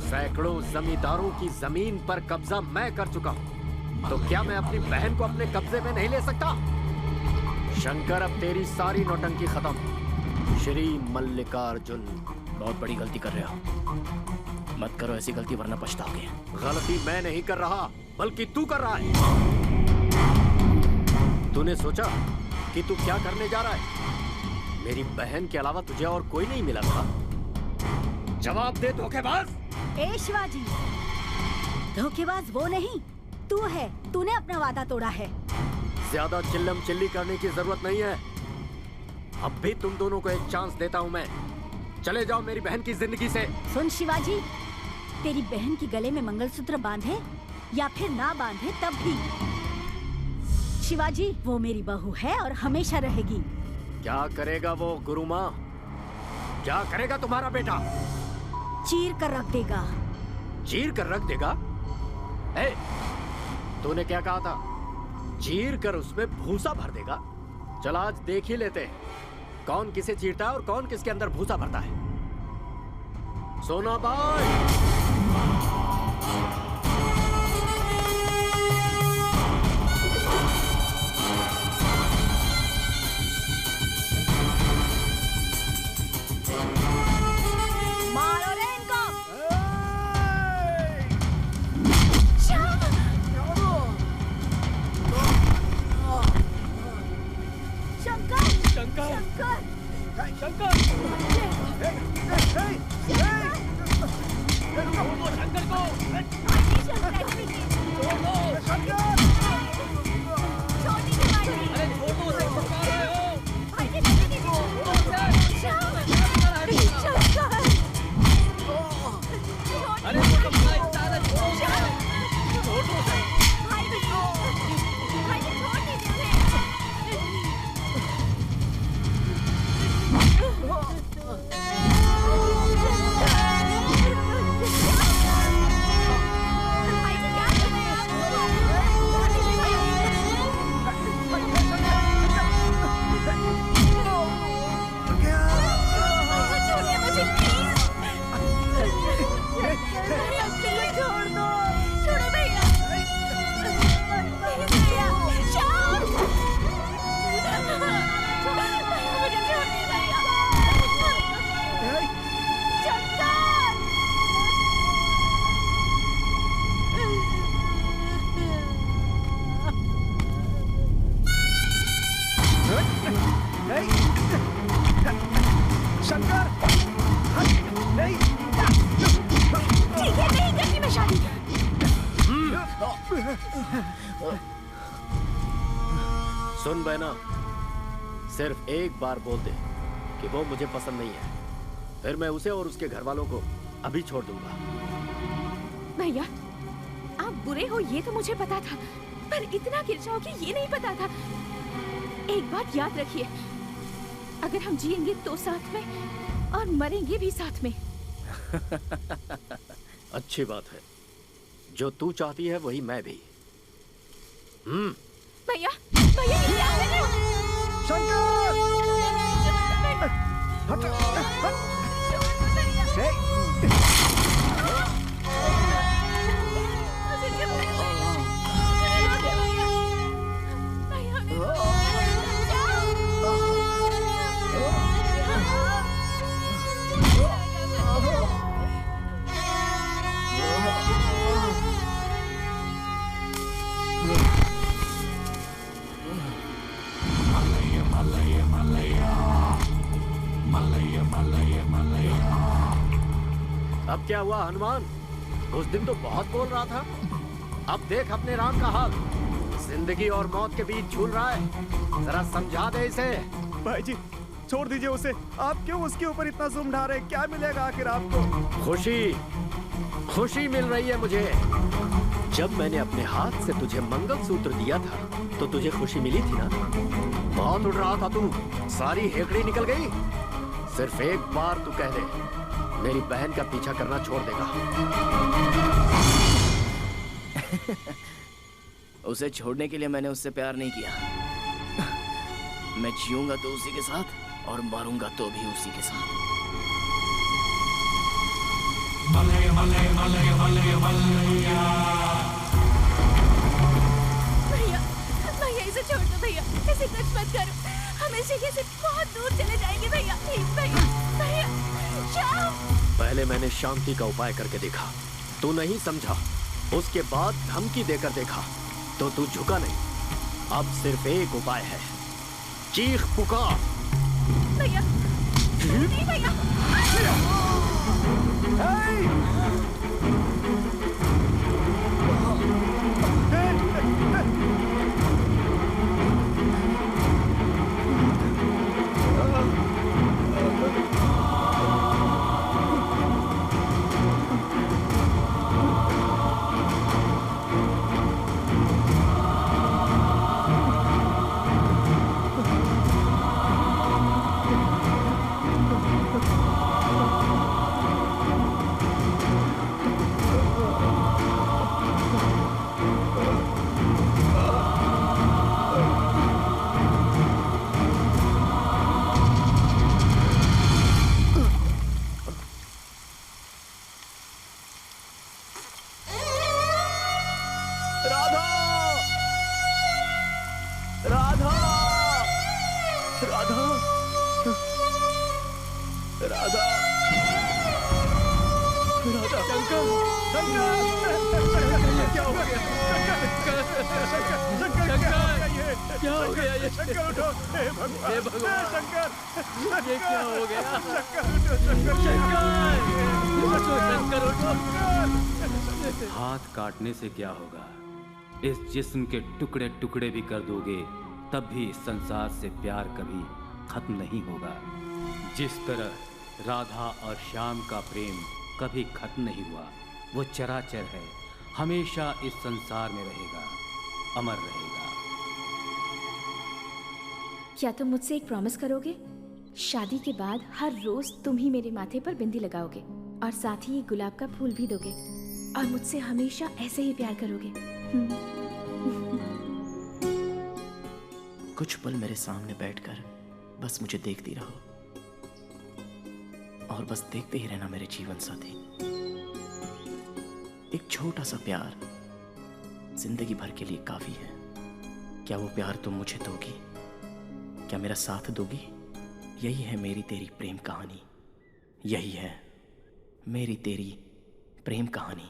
सैकड़ों जमींदारों की जमीन पर कब्जा मैं कर चुका हूँ, तो क्या मैं अपनी बहन को अपने कब्जे में नहीं ले सकता? शंकर, अब तेरी सारी नौटंकी खत्म। श्री मल्लिकार्जुन। बहुत बड़ी गलती कर रहे हो। मत करो ऐसी गलती वरना पछताओगे। गलती मैं नहीं कर रहा, बल्कि तू कर रहा है। तूने सोचा कि तू क्या करने जा रहा है? मेरी बहन के अलावा तुझे और कोई नहीं मिला था? जवाब दे धोखेबाज। ए शिवाजी, धोखेबाज वो नहीं, तू है। तूने अपना वादा तोड़ा है। ज्यादा चिल्लम चिल्ली करने की जरूरत नहीं है। अब भी तुम दोनों को एक चांस देता हूं मैं। चले जाओ मेरी बहन की जिंदगी से। सुन शिवाजी, तेरी बहन की गले में मंगलसूत्र बांधे या फिर ना बांधे, तब भी शिवाजी वो मेरी बहू है और हमेशा रहेगी। क्या करेगा वो गुरु माँ? क्या करेगा तुम्हारा बेटा? चीर कर रख देगा। चीर कर रख देगा? ए, तूने क्या कहा था? चीर कर उसमें भूसा भर देगा? चल आज देख ही लेते हैं कौन किसे चीरता है और कौन किसके अंदर भूसा भरता है। सोना बाई। सुन बहना, सिर्फ एक बार बोल दे कि वो मुझे पसंद नहीं है, फिर मैं उसे और उसके घर वालों को अभी छोड़ दूंगा। भैया, आप बुरे हो ये तो मुझे पता था, पर इतना गिर जाओगे ये नहीं पता था। एक बात याद रखिए, अगर हम जिएंगे तो साथ में और मरेंगे भी साथ में। अच्छी बात है, जो तू चाहती है वही मैं भी। भैया, भैया ये क्या कर रहे हो? शंकर! हट! अब क्या हुआ हनुमान? उस दिन तो बहुत बोल रहा था। अब देख अपने राम का हाल, जिंदगी और मौत के बीच झूल रहा है। जरा समझा दे इसे। भाई जी छोड़ दीजिए उसे। आप क्यों उसके ऊपर इतना जुल्म ढा रहे हैं? क्या मिलेगा आखिर आपको? खुशी मिल रही है मुझे। जब मैंने अपने हाथ से तुझे मंगलसूत्र दिया था तो तुझे खुशी मिली थी ना? बहुत उड़ रहा था तू, सारी हेकड़ी निकल गई। सिर्फ एक बार तू कह दे, मेरी बहन का पीछा करना छोड़ देगा। उसे छोड़ने के लिए मैंने उससे प्यार नहीं किया। मैं जीऊंगा तो उसी के साथ और मरूंगा तो भी उसी के साथ। भैया भैया इसे छोड़ दो भैया, इसे कुछ मत करो। हम इस जगह से बहुत दूर चले जाएंगे भैया, प्लीज भैया। भैया श्याम। पहले मैंने शांति का उपाय करके देखा, तू नहीं समझा। उसके बाद धमकी देकर देखा तो तू झुका नहीं। अब सिर्फ एक उपाय है, चीख पुकार। भैया नहीं भैया। हाथ काटने से क्या होगा? इस जिस्म के टुकड़े टुकड़े भी कर दोगे तब भी इस संसार से प्यार कभी खत्म नहीं होगा। जिस तरह राधा और श्याम का प्रेम कभी खत्म नहीं हुआ, वो चराचर है, हमेशा इस संसार में रहेगा, अमर रहेगा। क्या तुम मुझसे एक प्रॉमिस करोगे? शादी के बाद हर रोज तुम ही मेरे माथे पर बिंदी लगाओगे और साथ ही गुलाब का फूल भी दोगे और मुझसे हमेशा ऐसे ही प्यार करोगे। कुछ पल मेरे सामने बैठकर बस मुझे देखती रहो और बस देखते ही रहना मेरे जीवन साथी। एक छोटा सा प्यार जिंदगी भर के लिए काफी है। क्या वो प्यार तुम मुझे दोगी? क्या मेरा साथ दोगी? यही है मेरी तेरी प्रेम कहानी। यही है मेरी तेरी प्रेम कहानी।